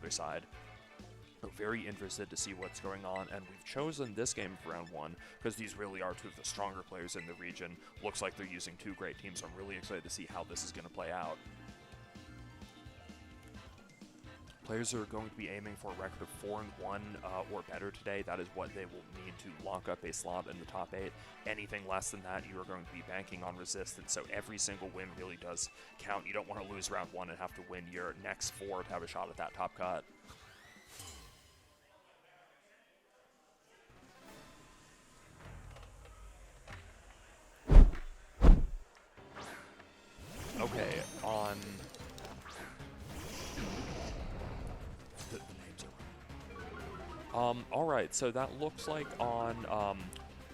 other side. So very interested to see what's going on, and we've chosen this game for round 1 because these really are two of the stronger players in the region. Looks like they're using two great teams, so I'm really excited to see how this is going to play out. Players are going to be aiming for a record of 4-1 or better today. That is what they will need to lock up a slot in the top 8. Anything less than that, you are going to be banking on resistance, so every single win really does count. You don't want to lose round 1 and have to win your next 4 to have a shot at that top cut. Okay, on... The names are... Alright, so that looks like on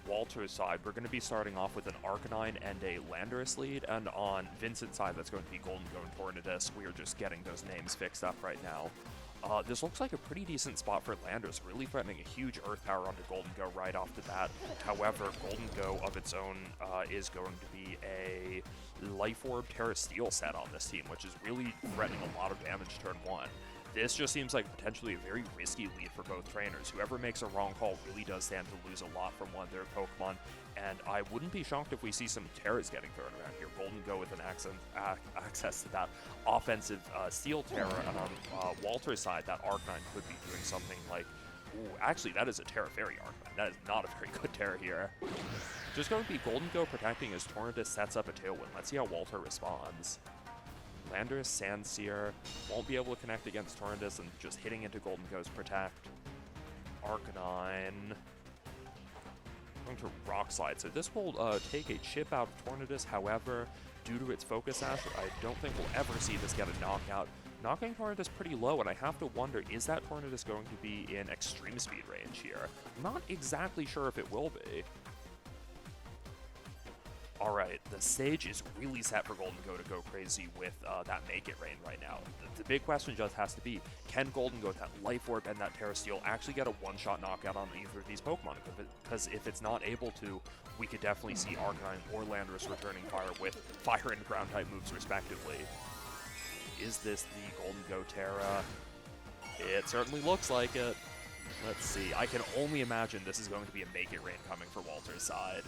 Walter's side, we're going to be starting off with an Arcanine and a Landorus lead, and on Vincent's side, that's going to be Golden Go and Tornadus. We are just getting those names fixed up right now. This looks like a pretty decent spot for Landorus, really threatening a huge Earth Power onto Golden Go right off the bat. However, Golden Go of its own is going to be a Life Orb Terra Steel set on this team, which is really threatening a lot of damage turn 1. This just seems like potentially a very risky lead for both trainers. Whoever makes a wrong call really does stand to lose a lot from one of their Pokemon, and I wouldn't be shocked if we see some Terras getting thrown around here. Golden Go with an access to that offensive Steel Terra, and on Walter's side, that Arcanine could be doing something like... Ooh, actually, that is a Terra Fairy Arcanine. That is not a very good Terra here. Just going to be Golden Go protecting as Tornadus sets up a Tailwind. Let's see how Walter responds. Landorus, Sandsear won't be able to connect against Tornadus, and just hitting into Golden Go's protect. Arcanine going to Rock Slide. So this will take a chip out of Tornadus. However, due to its Focus Sash, I don't think we'll ever see this get a knockout. Knocking Tornadus pretty low, and I have to wonder, is that Tornadus going to be in Extreme Speed range here? Not exactly sure if it will be. Alright, the stage is really set for Golden Go to go crazy with that Make It Rain right now. The big question just has to be, can Golden Go with that Life Orb and that Terra Steel actually get a one-shot knockout on either of these Pokemon? Because if it's not able to, we could definitely see Arcanine or Landorus returning fire with Fire and Ground type moves respectively. Is this the Golden Go Terra? It certainly looks like it. Let's see. I can only imagine this is going to be a Make It Rain coming for Walter's side.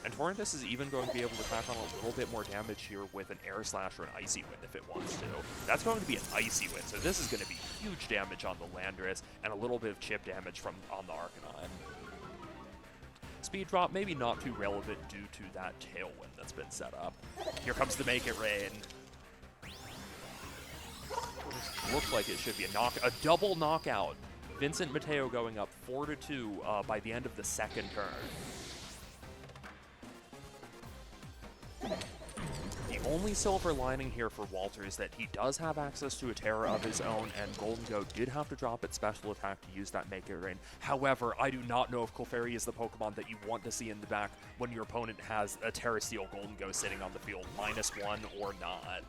And Tornadus is even going to be able to pack on a little bit more damage here with an Air Slash or an Icy Wind if it wants to. That's going to be an Icy Wind, so this is going to be huge damage on the Landorus and a little bit of chip damage on the Arcanine. Speed drop, maybe not too relevant due to that Tailwind that's been set up. Here comes the Make It Rain. Looks like it should be a double knockout. Vincent Mateo going up 4-2 by the end of the second turn. The only silver lining here for Walter is that he does have access to a Terra of his own, and Golden Go did have to drop its special attack to use that Make It Rain. However, I do not know if Clefairy is the Pokemon that you want to see in the back when your opponent has a Terra Steel Golden Go sitting on the field, -1 or not.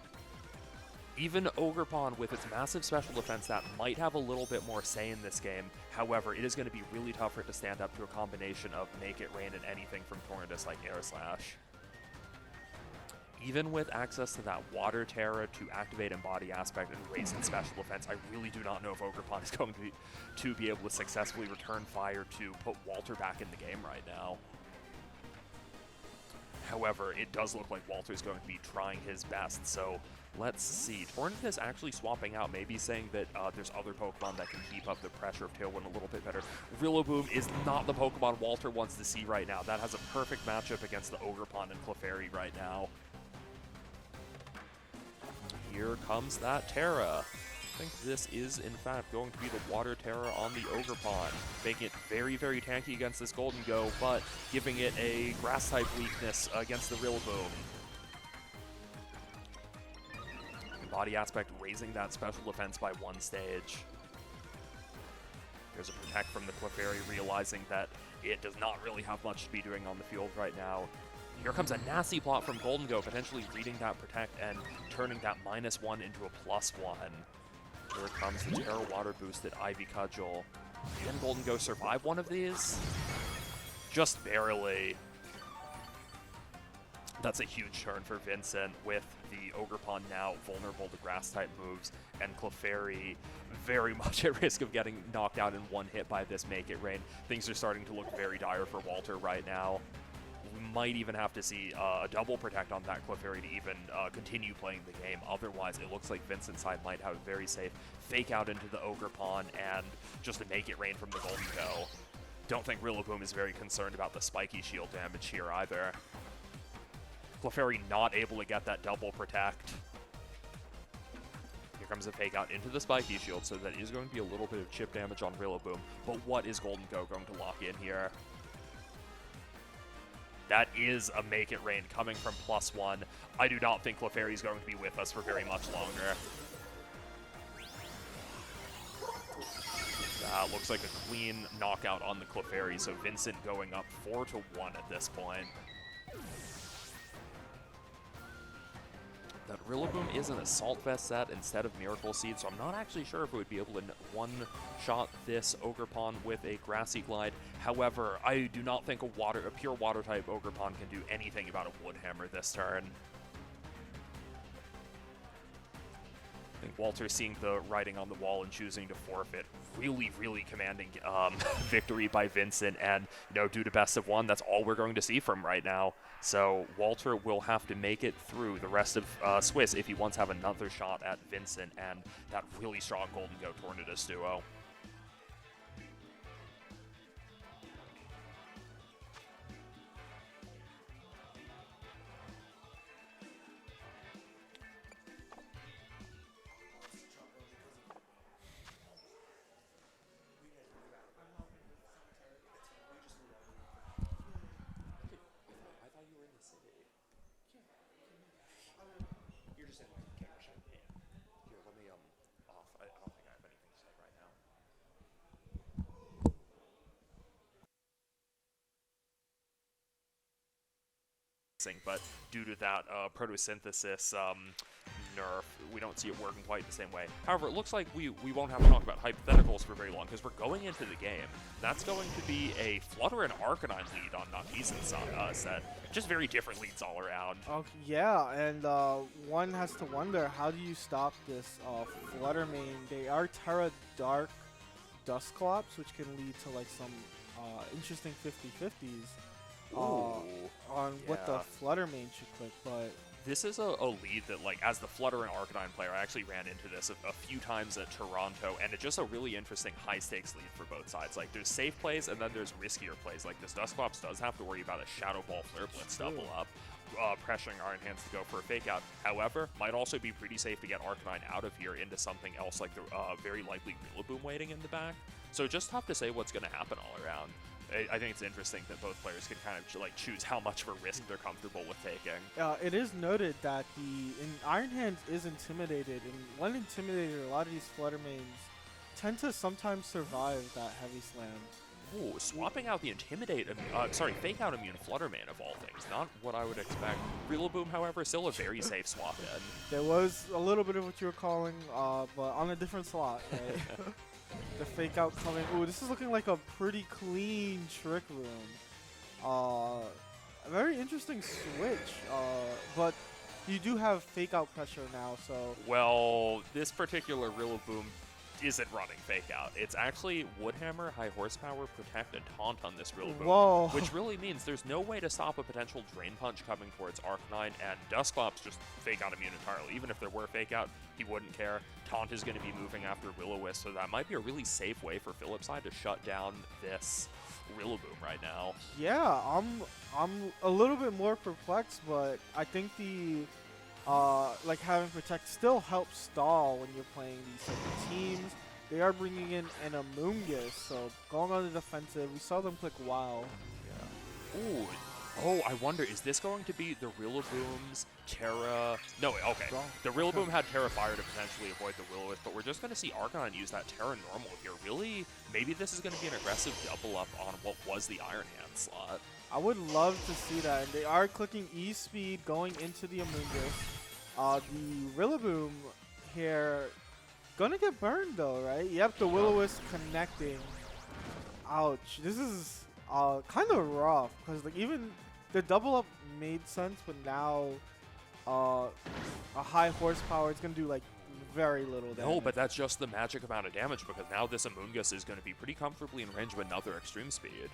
Even Ogerpon, with its massive special defense, that might have a little bit more say in this game. However, it is going to be really tough for it to stand up to a combination of Make It Rain and anything from Tornadus like Air Slash. Even with access to that Water Terra to activate Embody Aspect and raise its special defense, I really do not know if Ogerpon is going to be able to successfully return fire to put Walter back in the game right now. However, it does look like Walter's going to be trying his best, so let's see. Tornadus actually swapping out, maybe saying that there's other Pokemon that can keep up the pressure of Tailwind a little bit better. Rillaboom is not the Pokemon Walter wants to see right now. That has a perfect matchup against the Ogerpon and Clefairy right now. Here comes that Terra. I think this is, in fact, going to be the Water Terra on the Ogerpon, making it very, very tanky against this Golden Go, but giving it a Grass-type weakness against the Rillaboom. Body Aspect raising that special defense by 1 stage. There's a Protect from the Clefairy, realizing that it does not really have much to be doing on the field right now. Here comes a nasty plot from Golden Go, potentially reading that Protect and turning that -1 into a +1. Here comes the Terra Water boosted Ivy Cudgel. Can Golden Go survive one of these? Just barely. That's a huge turn for Vincent with the Ogerpon now vulnerable to grass-type moves, and Clefairy very much at risk of getting knocked out in one hit by this Make It Rain. Things are starting to look very dire for Walter right now. We might even have to see a double protect on that Clefairy to even continue playing the game. Otherwise, it looks like Vincent's side might have a very safe fake out into the Ogerpon and just a Make It Rain from the Golden Go. Don't think Rillaboom is very concerned about the spiky shield damage here either. Clefairy not able to get that double protect. Here comes a fake out into the spiky shield, so that is going to be a little bit of chip damage on Rillaboom. But what is Golden Go going to lock in here? That is a Make It Rain coming from +1. I do not think Clefairy is going to be with us for very much longer. That looks like a clean knockout on the Clefairy, so Vincent going up 4-1 at this point. That Rillaboom is an Assault Vest set instead of Miracle Seed, so I'm not actually sure if it would be able to one-shot this Ogerpon with a Grassy Glide. However, I do not think a pure Water-type Ogerpon can do anything about a Wood Hammer this turn. I think Walter seeing the writing on the wall and choosing to forfeit. Really, really commanding victory by Vincent, and due to best of one, that's all we're going to see from right now. So Walter will have to make it through the rest of Swiss if he wants to have another shot at Vincent and that really strong Golden Go Tornadus duo. But due to that photosynthesis nerf, we don't see it working quite the same way. However, it looks like we won't have to talk about hypotheticals for very long, because we're going into the game. That's going to be a Flutter and Arcanine lead on Nakiza's set. Just very different leads all around. Yeah, and one has to wonder, how do you stop this Flutter main? They are Terra Dark Dusclops, which can lead to like some interesting 50-50s. On what the Flutter main should click, but this is a lead that, like, as the Flutter and Arcanine player, I actually ran into this a few times at Toronto, and it's just a really interesting high-stakes lead for both sides. Like, there's safe plays, and then there's riskier plays. Like, this Dusclops does have to worry about a Shadow Ball Flare Blitz double up, pressuring Iron Hands to go for a fake out. However, might also be pretty safe to get Arcanine out of here into something else, like the very likely Rillaboom waiting in the back. So just tough to say what's going to happen all around. I think it's interesting that both players can kind of like choose how much of a risk they're comfortable with taking. It is noted that Iron Hands is intimidated, and when intimidated, a lot of these Flutter mains tend to sometimes survive that heavy slam. Ooh, swapping out the fake out immune Flutter main of all things. Not what I would expect. Rillaboom, however, still a very safe swap in. There was a little bit of what you were calling, but on a different slot, right? The fake out coming. Ooh, this is looking like a pretty clean Trick Room. A very interesting switch, but you do have fake out pressure now, so. Well, this particular Rillaboom isn't running fake out. It's actually Wood Hammer, High Horsepower, Protect, and Taunt on this Rillaboom. Whoa. Which really means there's no way to stop a potential Drain Punch coming towards Arcanine, and Dusclops just fake out immune entirely. Even if there were fake out, he wouldn't care. Taunt is going to be moving after Will-O-Wisp, so that might be a really safe way for Philip's side to shut down this Rillaboom right now. Yeah, I'm a little bit more perplexed, but I think the like having Protect still helps stall when you're playing these type of teams. They are bringing in an Amoonguss, so going on the defensive. We saw them click WoW. Yeah. Ooh. Oh, I wonder, is this going to be the Rillaboom's Terra? No, okay. The Rillaboom had Terra Fire to potentially avoid the Will-O-Wisp, but we're just going to see Arcanine use that Terra Normal here. Really, maybe this is going to be an aggressive double up on what was the Iron Hand slot. I would love to see that. And they are clicking E-Speed going into the Amoonguss. The Rillaboom here gonna get burned though, right? Yep, the Will-O-Wisp connecting. Ouch. This is kind of rough because like even the double up made sense, but now a high horsepower is gonna do like very little damage. No, but that's just the magic amount of damage because now this Amoonguss is going to be pretty comfortably in range of another extreme speed.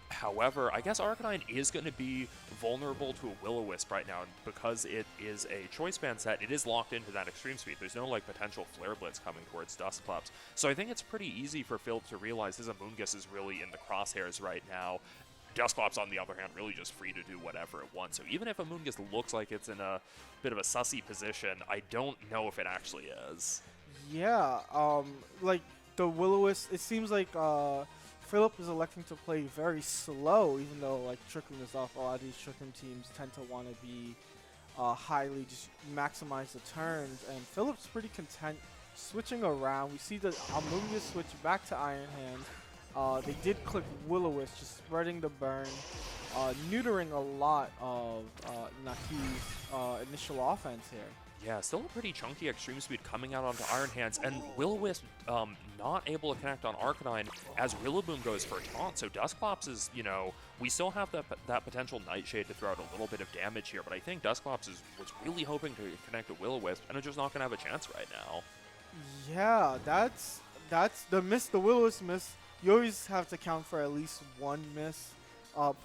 However, I guess Arcanine is going to be vulnerable to a Will-O-Wisp right now, and because it is a Choice Band set, it is locked into that extreme speed. There's no like potential Flare Blitz coming towards Dusclops. So I think it's pretty easy for Philip to realize his Amoonguss is really in the crosshairs right now. Dusclops, on the other hand, really just free to do whatever it wants. So even if Amoonguss looks like it's in a bit of a sussy position, I don't know if it actually is. Yeah, like the Will-O-Wisp, it seems like Philip is electing to play very slow, even though like Trick Room is off. A lot of these Trick Room teams tend to want to be highly just maximize the turns, and Philip's pretty content switching around. We see the Amoonguss switch back to Iron Hand. They did click Will-O-Wisp, just spreading the burn, neutering a lot of Naki's initial offense here. Yeah, still a pretty chunky extreme speed coming out onto Iron Hands, and Will-O-Wisp not able to connect on Arcanine as Rillaboom goes for a taunt. So Dusclops is, you know, we still have that potential Nightshade to throw out a little bit of damage here, but I think Dusclops was really hoping to connect to Will-O-Wisp, and it's just not going to have a chance right now. Yeah, that's the miss, the Will-O-Wisp miss. You always have to count for at least one miss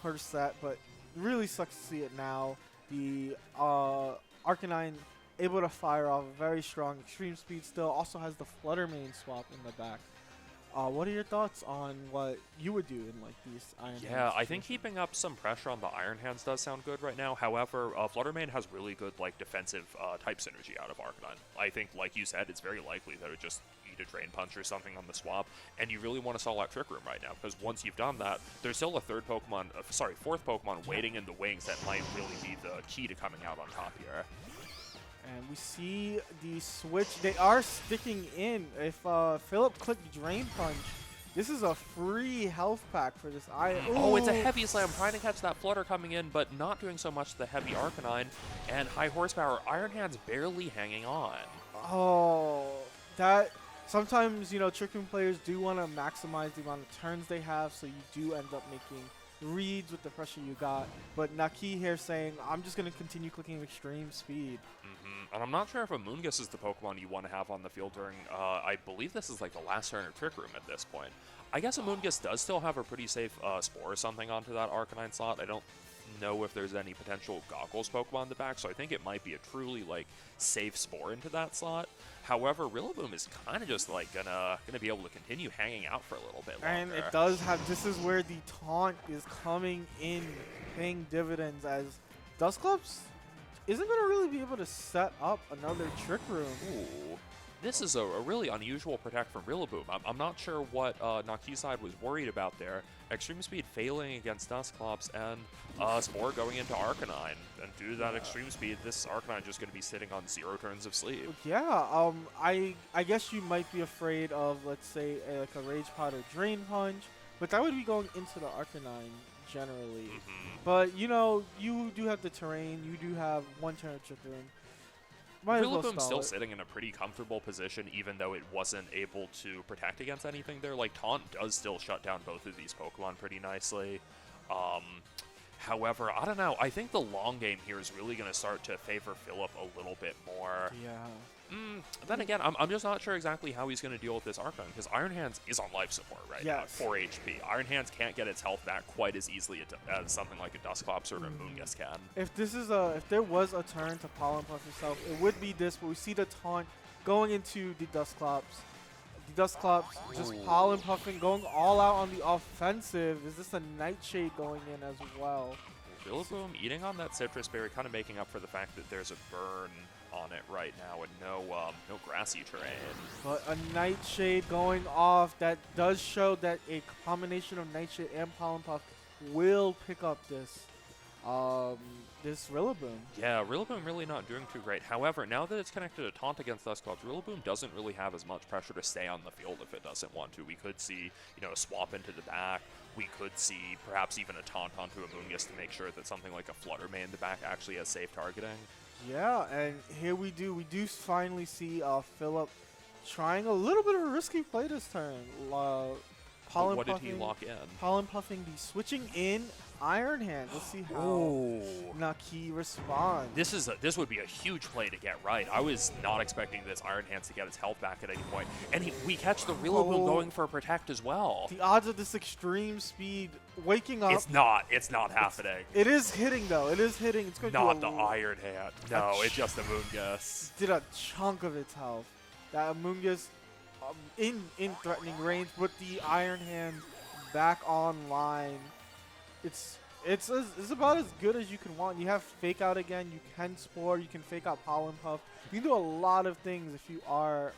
per set, but really sucks to see it now. The Arcanine able to fire off a very strong extreme speed still. Also has the Flutter Mane swap in the back. What are your thoughts on what you would do in like these Iron Hands? Yeah, I think keeping up some pressure on the Iron Hands does sound good right now. However, Flutter Mane has really good like defensive type synergy out of Arcanine. I think, like you said, it's very likely that it would just eat a Drain Punch or something on the swap, and you really want to stall out Trick Room right now, because once you've done that, there's still a fourth Pokemon waiting in the wings that might really be the key to coming out on top here. And we see the switch. They are sticking in. If Philip clicked Drain Punch, this is a free health pack for this Iron. Oh, it's a Heavy Slam, trying to catch that Flutter coming in, but not doing so much to the heavy Arcanine. And high horsepower, Iron Hands barely hanging on. Oh, that sometimes, you know, Trick Room players do want to maximize the amount of turns they have, so you do end up making reads with the pressure you got. But Naki here saying, I'm just going to continue clicking extreme speed. And I'm not sure if Amoonguss is the Pokemon you want to have on the field during, I believe this is like the last turn of Trick Room at this point. I guess Amoonguss does still have a pretty safe Spore or something onto that Arcanine slot. I don't know if there's any potential Goggles Pokemon in the back, so I think it might be a truly like safe Spore into that slot. However, Rillaboom is kind of just like gonna be able to continue hanging out for a little bit longer. And it does have, this is where the taunt is coming in, paying dividends, as Dusclops isn't going to really be able to set up another Trick Room. Ooh. This is a really unusual protect from Rillaboom. I'm not sure what Naki's side was worried about there. Extreme Speed failing against Dusclops and Spore going into Arcanine. And due to that Extreme Speed, this Arcanine just going to be sitting on 0 turns of sleep. Yeah, I guess you might be afraid of, let's say, like a Rage Pod or Drain Punch, but that would be going into the Arcanine generally. But, you know, you do have the terrain, you do have one turn of Trick Room. Rillaboom's still sitting in a pretty comfortable position, even though it wasn't able to protect against anything there. Like, Taunt does still shut down both of these Pokemon pretty nicely. However, I don't know. I think the long game here is really going to start to favor Philip a little bit more. Yeah. Then again, I'm just not sure exactly how he's going to deal with this Arcanine, because Iron Hands is on life support right now at 4 HP. Iron Hands can't get its health back quite as easily as something like a Dusclops or a Amoonguss can. If there was a turn to Pollen Puff himself, it would be this, but we see the taunt going into the Dusclops. The Dusclops just Pollen Puffing, going all out on the offensive. Is this a Nightshade going in as well? Rillaboom eating on that Citrus Berry, kind of making up for the fact that there's a burn on it right now and no grassy terrain. But a Nightshade going off, that does show that a combination of Nightshade and Pollen Puff will pick up this Rillaboom. Yeah, Rillaboom really not doing too great. However, now that it's connected to Taunt against Dusclops, Rillaboom doesn't really have as much pressure to stay on the field if it doesn't want to. We could see, you know, a swap into the back. We could see perhaps even a Taunt onto Amoonguss to make sure that something like a Flutter Mane in the back actually has safe targeting. Yeah, and here we do finally see Philip trying a little bit of a risky play this turn. Pollen What did he Puffing- lock in? Pollen Puffing the switching in Iron Hand. Let's see how Oh. Naki responds. This would be a huge play to get right. I was not expecting this Iron Hands to get its health back at any point. And we catch the Rillaboom Oh. going for a protect as well. The odds of this extreme speed waking up. It's not happening. It is hitting though. It is hitting. It's going to Not do the Iron Hand. No, it's just a Moongus. did a chunk of its health. That Amoonguss in threatening range, but the Iron Hand back online. It's about as good as you can want. You have Fake Out again. You can Spore. You can Fake Out Pollen Puff. You can do a lot of things if you are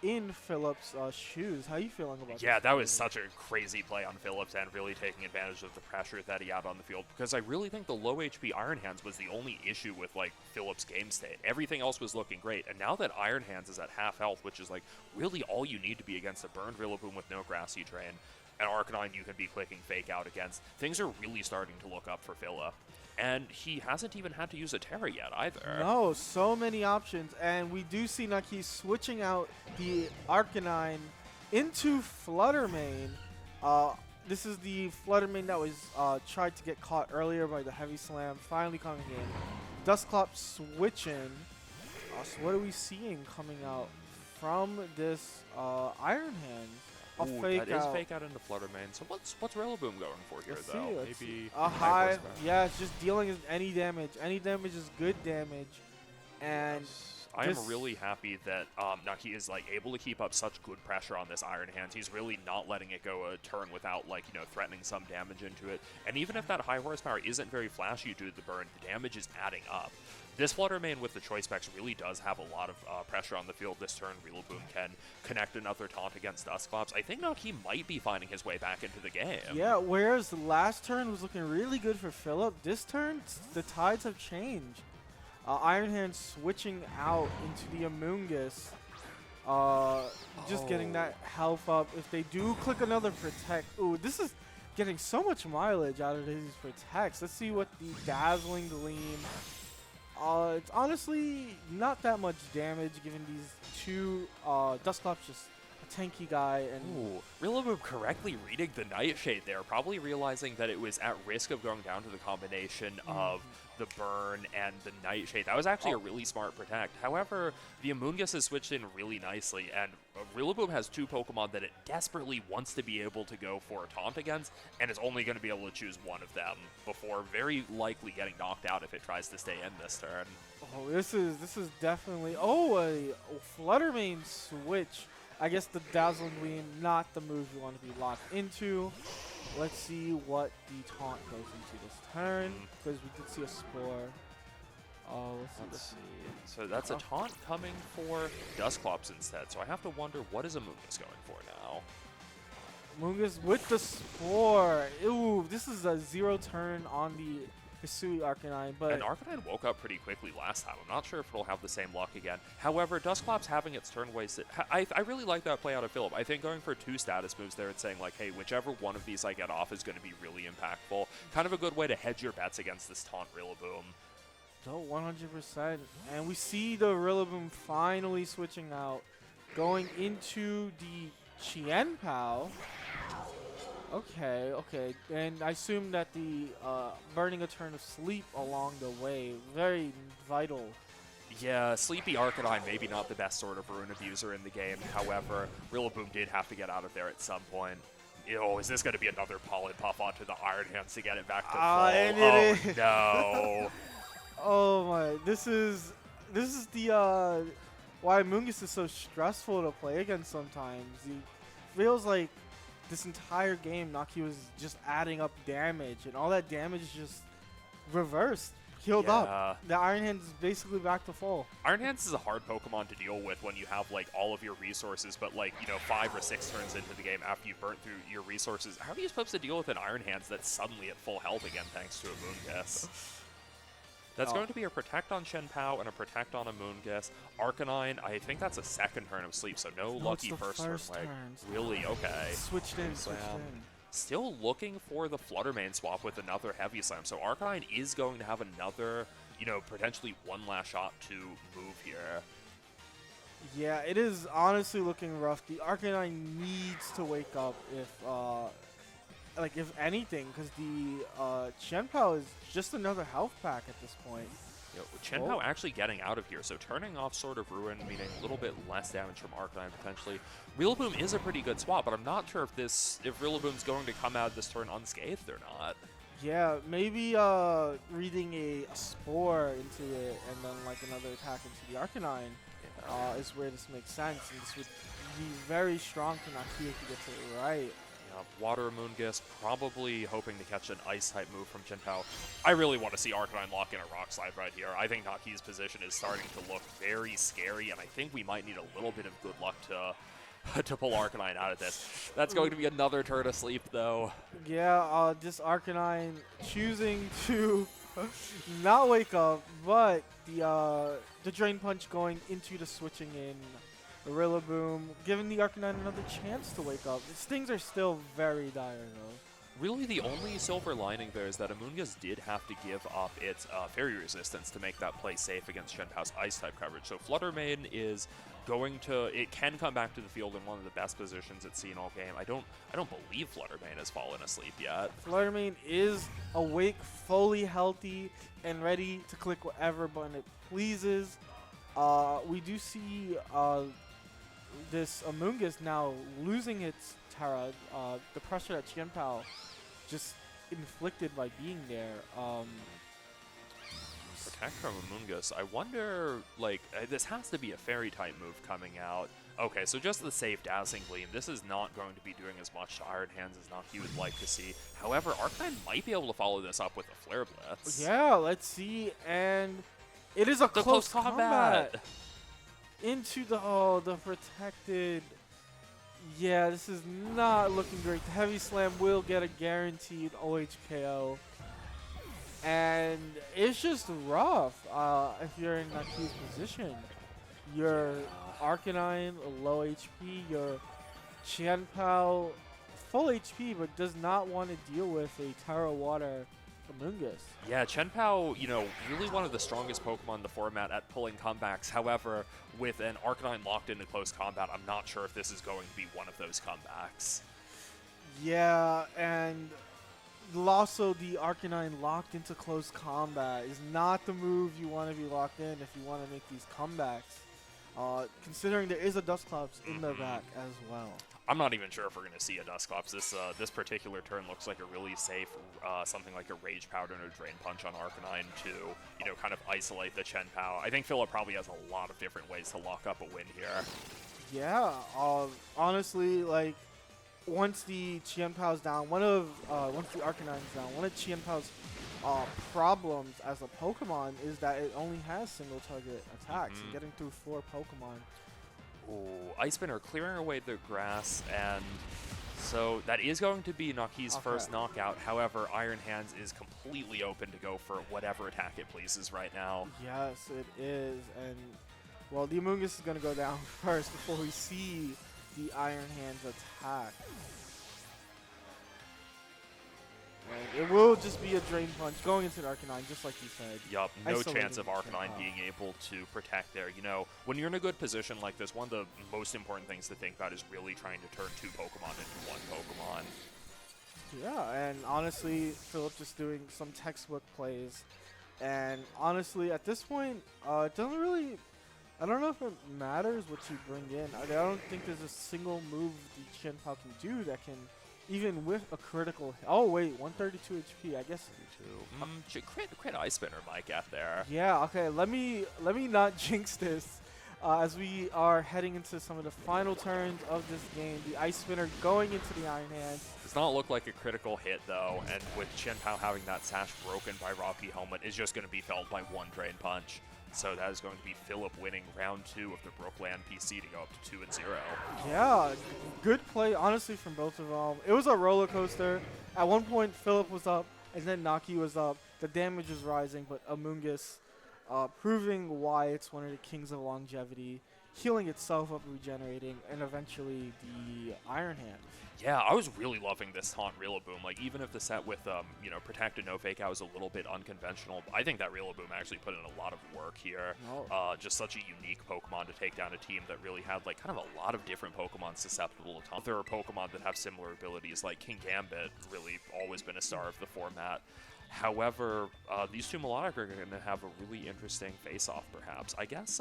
in Phillips' shoes. How are you feeling about Yeah, this that was play? such a crazy play on Phillips and really taking advantage of the pressure that he had on the field, because I really think the low HP Iron Hands was the only issue with like Phillips' game state. Everything else was looking great, and now that Iron Hands is at half health, which is like really all you need to be against a burned Rillaboom with no Grassy Drain, and Arcanine you can be clicking Fake Out against, things are really starting to look up for Phila. And he hasn't even had to use a Terra yet either. No, so many options, and we do see Naki switching out the Arcanine into Fluttermane. This is the Fluttermane that was tried to get caught earlier by the Heavy Slam, finally coming in. Dusclops switching. So what are we seeing coming out from this Iron Hand? A Ooh, Fake that is Out. Fake Out into Fluttermane. So what's Rillaboom going for here, Let's though? see, let's see. Maybe A high, horsepower. yeah, it's just dealing any damage. Any damage is good damage, and I am this- really happy that Naki is like able to keep up such good pressure on this Iron Hands. He's really not letting it go a turn without like threatening some damage into it. And even if that high horsepower isn't very flashy due to the burn, the damage is adding up. This Fluttermane with the Choice Specs really does have a lot of pressure on the field this turn. Rillaboom can connect another taunt against Dusclops. I think Naki might be finding his way back into the game. yeah. Whereas the last turn was looking really good for Philip, this turn the tides have changed. Iron Hand switching out into the Amoonguss. Just getting that health up. If they do click another Protect, ooh, this is getting so much mileage out of these Protects. Let's see what the Dazzling Gleam. It's honestly not that much damage given these two. Dusclops just a tanky guy, and Ooh, Rillaboom correctly reading the Nightshade there, probably realizing that it was at risk of going down to the combination of the Burn and the Nightshade. That was actually a really smart Protect. However, the Amoonguss has switched in really nicely, and Rillaboom has two Pokemon that it desperately wants to be able to go for a Taunt against, and is only going to be able to choose one of them before very likely getting knocked out if it tries to stay in this turn. oh, this is definitely a Fluttermane switch. I guess the Dazzling Gleam, not the move you want to be locked into. Let's see what the taunt goes into this turn, because we did see a Spore. Let's see. So that's a Taunt coming for Dusclops instead, so I have to wonder what is Amoonguss going for now. Moongus with the Spore. Ooh, this is a 0 turn on the Hisui Arcanine, but And Arcanine woke up pretty quickly last time. I'm not sure if it'll have the same luck again. However, Dusclops having its turn wasted. I really like that play out of Philip. I think going for 2 status moves there and saying, like, hey, whichever one of these I get off is going to be really impactful. Kind of a good way to hedge your bets against this Taunt Rillaboom. no, 100%. And we see the Rillaboom finally switching out, going into the Qianpao. Okay. And I assume that the burning a turn of sleep along the way, very vital. Yeah, Sleepy Arcanine, maybe not the best sort of rune abuser in the game. However, Rillaboom did have to get out of there at some point. Oh, is this going to be another Pollen Puff onto the Iron Hands to get it back to full? And Oh, it is. no. Oh my, this is the why Amoonguss is so stressful to play against sometimes. He feels like this entire game Naki was just adding up damage, and all that damage is just reversed, healed up. The Iron Hand is basically back to full. Iron Hands is a hard Pokemon to deal with when you have, like, all of your resources, but, like, 5 or 6 turns into the game after you've burnt through your resources. How are you supposed to deal with an Iron Hands that's suddenly at full health again thanks to Amoonguss? That's going to be a Protect on Shenpao and a Protect on Amoonguss. Arcanine, I think that's a second turn of sleep, so no No, it's lucky the first first turn. Like, turn. really? Okay. Switched in. Still looking for the Fluttermane swap with another Heavy Slam. So Arcanine is going to have another, potentially one last shot to move here. Yeah, it is honestly looking rough. The Arcanine needs to wake up if anything, because the Chien-Pao is just another health pack at this point. You know, Chien-Pao actually getting out of here, so turning off Sword of Ruin, meaning a little bit less damage from Arcanine potentially. Rillaboom is a pretty good swap, but I'm not sure if Rillaboom's going to come out this turn unscathed or not. Yeah, maybe reading a Spore into it and then like another attack into the Arcanine is where this makes sense, and this would be very strong for Nakia if he gets it right. Water Amoonguss probably hoping to catch an Ice-type move from Chien-Pao. I really want to see Arcanine lock in a Rock Slide right here. I think Naki's position is starting to look very scary, and I think we might need a little bit of good luck to pull Arcanine out of this. That's going to be another turn asleep, though. Yeah, this Arcanine choosing to not wake up, but the Drain Punch going into the switching in. The Rillaboom, giving the Arcanine another chance to wake up. Its stings are still very dire, though. Really, the only silver lining there is that Amoonguss did have to give up its Fairy Resistance to make that play safe against Chien-Pao's Ice-type coverage. So Flutter Mane is going to... It can come back to the field in one of the best positions it's seen all game. I don't believe Flutter Mane has fallen asleep yet. Flutter Mane is awake, fully healthy, and ready to click whatever button it pleases. We do see... this Amoonguss now losing its Terra, the pressure that Chien-Pao just inflicted by being there. Protect from Amoonguss. I wonder, like, this has to be a Fairy-type move coming out. Okay, so just the safe Dazzling Gleam. This is not going to be doing as much to Iron Hands as Naki would like to see. However, Arcanine might be able to follow this up with a Flare Blitz. Yeah, let's see. And it is a close combat. Into the protected. Yeah, this is not looking great. The Heavy Slam will get a guaranteed OHKO. And it's just rough if you're in Naki's position. Your Arcanine, low HP. Your Chien-Pao, full HP, but does not want to deal with a Terra Water Amoonguss. Yeah, Chien-Pao, you know, really one of the strongest Pokemon in the format at pulling comebacks. However, with an Arcanine locked into close combat, I'm not sure if this is going to be one of those comebacks. Yeah, and also the Arcanine locked into close combat is not the move you want to be locked in if you want to make these comebacks. Considering there is a Dusclops in the back as well. I'm not even sure if we're going to see a Dusclops. This particular turn looks like a really safe, something like a Rage Powder and a Drain Punch on Arcanine to, you know, kind of isolate the Chien-Pao. I think Philip probably has a lot of different ways to lock up a win here. Yeah, honestly, like, once the Chien-Pao's down, once the Arcanine's down, one of Chien-Pao's problems as a Pokemon is that it only has single target attacks, and getting through 4 Pokemon. Ooh, Ice Spinner clearing away the grass, and so that is going to be Naki's first knockout. However, Iron Hands is completely open to go for whatever attack it pleases right now. Yes, it is, and well, the Amoonguss is going to go down first before we see the Iron Hands attack. And it will just be a Drain Punch going into the Arcanine, just like you said. Yup, no Isolating chance of Arcanine being able to protect there. You know, when you're in a good position like this, one of the most important things to think about is really trying to turn 2 Pokemon into 1 Pokemon. Yeah, and honestly, Philip just doing some textbook plays. And honestly, at this point, it doesn't really... I don't know if it matters what you bring in. I don't think there's a single move the Chien-Pao can do that can... Even with a critical... Oh, wait, 132 HP, I guess. Crit Ice Spinner might get there. Yeah, okay, let me not jinx this. As we are heading into some of the final turns of this game, the Ice Spinner going into the Iron Hand. Does not look like a critical hit, though, and with Chien-Pao having that sash broken by Rocky Helmet, is just going to be felled by 1 Drain Punch. So that is going to be Philip winning round 2 of the Brookland PC to go up to 2-0. Yeah, good play, honestly, from both of them. It was a roller coaster. At one point, Philip was up, and then Naki was up. The damage was rising, but Amoonguss proving why it's one of the kings of longevity. healing itself up, regenerating, and eventually the Iron Hand. Yeah, I was really loving this taunt Rillaboom. Like, even if the set with, you know, Protect and No Fake Out was a little bit unconventional, I think that Rillaboom actually put in a lot of work here. Oh. Just such a unique Pokemon to take down a team that really had, like, kind of a lot of different Pokemon susceptible to taunt. There are Pokemon that have similar abilities, like King Gambit, really always been a star of the format. However, these two Melodic are going to have a really interesting face-off, perhaps. I guess,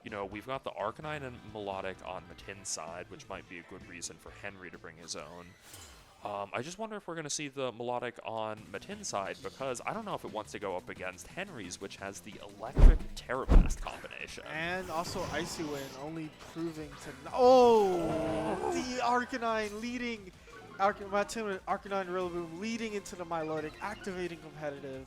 you know, we've got the Arcanine and Melodic on Matin's side, which might be a good reason for Henry to bring his own. I just wonder if we're going to see the Melodic on Matin's side, because I don't know if it wants to go up against Henry's, which has the Electric Terra Blast combination. And also Icy Wind, only proving to... Oh! The Arcanine leading... Matin with Arcanine Rillaboom leading into the Milotic, activating competitive.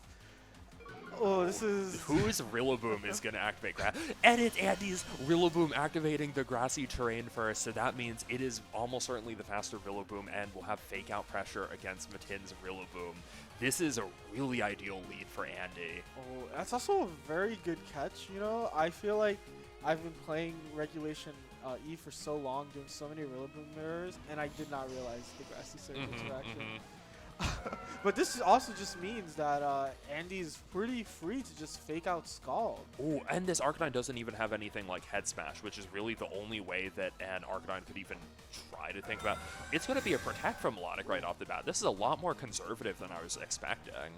Oh, this is... Whose Rillaboom is going to activate grass? And it's Andy's Rillaboom activating the grassy terrain first, so that means it is almost certainly the faster Rillaboom and will have fake out pressure against Matin's Rillaboom. This is a really ideal lead for Andy. Oh, that's also a very good catch, you know? I feel like I've been playing Regulation E for so long, doing so many Rillaboom mirrors, and I did not realize the grassy surge interaction. But this also just means that Andy's pretty free to just fake out Scald. Oh, and this Arcanine doesn't even have anything like Head Smash, which is really the only way that an Arcanine could even try to think about. It's going to be a Protect from Melodic right off the bat. This is a lot more conservative than I was expecting.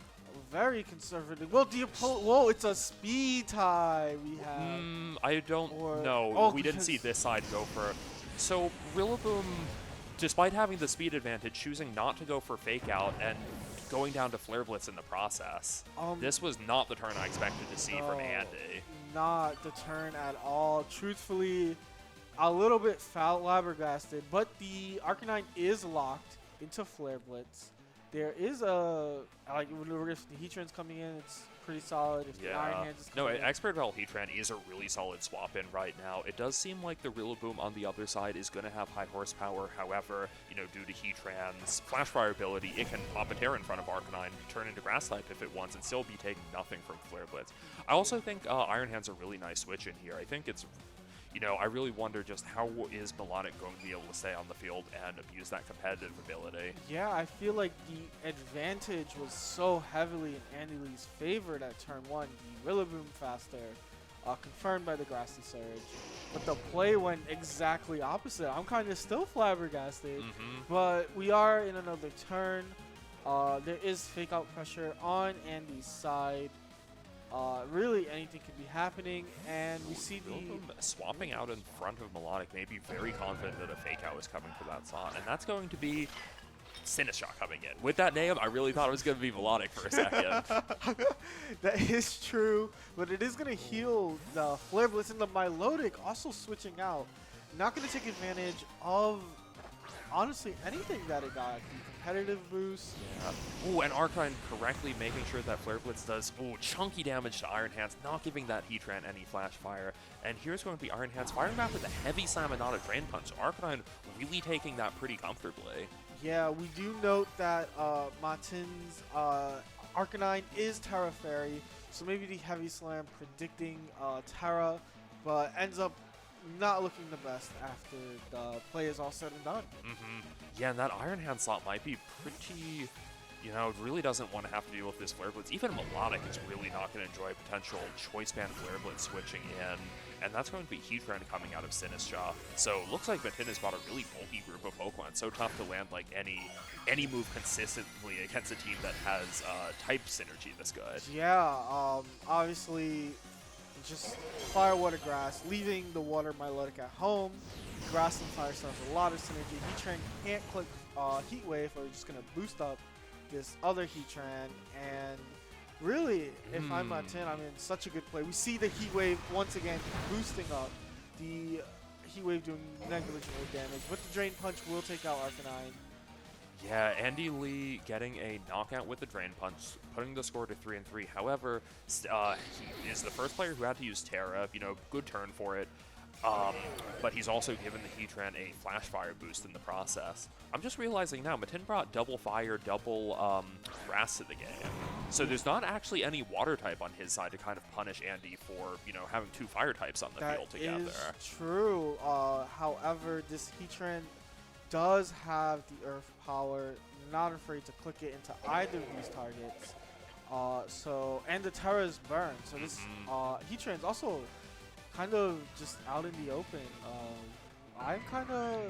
Very conservative. Well, whoa, it's a speed tie we have. I don't know. Oh, we didn't see this side go for... So, Rillaboom, despite having the speed advantage, choosing not to go for Fake Out and going down to Flare Blitz in the process. This was not the turn I expected to see from Andy. Not the turn at all. Truthfully, a little bit flabbergasted, but the Arcanine is locked into Flare Blitz. There is a, like, if the Heatran's coming in, it's pretty solid. If the Iron Hands is coming in. Expert Bell Heatran is a really solid swap in right now. It does seem like the Rillaboom on the other side is going to have high horsepower. However, you know, due to Heatran's Flash Fire ability, it can pop a Terra in front of Arcanine, turn into Grass type if it wants, and still be taking nothing from Flare Blitz. I also think Iron Hand's a really nice switch in here. I think it's... You know, I really wonder just how is Melodic going to be able to stay on the field and abuse that competitive ability. Yeah, I feel like the advantage was so heavily in Andy Lee's favor at turn 1. The Rillaboom faster, confirmed by the Grassy Surge. But the play went exactly opposite. I'm kind of still flabbergasted, but we are in another turn. There is fake out pressure on Andy's side. Really anything could be happening, and we see the swapping out in front of Melodic, maybe very confident that a fake out is coming for that slot, and that's going to be Sinistcha coming in. With that name, I really thought it was going to be Melodic for a second. That is true, but it is going to heal the Flare Blitz, and the Milotic also switching out. Not going to take advantage of, honestly, anything that it got. The competitive boost. Yeah. Ooh, and Arcanine correctly making sure that Flare Blitz does chunky damage to Iron Hands, not giving that Heatran any Flash Fire. And here's going to be Iron Hands firing back with a heavy slam and not a Drain Punch. So Arcanine really taking that pretty comfortably. Yeah, we do note that Matin's Arcanine is Terra Fairy, so maybe the heavy slam predicting Terra, but ends up not looking the best after the play is all said and done. Yeah, and that Iron Hand slot might be pretty, you know, really doesn't want to have to deal with this Flare Blitz. Even Melodic is really not going to enjoy potential Choice Band Flare Blitz switching in, and that's going to be Heatran coming out of Sinistcha. So looks like Matin has got a really bulky group of Pokemon. It's so tough to land like any move consistently against a team that has type synergy this good. Yeah, obviously just Fire, Water, Grass, leaving the Water Milotic at home. Grass and Fire stuff, a lot of synergy. Heatran can't click Heat Wave, or just going to boost up this other Heatran. And really, if I'm Matin, I'm in such a good play. We see the Heat Wave once again boosting up. The Heat Wave doing negligible damage, but the Drain Punch will take out Arcanine. Yeah, Andy Lee getting a knockout with the Drain Punch, putting the score to 3-3. However, he is the first player who had to use Terra. You know, good turn for it. But he's also given the Heatran a Flash Fire boost in the process. I'm just realizing now, Matin brought double Fire, double Grass to the game. So there's not actually any water type on his side to kind of punish Andy for, you know, having 2 fire types on the field together. That is true. However, this Heatran does have the Earth power, not afraid to click it into either of these targets. And the Terra's burn. So this Heatran's also kind of just out in the open. I'm kind of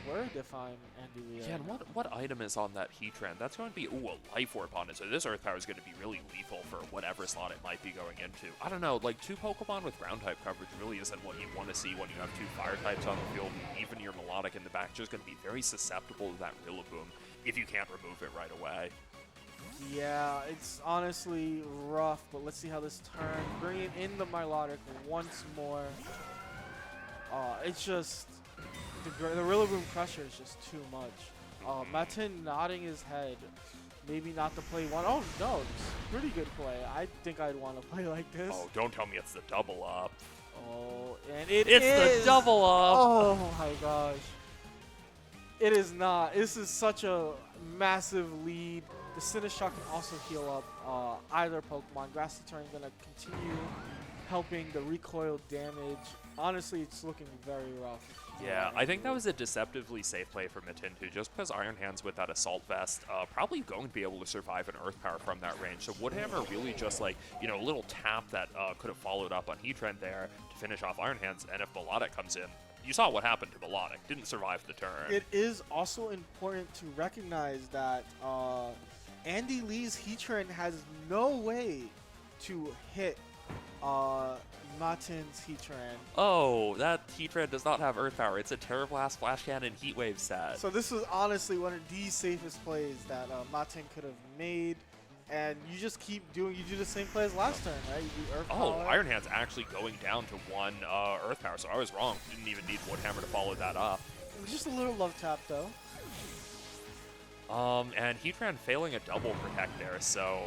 worried if I'm Andy Lee. Yeah, and what item is on that Heatran? That's going to be, ooh, a Life Orb on it. So this Earth Power is going to be really lethal for whatever slot it might be going into. I don't know, like 2 Pokemon with ground type coverage really isn't what you want to see when you have 2 fire types on the field. Even your Melodic in the back is just going to be very susceptible to that Rillaboom if you can't remove it right away. Yeah, it's honestly rough, but let's see how this turns. Bringing in the Milotic once more. It's just the Rillaboom Crusher is just too much. Matin nodding his head. Maybe not the play one. Oh no, it's pretty good play. I think I'd want to play like this. Oh, don't tell me it's the double up. Oh, and it's the double up. Oh my gosh. It is not. This is such a massive lead. The Sinistcha can also heal up either Pokemon. Grassy Terrain going to continue helping the recoil damage. Honestly, it's looking very rough. Yeah, I think that was a deceptively safe play for Matintu, just because Iron Hands with that Assault Vest probably going to be able to survive an Earth Power from that range. So Woodhammer really just like, you know, a little tap that could have followed up on Heatran there to finish off Iron Hands, and if Melodic comes in, you saw what happened to Melodic. Didn't survive the turn. It is also important to recognize that Andy Lee's Heatran has no way to hit Matin's Heatran. Oh, that Heatran does not have Earth Power. It's a Terra Blast, Flash Cannon, Heat Wave set. So this was honestly one of the safest plays that Matin could have made. And you just keep doing, you do the same play as last turn, right? You do Earth Power. Iron Hand's actually going down to 1 Earth Power, so I was wrong. Didn't even need Woodhammer to follow that up. Just a little love tap, though. And Heatran failing a double protect there, so...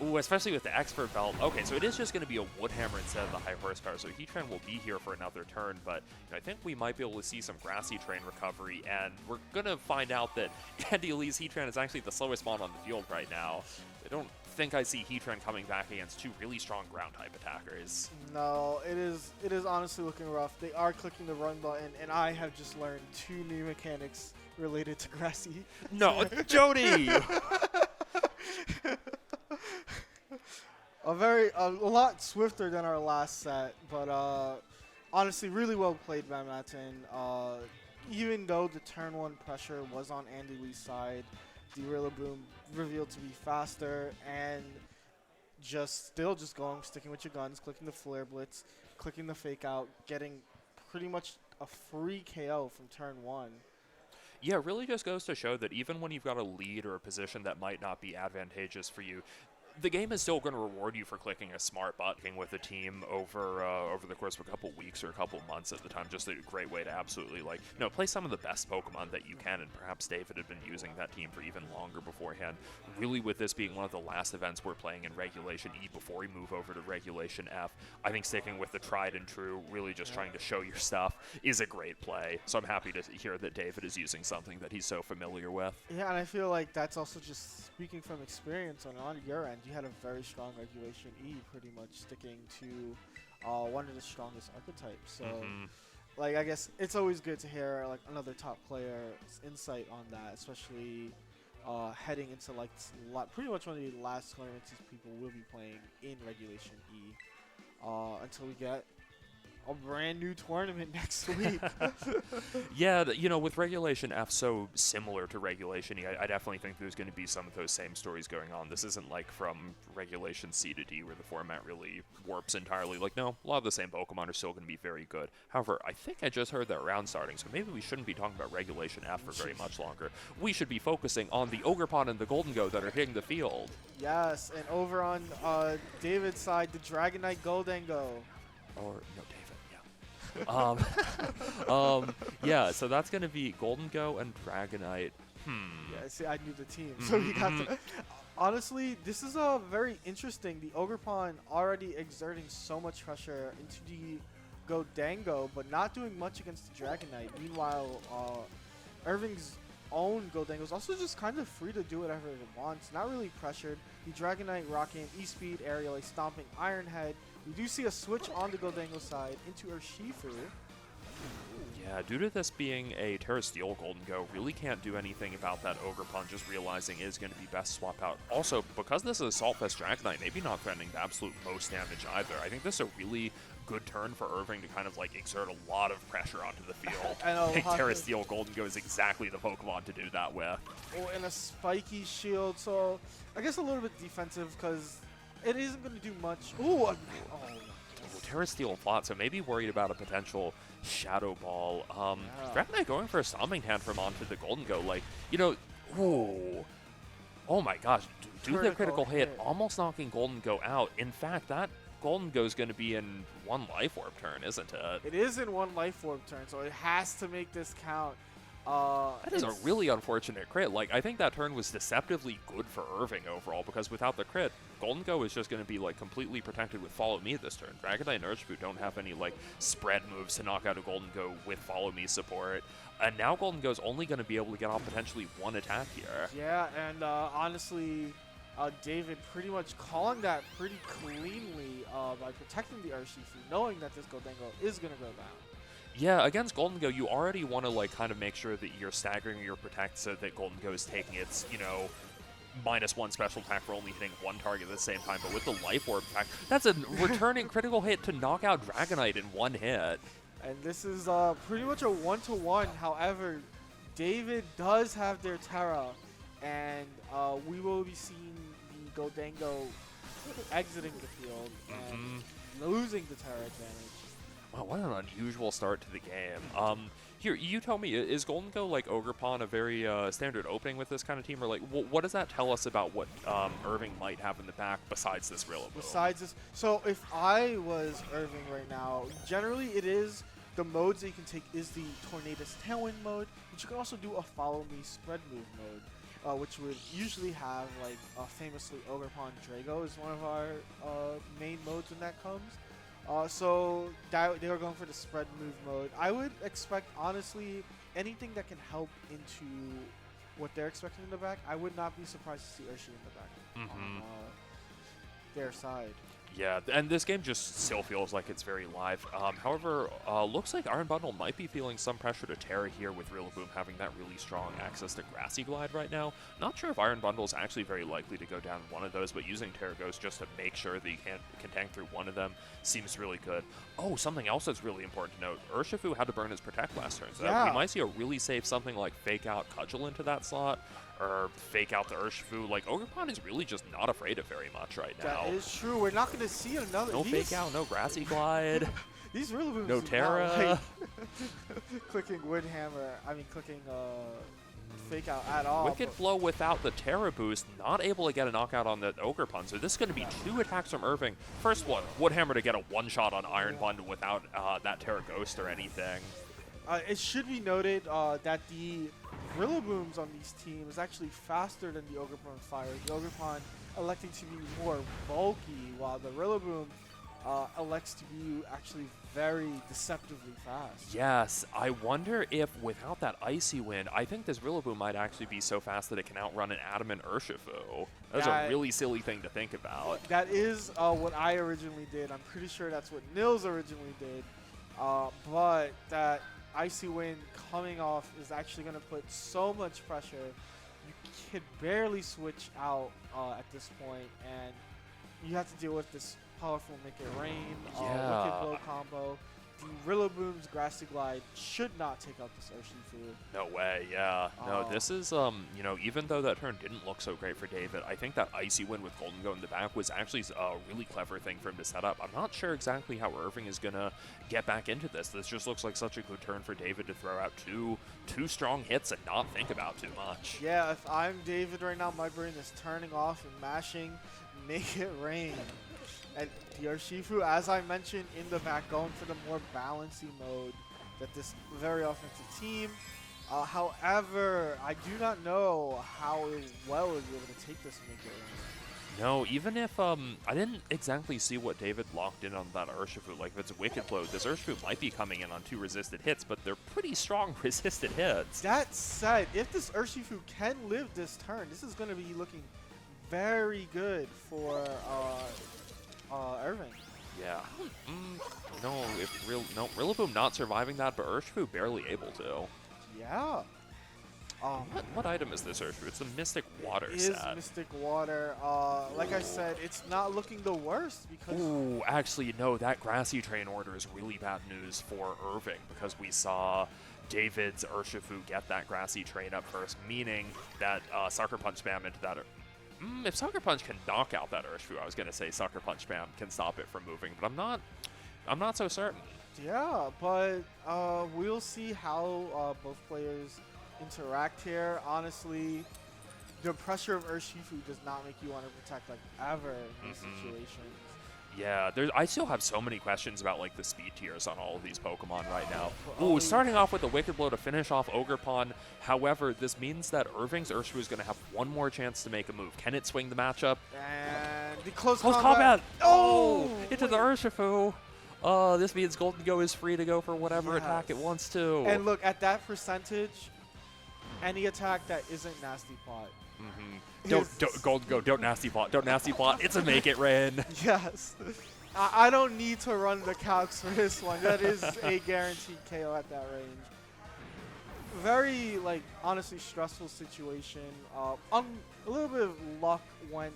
Ooh, especially with the Expert Belt. Okay, so it is just going to be a Woodhammer instead of the high horsepower, so Heatran will be here for another turn, but you know, I think we might be able to see some Grassy Terrain recovery, and we're going to find out that Andy Lee's Heatran is actually the slowest mon on the field right now. I don't think I see Heatran coming back against 2 really strong ground-type attackers. No, it is honestly looking rough. They are clicking the run button, and I have just learned 2 new mechanics related to Grassy. No, Jody! A lot swifter than our last set, but honestly, really well played by Matin. Even though the turn 1 pressure was on Andy Lee's side, the Rillaboom revealed to be faster and still sticking with your guns, clicking the Flare Blitz, clicking the Fake Out, getting pretty much a free KO from turn 1. Yeah, it really just goes to show that even when you've got a lead or a position that might not be advantageous for you, the game is still going to reward you for clicking a smart button with a team over the course of a couple weeks or a couple months at the time. Just a great way to absolutely, like, you know, play some of the best Pokemon that you can, and perhaps David had been using that team for even longer beforehand. Really, with this being one of the last events we're playing in Regulation E before we move over to Regulation F, I think sticking with the tried and true, really just trying to show your stuff, is a great play. So I'm happy to hear that David is using something that he's so familiar with. Yeah, and I feel like that's also just speaking from experience on your end. You had a very strong Regulation E, pretty much sticking to one of the strongest archetypes. So, like, I guess it's always good to hear like another top player's insight on that, especially heading into like pretty much one of the last tournaments these people will be playing in Regulation E until we get a brand new tournament next week. Yeah, you know, with Regulation F so similar to Regulation E, I definitely think there's going to be some of those same stories going on. This isn't like from Regulation C to D where the format really warps entirely. Like, no, a lot of the same Pokemon are still going to be very good. However, I think I just heard that round starting, so maybe we shouldn't be talking about Regulation F for very much longer. We should be focusing on the Ogerpon and the Goldengo that are hitting the field. Yes, and over on David's side, the Dragonite Goldengo. Or, no, David. Yeah, so that's going to be Goldengo and Dragonite. Yeah, see, I knew the team, so you got to... Honestly, this is very interesting. The Ogerpon already exerting so much pressure into the Goldengo, but not doing much against the Dragonite. Meanwhile, Irving's own Goldango is also just kind of free to do whatever it wants, not really pressured. The Dragonite, Rocking, E-Speed, Aerial, Stomping, Iron Head. We do see a switch on the Goldango side into Urshifu. Yeah, due to this being a Terra Steel Golden Go, really can't do anything about that Ogre Punch, just realizing is going to be best swap out. Also, because this is Assault Vest Dragonite, maybe not threatening the absolute most damage either. I think this is a really good turn for Irving to kind of like exert a lot of pressure onto the field. I think Terra Steel Golden Go is exactly the Pokemon to do that with. Oh, and a spiky shield, so I guess a little bit defensive because it isn't going to do much. Ooh, Terra Steel Plot, so maybe worried about a potential Shadow Ball. Dragonite going for a Stomping Tantrum onto the Golden Go, like, you know, ooh. Oh my gosh, do the critical hit, almost knocking Golden Go out. In fact, that Golden Go is going to be in one Life Orb turn, isn't it? It is in one Life Orb turn, so it has to make this count. That is a really unfortunate crit. Like, I think that turn was deceptively good for Irving overall, because without the crit, Golden Go is just going to be, like, completely protected with Follow Me this turn. Dragonite and Urshifu don't have any, like, spread moves to knock out a Golden Go with Follow Me support. And now Golden Go is only going to be able to get off potentially one attack here. Yeah, and honestly, David pretty much calling that pretty cleanly by protecting the Urshifu, knowing that this Goldango is going to go down. Yeah, against Golden Go, you already want to, like, kind of make sure that you're staggering your protect so that Golden Go is taking its, you know, -1 special attack for only hitting one target at the same time. But with the Life Orb attack, that's a returning critical hit to knock out Dragonite in one hit. And this is pretty much a 1-to-1. However, David does have their Terra, and we will be seeing the Goldango exiting the field and losing the Terra advantage. Wow, what an unusual start to the game. Here, you tell me, is Golden Go, like, Ogerpon a very standard opening with this kind of team? Or, like, what does that tell us about what Irving might have in the back besides this Rillaboom? Besides this, so if I was Irving right now, generally it is the modes that you can take is the Tornadus Tailwind mode, but you can also do a Follow Me Spread Move mode, which would usually have, like, famously Ogerpon Drago is one of our main modes when that comes. So they are going for the spread move mode. I would expect, honestly, anything that can help into what they're expecting in the back. I would not be surprised to see Urshi in the back on their side. Yeah, and this game just still feels like it's very live. However, looks like Iron Bundle might be feeling some pressure to Terra here with Rillaboom having that really strong access to Grassy Glide right now. Not sure if Iron Bundle is actually very likely to go down one of those, but using Terra Ghost just to make sure that you can tank through one of them seems really good. Oh, something else that's really important to note. Urshifu had to burn his Protect last turn, so we might see a really safe something like Fake Out Cudgel into that slot, or Fake Out the Urshifu. Like, Ogerpon is really just not afraid of very much right now. That is true. We're not going to see another. No Fake Out, no Grassy Glide. These Rillabooms no Terra. Clicking Windhammer. I mean, clicking Fake Out at all. Wicked Flow without the Terra boost, not able to get a knockout on the Ogerpon. So this is going to be 2 attacks from Irving. First one, Woodhammer to get a one-shot on Iron Bundle without that Terra Ghost or anything. It should be noted that the Rillabooms on these teams is actually faster than the Ogerpon Fire. The Ogerpon electing to be more bulky, while the Rillaboom elects to be actually very deceptively fast. Yes, I wonder if without that Icy Wind, I think this Rillaboom might actually be so fast that it can outrun an Adamant Urshifu. That's a really silly thing to think about. That is what I originally did. I'm pretty sure that's what Nils originally did. But that Icy Wind coming off is actually going to put so much pressure. You can barely switch out at this point, and you have to deal with this powerful Make It Rain, Wicked Blow combo. The Rillaboom's Grassy Glide should not take out this Urshifu. No way, yeah. No, this is, you know, even though that turn didn't look so great for David, I think that Icy Wind with Golden Go in the back was actually a really clever thing for him to set up. I'm not sure exactly how Irving is going to get back into this. This just looks like such a good turn for David to throw out two strong hits and not think about too much. Yeah, if I'm David right now, my brain is turning off and mashing Make It Rain. And the Urshifu, as I mentioned, in the back, going for the more balancing mode that this very offensive team. However, I do not know how well it will be able to take this Make It Rain. No, even if I didn't exactly see what David locked in on that Urshifu. Like if it's a Wicked Blow, this Urshifu might be coming in on 2 resisted hits, but they're pretty strong resisted hits. That said, if this Urshifu can live this turn, this is going to be looking very good for Irving. Yeah. No, Rillaboom not surviving that, but Urshifu barely able to. Yeah. What item is this Urshifu? It's a Mystic Water It is set. Mystic Water. Like I said, it's not looking the worst because Ooh, actually, no, that Grassy Train order is really bad news for Irving because we saw David's Urshifu get that Grassy Train up first, meaning that Sucker Punch spam into that. If Sucker Punch can knock out that Urshifu, I was going to say Sucker Punch spam can stop it from moving, but I'm not so certain. yeah, but we'll see how both players interact here. Honestly, the pressure of Urshifu does not make you want to protect like ever in these situations. Yeah, I still have so many questions about like the speed tiers on all of these Pokemon right now. Oh, Ooh, starting off with the Wicked Blow to finish off Ogerpon. However, this means that Irving's Urshifu is going to have one more chance to make a move. Can it swing the matchup? And the close Close combat. combat! Oh, into the Urshifu. This means Golden Go is free to go for whatever attack it Yes. wants to. And look at that percentage. Any attack that isn't Nasty Plot. Don't Golden Go, don't Nasty Plot, don't Nasty Plot. It's a make it rain. Yes. I don't need to run the calcs for this one. That is a guaranteed KO at that range. Very, like, honestly stressful situation. A little bit of luck went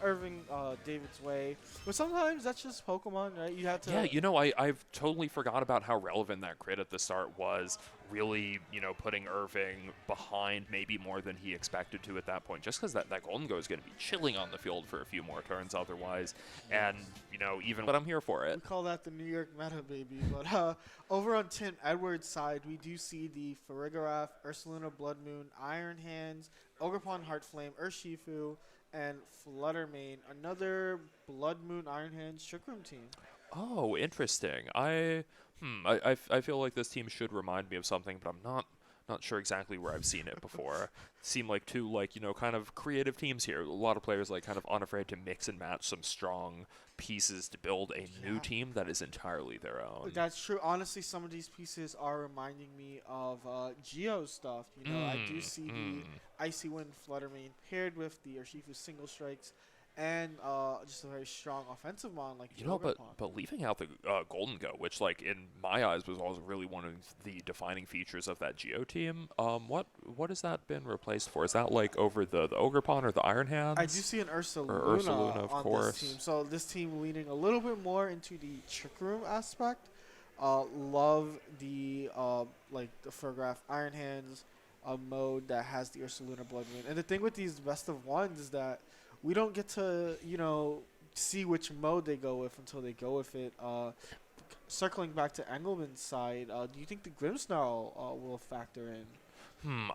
Irving David's way. But sometimes that's just Pokemon, right? You have to... Yeah, you know, I've totally forgot about how relevant that crit at the start was. Really, you know, putting Irving behind maybe more than he expected to at that point. Just because that Golden Go is going to be chilling on the field for a few more turns otherwise. And, you know, even... But I'm here for We it. call that the New York meta, baby. But over on Tim Edwards' side, we do see the Farigiraf, Ursaluna Blood Moon, Iron Hands, Ogerpon Heart Flame, Urshifu, and Fluttermane. Another Blood Moon Iron Hands Trick Room team. Oh, interesting. I feel like this team should remind me of something, but I'm not sure exactly where I've seen it before. Seem like two, like, you know, kind of creative teams here. A lot of players like kind of unafraid to mix and match some strong pieces to build a new team that is entirely their own. That's true. Honestly, some of these pieces are reminding me of Geo stuff. You know, I do see the Icy Wind Fluttermane paired with the Urshifu Single Strikes and just a very strong offensive mon like You know, Ogerpon. but leaving out the Golden Go, which like in my eyes was always really one of the defining features of that Geo team. What has that been replaced for? Is that like over the Ogerpon or the Iron Hands? I do see an Ursaluna, Ursaluna, of on course. this team. So this team leaning a little bit more into the Trick Room aspect. Love the like the Farigiraf Iron Hands mode that has the Ursaluna Blood Moon. And the thing with these best of ones is that we don't get to, you know, see which mode they go with until they go with it. Circling back to Engelman's side, do you think the Grimmsnarl will factor in?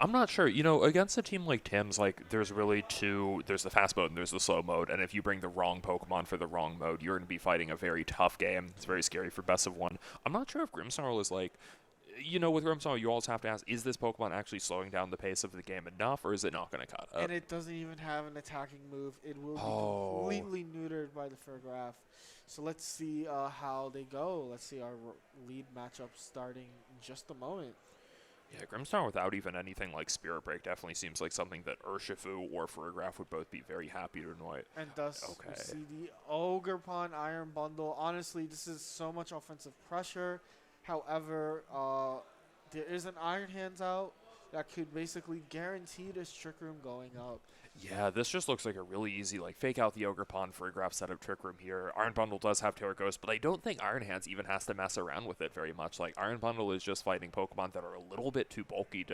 I'm not sure. You know, against a team like Tim's, like, there's really two. There's the fast mode and there's the slow mode. And if you bring the wrong Pokemon for the wrong mode, you're going to be fighting a very tough game. It's very scary for best of one. I'm not sure if Grimmsnarl is like... You know, with Grimmsnarl, you always have to ask, is this Pokemon actually slowing down the pace of the game enough, or is it not going to cut it? And it doesn't even have an attacking move. It will be completely neutered by the Farigiraf. So let's see how they go. Let's see our lead matchup starting in just a moment. Yeah, Grimmsnarl without even anything like Spirit Break definitely seems like something that Urshifu or Farigiraf would both be very happy to annoy. And thus, we see the Ogerpon Iron Bundle. Honestly, this is so much offensive pressure. However, there is an Iron Hands out that could basically guarantee this Trick Room going up. Yeah, this just looks like a really easy, like, fake out the Ogerpon Farigiraf setup Trick Room here. Iron Bundle does have Terra Ghost, but I don't think Iron Hands even has to mess around with it very much. Like, Iron Bundle is just fighting Pokemon that are a little bit too bulky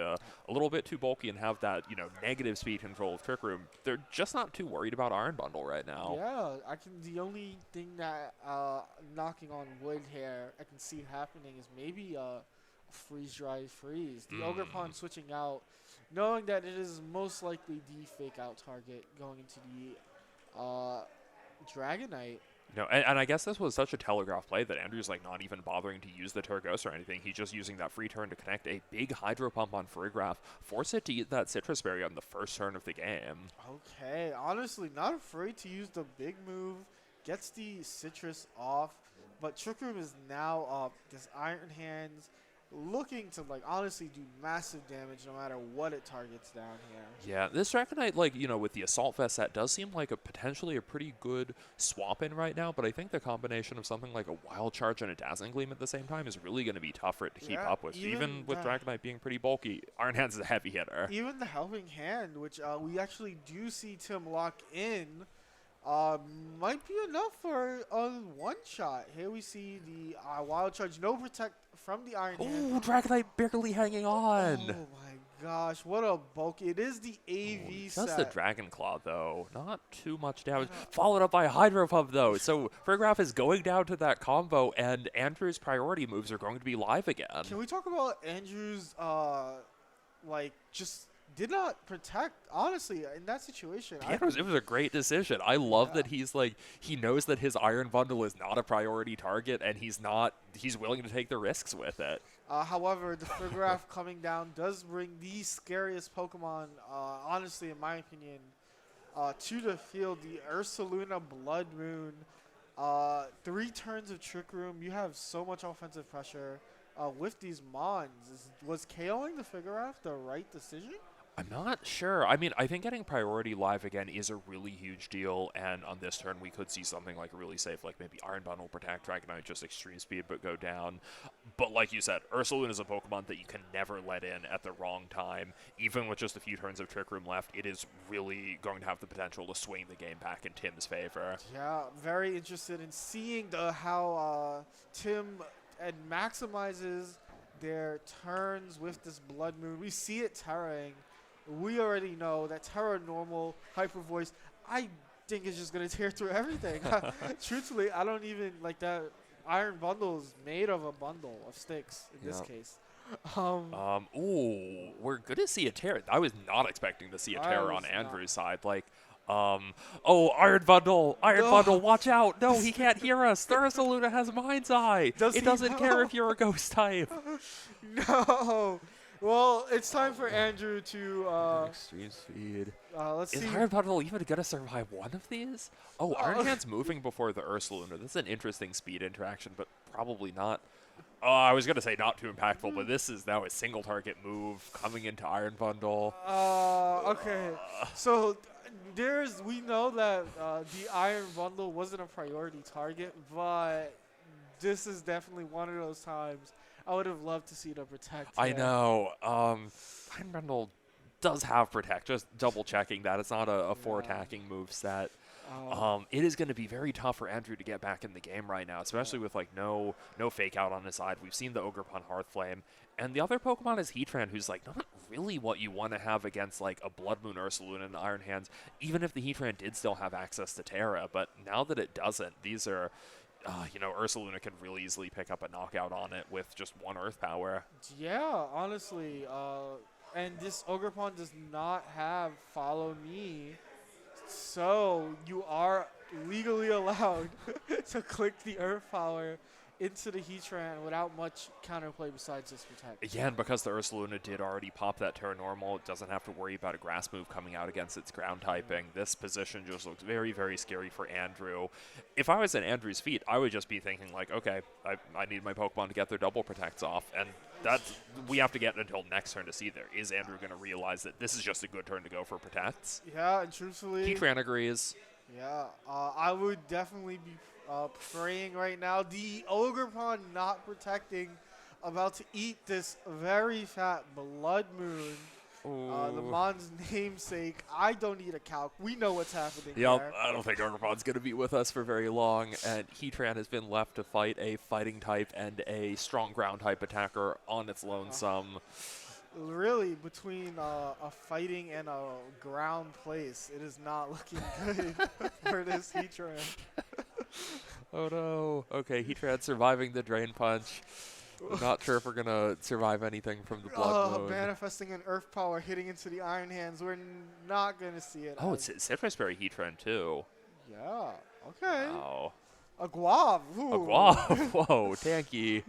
and have that, you know, negative speed control of Trick Room. They're just not too worried about Iron Bundle right now. Yeah, the only thing that, knocking on wood here, I can see happening is maybe a freeze-dry freeze. The Ogerpon switching out, knowing that it is most likely the fake-out target going into the Dragonite. No, and I guess this was such a telegraph play that Andrew's like not even bothering to use the Tergos or anything. He's just using that free turn to connect a big Hydro Pump on Farigiraf, force it to eat that Citrus Berry on the first turn of the game. Okay, honestly, not afraid to use the big move. Gets the Citrus off, but Trick Room is now up. This Iron Hands looking to like honestly do massive damage no matter what it targets down here. Yeah, this Dragonite, like, you know, with the Assault Vest, that does seem like a potentially a pretty good swap in right now, but I think the combination of something like a Wild Charge and a Dazzling Gleam at the same time is really going to be tough for it to keep Yeah, up with. Even with Dragonite being pretty bulky, Iron Hands is a heavy hitter. Even the Helping Hand, which we actually do see Tim lock in, might be enough for a one shot. Here we see the Wild Charge, no protect from the Iron Hand. Ooh, Dragonite barely hanging on. Oh my gosh, what a bulk. It is the AV set. Just the Dragon Claw, though. Not too much damage. Followed up by Hydro Pump, though. So Farigiraf is going down to that combo, and Andrew's priority moves are going to be live again. Can we talk about Andrew's, like, just did not protect, honestly, in that situation. Yeah, it was a great decision. I love that he's like, he knows that his Iron Bundle is not a priority target, and he's willing to take the risks with it. However, the Farigiraf coming down does bring the scariest Pokemon, honestly, in my opinion, to the field. The Ursaluna Blood Moon. 3 turns of Trick Room. You have so much offensive pressure with these Mons. Was KOing the Farigiraf the right decision? I'm not sure. I mean, I think getting priority live again is a really huge deal, and on this turn we could see something like really safe, like maybe Iron Bundle, Protect, Dragonite, just extreme speed but go down. But like you said, Ursaluna is a Pokemon that you can never let in at the wrong time. Even with just a few turns of Trick Room left, it is really going to have the potential to swing the game back in Tim's favor. Yeah, very interested in seeing how Tim maximizes their turns with this Blood Moon. We see it terraing. We already know that Terra Normal, Hyper Voice, I think is just going to tear through everything. Truthfully, I don't even, like, that Iron Bundle is made of a bundle of sticks in this case. Ooh, we're going to see a Terra. I was not expecting to see a Terra on Andrew's side. Like, oh, Iron Bundle, watch out. No, he can't hear us. Ursaluna has Mind's Eye. It doesn't care if you're a ghost type. No. Well, it's time for Andrew to extreme speed. Let's see. Is Iron Bundle even gonna survive one of these? Oh, Iron Hand's moving before the Ursaluna. That's an interesting speed interaction, but probably not. I was gonna say not too impactful, but this is now a single target move coming into Iron Bundle. Okay. So we know that the Iron Bundle wasn't a priority target, but this is definitely one of those times. I would have loved to see the Protect. I know. Iron Bundle does have Protect. Just double checking that. It's not a 4 attacking move set. It is going to be very tough for Andrew to get back in the game right now, especially with like no fake out on his side. We've seen the Ogerpon Hearthflame. And the other Pokemon is Heatran, who's like not really what you want to have against like a Blood Moon Ursaluna and Iron Hands, even if the Heatran did still have access to Terra. But now that it doesn't, these are... Ursaluna can really easily pick up a knockout on it with just 1 Earth Power. Yeah, honestly. And this Ogerpon does not have Follow Me, so you are legally allowed to click the Earth Power into the Heatran without much counterplay besides this Protect. Again, because the Ursaluna did already pop that Terra Normal, it doesn't have to worry about a Grass move coming out against its ground typing. This position just looks very, very scary for Andrew. If I was at Andrew's feet, I would just be thinking like, okay, I need my Pokemon to get their double protects off, and we have to get until next turn to see there. Is Andrew going to realize that this is just a good turn to go for protects? Yeah, and truthfully... Heatran agrees. Yeah, I would definitely be praying right now. The Ogerpon not protecting, about to eat this very fat Blood Moon. The Mon's namesake. I don't need a calc. We know what's happening there. I don't think Ogerpon's going to be with us for very long, and Heatran has been left to fight a fighting type and a strong ground type attacker on its lonesome. Really, between a fighting and a ground place, it is not looking good for this Heatran. Oh no. Okay, Heatran surviving the Drain Punch. I'm not sure if we're going to survive anything from the Blood Moon. Manifesting an Earth Power hitting into the Iron Hands. We're not going to see it. Oh, it's Citrus Berry Heatran too. Yeah, okay. Wow. A Guav. A Ooh. Guav. Whoa, tanky.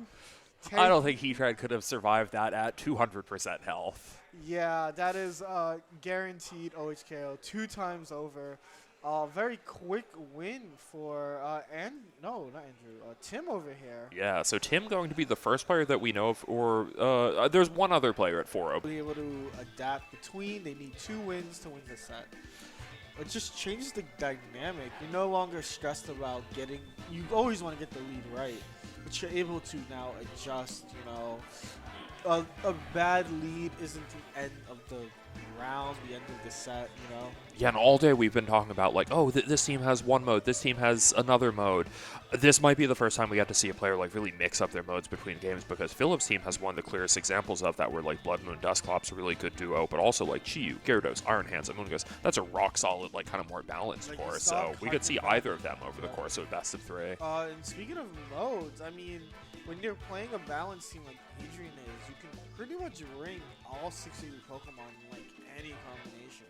I Tank- don't think Heatran could have survived that at 200% health. Yeah, that is guaranteed OHKO 2 times over. Very quick win for no, not Andrew. Tim over here. Yeah, so Tim going to be the first player that we know of, or there's one other player at 4-0. Be able to adapt between. They need 2 wins to win the set. It just changes the dynamic. You're no longer stressed about getting. You always want to get the lead right, but you're able to now adjust. You know, a bad lead isn't the end of the round, the end of the set. You know. Yeah, and all day we've been talking about, like, oh, this team has one mode, this team has another mode. This might be the first time we got to see a player, like, really mix up their modes between games, because Philip's team has one of the clearest examples of that, where, like, Blood Moon, Dusclops a really good duo, but also, like, Chiyu, Gyarados, Iron Hands, Amoonguss. That's a rock-solid, like, kind of more balanced Like, you core, saw so we could see Carton either of them over the course of a best of 3. And speaking of modes, I mean, when you're playing a balanced team like Adrian is, you can pretty much ring all 6 of your Pokemon in, like, any combination.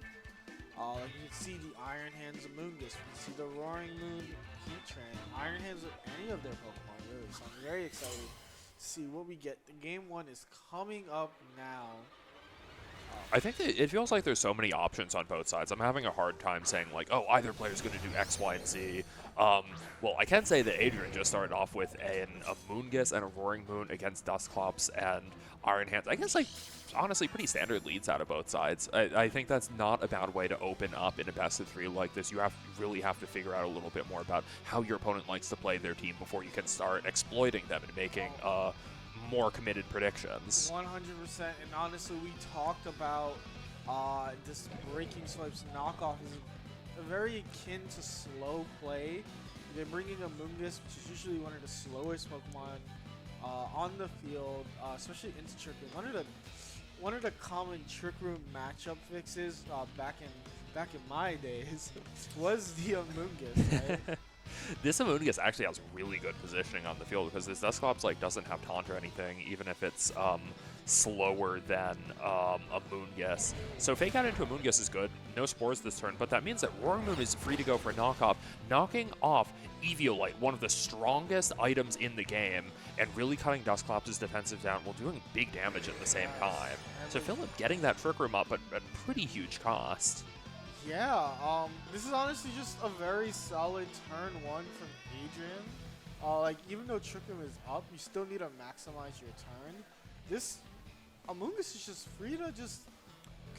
Like you can see the Iron Hands Amoonguss, you can see the Roaring Moon Heatran, Iron Hands of any of their Pokemon, really. So I'm very excited to see what we get. The game 1 is coming up now. I think that it feels like there's so many options on both sides. I'm having a hard time saying, like, oh, either player's going to do X, Y, and Z. Well, I can say that Adrian just started off with a Amoonguss and a Roaring Moon against Dusclops and Iron Hands. I guess, like, honestly, pretty standard leads out of both sides. I think that's not a bad way to open up in a best of 3 like this. You really have to figure out a little bit more about how your opponent likes to play their team before you can start exploiting them and making more committed predictions. 100%, and honestly, we talked about this Breaking Swipes knockoff is very akin to slow play. They're bringing Amoonguss, which is usually one of the slowest Pokemon on the field, especially into Trick Room. One of the common Trick Room matchup fixes back in my days was the Amoonguss, right? This Amoonguss actually has really good positioning on the field because this Dusclops, like, doesn't have taunt or anything, even if it's slower than Amoonguss. So Fake Out into Amoonguss is good. No spores this turn, but that means that Roaring Moon is free to go for a knockoff, knocking off Eviolite, one of the strongest items in the game, and really cutting Dusclops' defensive down while doing big damage at the same time. So Philip getting that Trick Room up at pretty huge cost. Yeah, this is honestly just a very solid turn 1 from Adrian. Like, even though Trick Room is up, you still need to maximize your turn. This Amoonguss is just free to just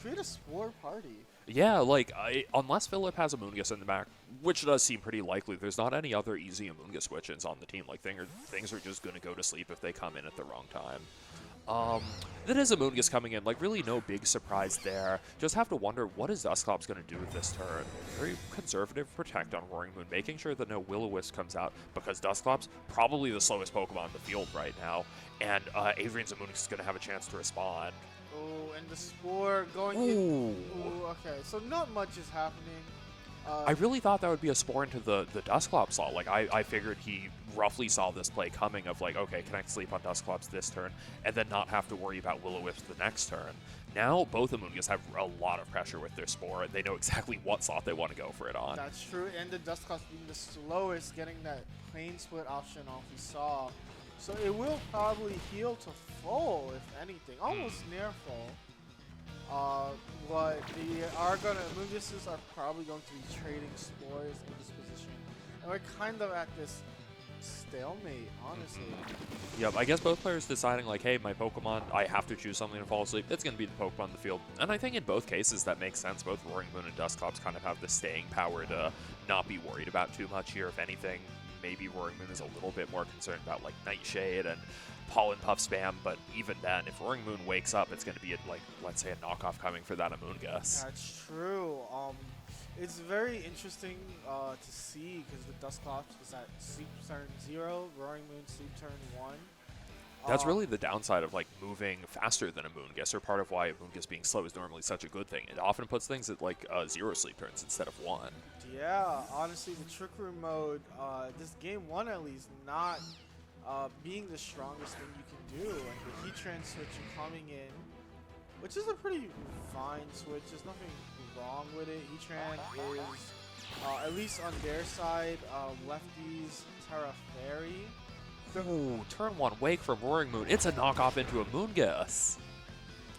create a Spore party. Yeah, like, unless Philip has Amoonguss in the back, which does seem pretty likely, there's not any other easy Amoonguss switch-ins on the team. Like, things are just going to go to sleep if they come in at the wrong time. That is Amoonguss coming in, like, really no big surprise there. Just have to wonder, what is Dusclops going to do with this turn? Very conservative protect on Roaring Moon, making sure that no Will-O-Wisp comes out, because Dusclops, probably the slowest Pokemon in the field right now, and Adrian's Amoonguss is going to have a chance to respond. Oh, and the Spore going in. Ooh, okay, so not much is happening. I really thought that would be a Spore into the Dusclops slot. Like, I figured he roughly saw this play coming of, like, okay, Connect Sleep on Dusclops this turn, and then not have to worry about Will-O-Wisp the next turn. Now, both Amoonguss have a lot of pressure with their Spore, and they know exactly what slot they want to go for it on. That's true, and the Dusclops being the slowest, getting that plane split option off we saw. So it will probably heal to full, if anything. Almost near full. But Amoongusses are probably going to be trading Spores in this position. And we're kind of at this stalemate, honestly. Yep, I guess both players deciding, like, hey, my Pokemon, I have to choose something to fall asleep. It's going to be the Pokemon on the field. And I think in both cases that makes sense. Both Roaring Moon and Dusclops kind of have the staying power to not be worried about too much here. If anything, maybe Roaring Moon is a little bit more concerned about, like, Nightshade and Pollen Puff spam, but even then, if Roaring Moon wakes up, it's going to be, like, let's say a knockoff coming for that Amoonguss. That's true. It's very interesting to see because the Dusclops is at Sleep Turn 0, Roaring Moon Sleep Turn 1. That's really the downside of, like, moving faster than Amoonguss, or part of why Amoonguss being slow is normally such a good thing. It often puts things at, like, 0 sleep turns instead of 1. Yeah, honestly, the Trick Room mode, this game 1 at least, not being the strongest thing you can do. And the Heatran switch coming in, which is a pretty fine switch. There's nothing wrong with it. Heatran is At least on their side, lefties Terra Fairy. Ooh, turn 1 Wake from Roaring Moon. It's a knockoff into a Moongus.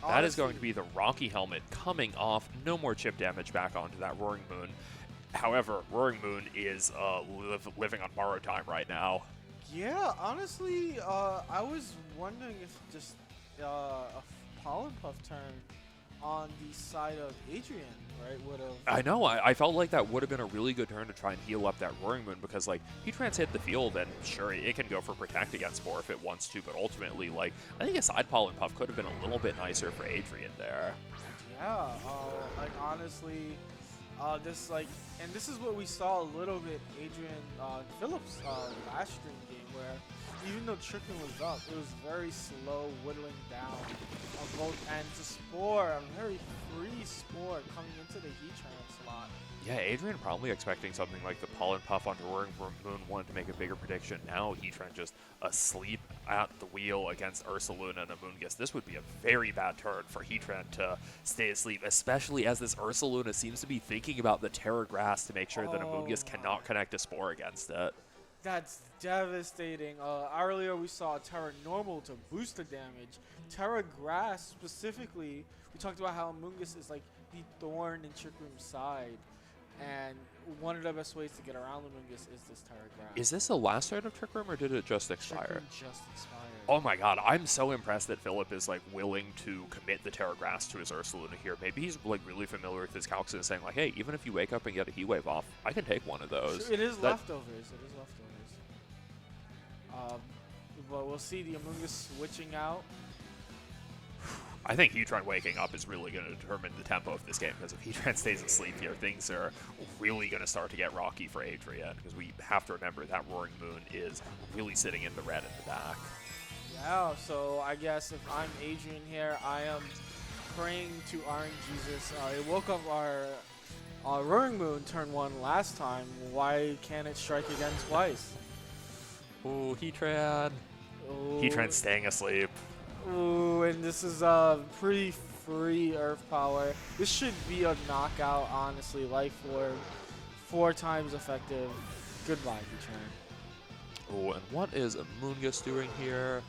That is going to be the Rocky Helmet coming off. No more chip damage back onto that Roaring Moon. However, Roaring Moon is living on borrowed time right now. Yeah, honestly, I was wondering if just a Pollen Puff turn on the side of Adrian, right, would have... I know, I felt like that would have been a really good turn to try and heal up that Roaring Moon because, like, Heatrans hit the field and sure, it can go for Protect against Spore if it wants to, but ultimately, like, I think a side Pollen Puff could have been a little bit nicer for Adrian there. Yeah, like, honestly, this, like, and this is what we saw a little bit Adrian Phillips last stream game where even though Trick Room was up, it was very slow whittling down on both ends. A Spore, a very free Spore coming into the Heatran slot. Yeah, Adrian probably expecting something like the Pollen Puff onto Roaring Moon wanted to make a bigger prediction. Now Heatran just asleep at the wheel against Ursaluna and Amoonguss. This would be a very bad turn for Heatran to stay asleep, especially as this Ursaluna seems to be thinking about the Terra Grass to make sure that Amoonguss cannot connect a Spore against it. That's devastating. Earlier we saw Terra Normal to boost the damage. Terra Grass specifically, we talked about how Amoonguss is like the thorn in Trick Room's side. And one of the best ways to get around Amoonguss is this Terra Grass. Is this the last turn of Trick Room or did it just expire? Trick Room just expired. Oh my god, I'm so impressed that Philip is like willing to commit the Terra Grass to his Ursaluna here. Maybe he's like really familiar with his calcs and saying like, hey, even if you wake up and get a Heat Wave off, I can take one of those. Sure, it is leftovers. It is leftovers. But we'll see the Amoonguss switching out. I think Heatran waking up is really going to determine the tempo of this game, because if Heatran stays asleep here, things are really going to start to get rocky for Adrian, because we have to remember that Roaring Moon is really sitting in the red in the back. Yeah, so I guess if I'm Adrian here, I am praying to RNGesus. It woke up our Roaring Moon turn 1 last time. Why can't it strike again twice? Ooh, Heatran. Ooh. Heatran's staying asleep. Ooh, and this is pretty free Earth Power. This should be a knockout, honestly. Life Orb, 4 times effective. Goodbye, Heatran. Oh, and what is Amoonguss doing here?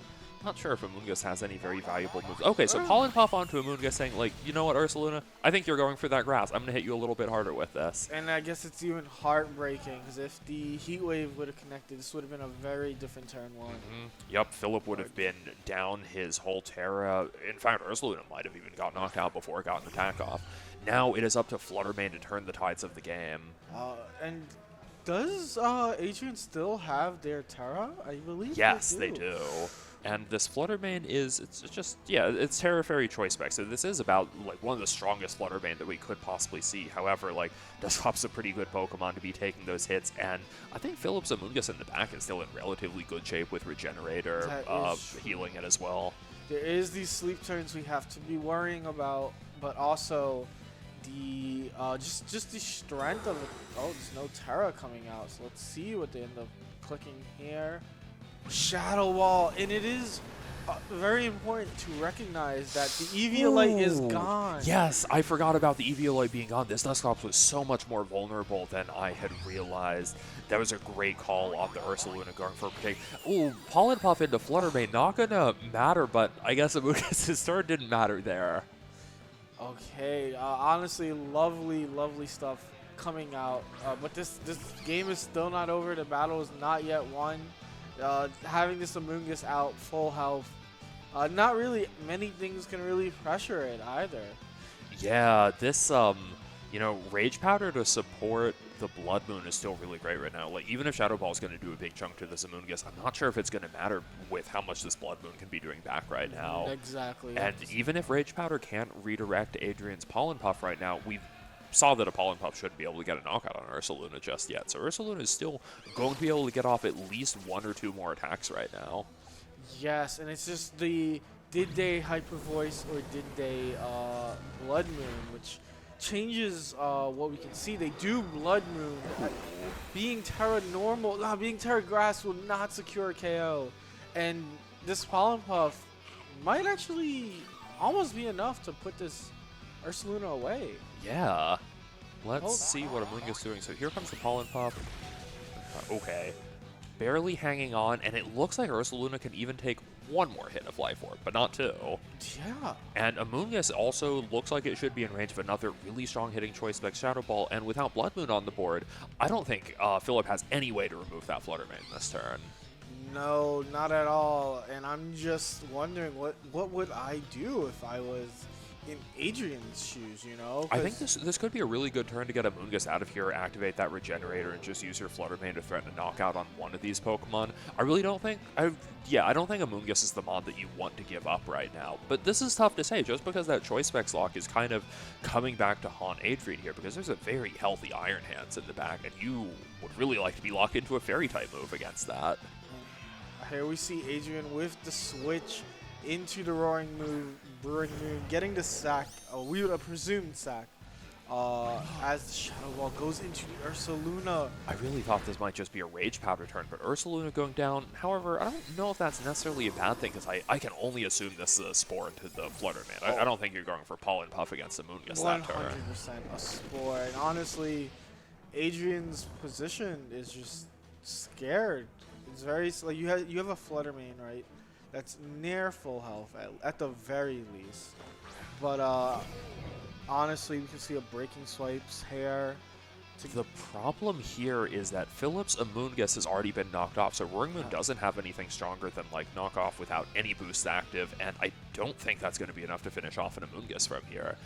Not sure if Amoonguss has any very valuable moves. Okay, so Pollen Puff onto Amoonguss saying, like, you know what, Ursaluna? I think you're going for that grass. I'm going to hit you a little bit harder with this. And I guess it's even heartbreaking, because if the Heat Wave would have connected, this would have been a very different turn 1. Yep, Philip would have been down his whole Terra. In fact, Ursaluna might have even got knocked out before it got an attack off. Now it is up to Fluttermane to turn the tides of the game. And does Adrian still have their Terra? I believe yes, they do. And this Fluttermane is, it's just, yeah, it's Terra Fairy Choice Spec, so this is about, like, one of the strongest Fluttermane that we could possibly see. However, like, Dusclop's a pretty good Pokemon to be taking those hits, and I think Philip's Amoonguss in the back is still in relatively good shape with Regenerator healing it as well. There is these sleep turns we have to be worrying about, but also the, just the strength of it. Oh, there's no Terra coming out, so let's see what they end up clicking here. Shadow Wall, and it is very important to recognize that the Eviolite is gone. Yes, I forgot about the Eviolite being gone. This Dusclops was so much more vulnerable than I had realized. That was a great call on the Ursaluna going for a protect. Ooh, Pollen Puff into Fluttermane, not gonna matter, but I guess Amoonguss' turn didn't matter there. Okay, honestly, lovely, lovely stuff coming out. But this game is still not over. The battle is not yet won. Having this Amoonguss out full health, not really many things can really pressure it either. Yeah, this you know, Rage Powder to support the Blood Moon is still really great right now. Like, even if Shadow Ball is going to do a big chunk to this Amoonguss, I'm not sure if it's going to matter with how much this Blood Moon can be doing back right now. Exactly. And even if Rage Powder can't redirect Adrian's Pollen Puff right now, we saw that a Pollen Puff shouldn't be able to get a knockout on Ursaluna just yet. So Ursaluna is still going to be able to get off at least 1 or 2 more attacks right now. Yes, and it's just the did they Hyper Voice or did they Blood Moon, which changes what we can see. They do Blood Moon. Being Terra Normal, being Terra Grass will not secure a KO. And this Pollen Puff might actually almost be enough to put this Ursaluna away. Yeah. Let's Hold see what Amoonguss doing. So here comes the Pollen Puff. Okay. Barely hanging on, and it looks like Ursaluna can even take one more hit of Life Orb, but not two. Yeah. And Amoonguss also looks like it should be in range of another really strong hitting choice like Shadow Ball, and without Blood Moon on the board, I don't think Philip has any way to remove that Flutter Mane this turn. No, not at all. And I'm just wondering what would I do if I was in Adrian's shoes, you know? I think this could be a really good turn to get Amoonguss out of here, activate that Regenerator, and just use your Flutter Mane to threaten a knockout on one of these Pokemon. I really don't think... I don't think Amoonguss is the mod that you want to give up right now. But this is tough to say, just because that Choice Specs lock is kind of coming back to haunt Adrian here, because there's a very healthy Iron Hands in the back, and you would really like to be locked into a Fairy-type move against that. Here we see Adrian with the switch into the Roaring Moon, getting the sack, we would presumed sack, as the Shadow Ball goes into the Ursaluna. I really thought this might just be a Rage Powder turn, but Ursaluna going down, however, I don't know if that's necessarily a bad thing, because I can only assume this is a Spore into the Flutter Mane. I don't think you're going for Pollen Puff against the Amoonguss that turn. 100% a Spore, and honestly, Adrian's position is just scared. It's very, like, you have a Flutter Mane, right? That's near full health at the very least. But honestly, we can see a Breaking Swipes hair. The problem here is that Philip's Amoonguss has already been knocked off, so Roaring Moon doesn't have anything stronger than like knock off without any boost active, and I don't think that's going to be enough to finish off an Amoonguss from here.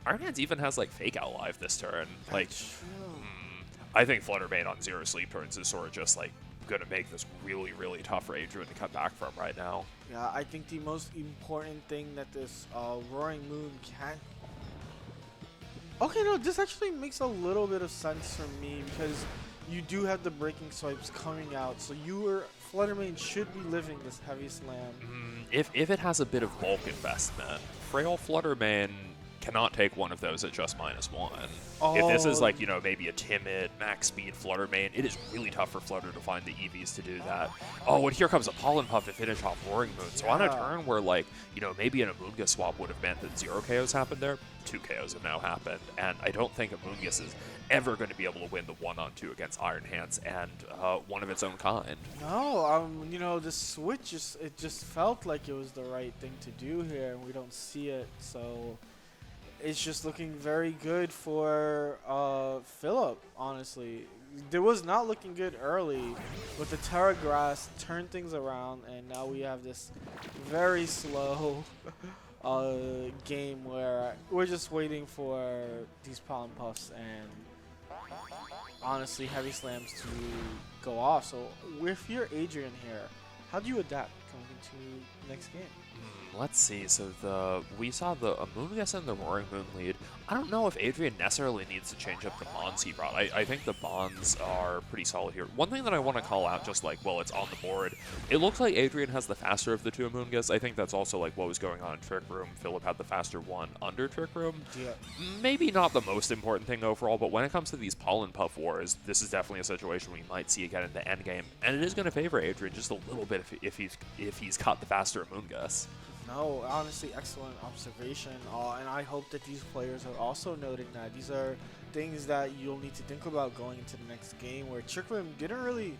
Iron Hands even has like Fake Out Live this turn. Like, I think Flutter Mane on 0 sleep turns is sort of just like going to make this really, really tough for Adrian to come back from right now. Yeah, I think the most important thing that this Roaring Moon can... Okay, no, this actually makes a little bit of sense for me, because you do have the Breaking Swipes coming out, so your Flutter Mane should be living this Heavy Slam. If it has a bit of bulk investment, Frail Flutter Mane cannot take one of those at just -1. If this is like, you know, maybe a timid max speed Flutter Mane, it is really tough for Flutter to find the EVs to do that. Oh, and here comes a Pollen Puff to finish off Roaring Moon. So on a turn where, like, you know, maybe an Amoonguss swap would have meant that 0 KOs happened there, 2 KOs have now happened, and I don't think Amoonguss is ever going to be able to win the 1-on-2 against Iron Hands and one of its own kind. No, you know, the switch it just felt like it was the right thing to do here, and we don't see it, so it's just looking very good for Philip, honestly. It was not looking good early, but the Terra Grass turned things around, and now we have this very slow game where we're just waiting for these Pollen Puffs and honestly Heavy Slams to go off. So if you're Adrian here, how do you adapt coming into the next game? Let's see, so we saw the Amoonguss and the Roaring Moon lead. I don't know if Adrian necessarily needs to change up the bonds he brought. I think the bonds are pretty solid here. One thing that I want to call out, just like, well, it's on the board, it looks like Adrian has the faster of the two Amoonguss. I think that's also like what was going on in Trick Room. Philip had the faster one under Trick Room. Yeah. Maybe not the most important thing overall, but when it comes to these Pollen Puff wars, this is definitely a situation we might see again in the endgame, and it is going to favor Adrian just a little bit if he's got the faster Amoonguss. No, honestly, excellent observation, and I hope that these players are also noting that. These are things that you'll need to think about going into the next game, where Trick Room didn't really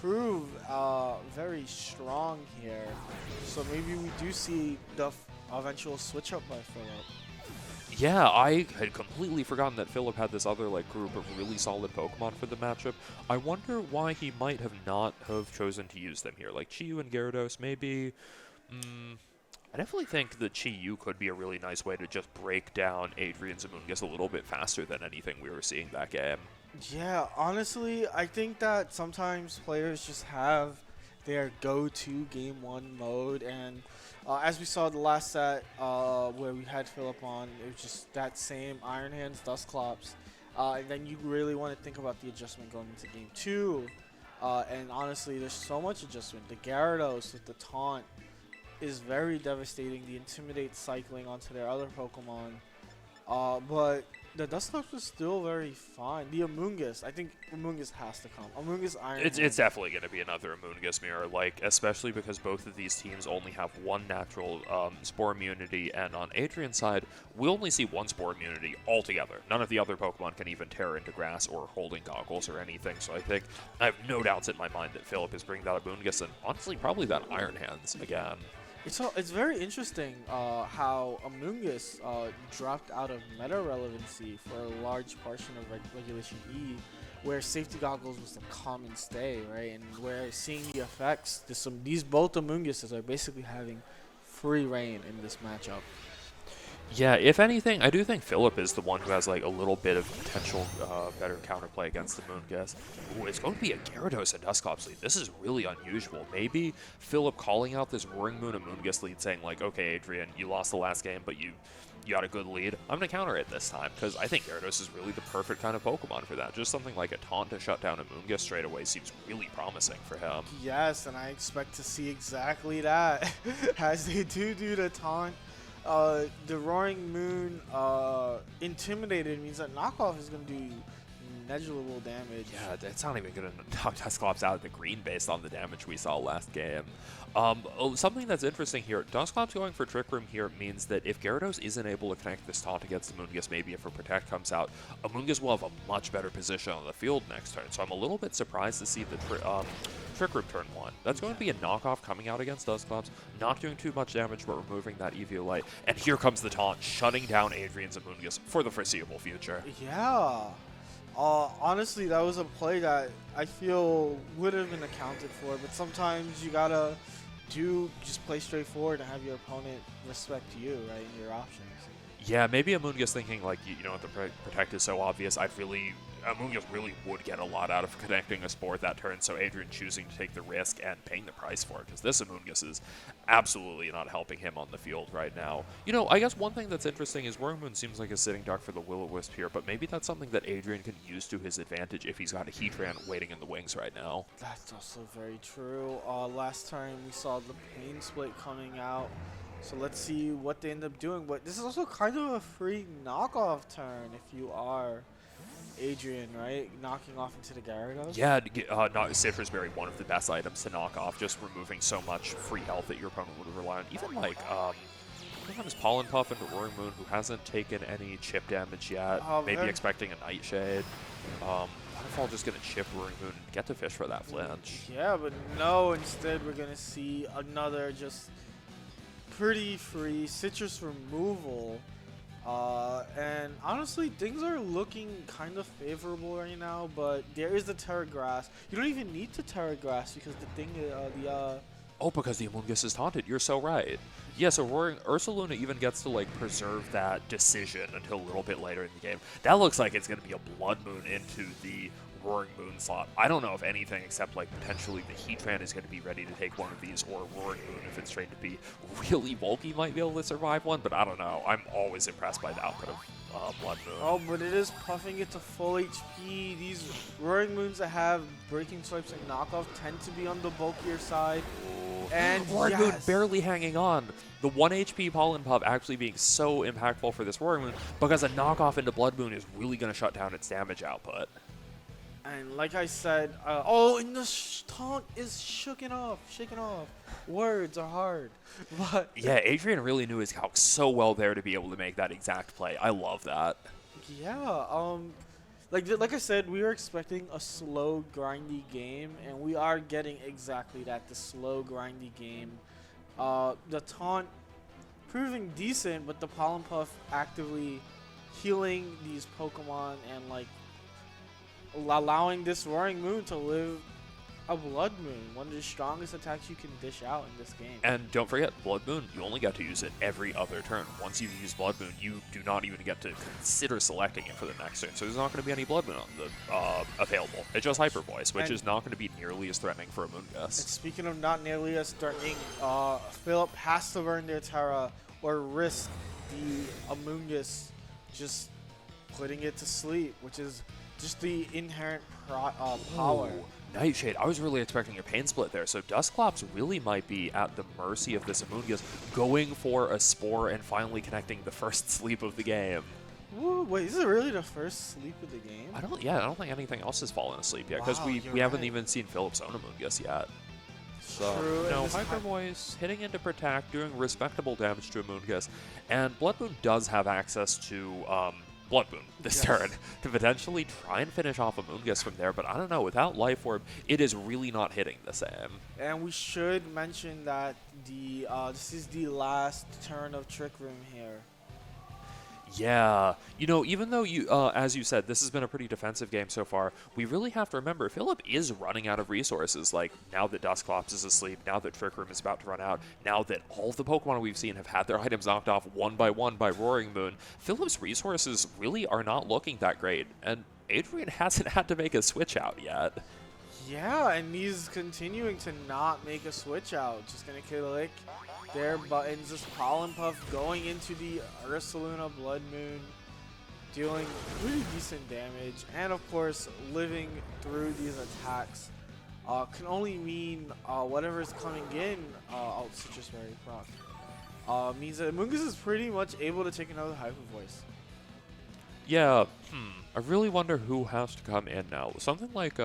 prove very strong here. So maybe we do see the eventual switch up by Philip. Yeah, I had completely forgotten that Philip had this other like group of really solid Pokemon for the matchup. I wonder why he might have not have chosen to use them here, like Chi-Yu and Gyarados, maybe. I definitely think the Chi-Yu could be a really nice way to just break down Adrian's Amoonguss a little bit faster than anything we were seeing that game. Yeah, honestly, I think that sometimes players just have their go-to Game 1 mode, and as we saw the last set where we had Philip on, it was just that same Iron Hands, Dusclops, and then you really want to think about the adjustment going into Game 2, and honestly, there's so much adjustment. The Gyarados with the taunt is very devastating. The Intimidate cycling onto their other Pokemon. But The Dusclops is still very fine. The Amoonguss, I think Amoonguss has to come. Amoonguss Iron It's Hand. definitely going to be another Amoonguss mirror, like, especially because both of these teams only have one natural Spore immunity, and on Adrian's side, we only see one Spore immunity altogether. None of the other Pokemon can even tear into grass or holding goggles or anything, so I think I have no doubts in my mind that Philip is bringing that Amoonguss, and honestly, probably that Iron Hands again. It's very interesting how Amoonguss dropped out of meta relevancy for a large portion of Regulation E, where safety goggles was the common stay, right? And we're seeing the effects. These both Amoongusses are basically having free reign in this matchup. Yeah, if anything, I do think Philip is the one who has like a little bit of potential better counterplay against the Amoonguss. Ooh, it's going to be a Gyarados and Dusclops lead. This is really unusual. Maybe Philip calling out this Roaring Moon Amoonguss lead, saying like, okay, Adrian, you lost the last game, but you got a good lead. I'm going to counter it this time, because I think Gyarados is really the perfect kind of Pokemon for that. Just something like a taunt to shut down Amoonguss straight away seems really promising for him. Yes, and I expect to see exactly that as they do the taunt. The Roaring Moon intimidated means that knockoff is going to do negligible damage. Yeah, that's not even going to knock Dusclops out of the green based on the damage we saw last game. Something that's interesting here, Dusclops going for Trick Room here means that if Gyarados isn't able to connect this taunt against Amoonguss, maybe if a Protect comes out, Amoonguss will have a much better position on the field next turn. So I'm a little bit surprised to see the Trick Room turn 1. That's going to be a knockoff coming out against Dusclops, not doing too much damage, but removing that Eviolite. And here comes the taunt, shutting down Adrian's Amoonguss for the foreseeable future. Yeah. Honestly, that was a play that I feel would have been accounted for, but sometimes you gotta just play straightforward and have your opponent respect you, right, and your options. Yeah, maybe Amoonguss thinking, like, you know, the Protect is so obvious, Amoonguss really would get a lot out of connecting a Spore that turn, so Adrian choosing to take the risk and paying the price for it, because this Amoonguss is absolutely not helping him on the field right now. You know, I guess one thing that's interesting is Roaring Moon seems like a sitting duck for the Will-O-Wisp here, but maybe that's something that Adrian can use to his advantage if he's got a Heatran waiting in the wings right now. That's also very true. Last time we saw the Pain Split coming out, so let's see what they end up doing. But this is also kind of a free knockoff turn if you are Adrian, right? Knocking off into the Gyarados. Yeah, Citrus Berry, one of the best items to knock off, just removing so much free health that your opponent would rely on. Even like, his Pollen Puff into Roaring Moon, who hasn't taken any chip damage yet, maybe expecting a Nightshade. Waterfall just gonna chip Roaring Moon and get to fish for that flinch. Yeah, but no, instead we're gonna see another just pretty free citrus removal. And honestly, things are looking kind of favorable right now, but there is the Terra Grass. You don't even need to Terra Grass because the thing, Oh, because the Amoonguss is taunted. You're so right. Yeah, so Ursaluna even gets to, like, preserve that decision until a little bit later in the game. That looks like it's going to be a Blood Moon into the Roaring Moon slot. I don't know if anything except, like, potentially the Heatran is going to be ready to take one of these, or Roaring Moon, if it's trained to be really bulky, might be able to survive one, but I don't know. I'm always impressed by the output of Blood Moon. Oh, but it is puffing it to full HP. These Roaring Moons that have Breaking Swipes and Knockoff tend to be on the bulkier side. And Roaring Moon barely hanging on. The 1 HP Pollen Puff actually being so impactful for this Roaring Moon because a knockoff into Blood Moon is really going to shut down its damage output. And like I said, and the taunt is shaking off. Words are hard, but yeah, Adrian really knew his calc so well there to be able to make that exact play. I love that. Yeah, like I said, we were expecting a slow, grindy game, and we are getting exactly that, the slow, grindy game. The taunt proving decent, but the Pollen Puff actively healing these Pokemon and like allowing this Roaring Moon to live a Blood Moon, one of the strongest attacks you can dish out in this game. And don't forget, Blood Moon, you only get to use it every other turn. Once you use Blood Moon, you do not even get to consider selecting it for the next turn. So there's not going to be any Blood Moon on the available. It's just Hyper Voice, which is not going to be nearly as threatening for Amoonguss. And speaking of not nearly as threatening, Philip has to burn their Terra or risk the Amoonguss just putting it to sleep, which is just the inherent power. Ooh, Nightshade. I was really expecting a Pain Split there, so Dusclops really might be at the mercy of this Amoonguss going for a Spore and finally connecting the first sleep of the game. Ooh, wait, is it really the first sleep of the game? I don't think anything else has fallen asleep yet because Wow, we you're haven't right. even seen Philip's own Amoonguss yet. So, True, and no, this Hyper Voice hitting into Protect, doing respectable damage to Amoonguss, and Blood Moon does have access to Blood Moon this Yes. turn to potentially try and finish off Amoonguss from there, but I don't know, without Life Orb, it is really not hitting the same. And we should mention that the this is the last turn of Trick Room here. Yeah, you know, even though you, as you said, this has been a pretty defensive game so far, we really have to remember Philip is running out of resources. Like, now that Dusclops is asleep, now that Trick Room is about to run out, now that all of the Pokemon we've seen have had their items knocked off one by Roaring Moon, Philip's resources really are not looking that great, and Adrian hasn't had to make a switch out yet. Yeah, and he's continuing to not make a switch out. Just gonna click their buttons. This Pollen Puff going into the Ursaluna Blood Moon, dealing pretty decent damage, and of course living through these attacks can only mean whatever is coming in. Oh, Citrus Berry proc. Means that Amoonguss is pretty much able to take another Hyper Voice. Yeah, I really wonder who has to come in now. Something like,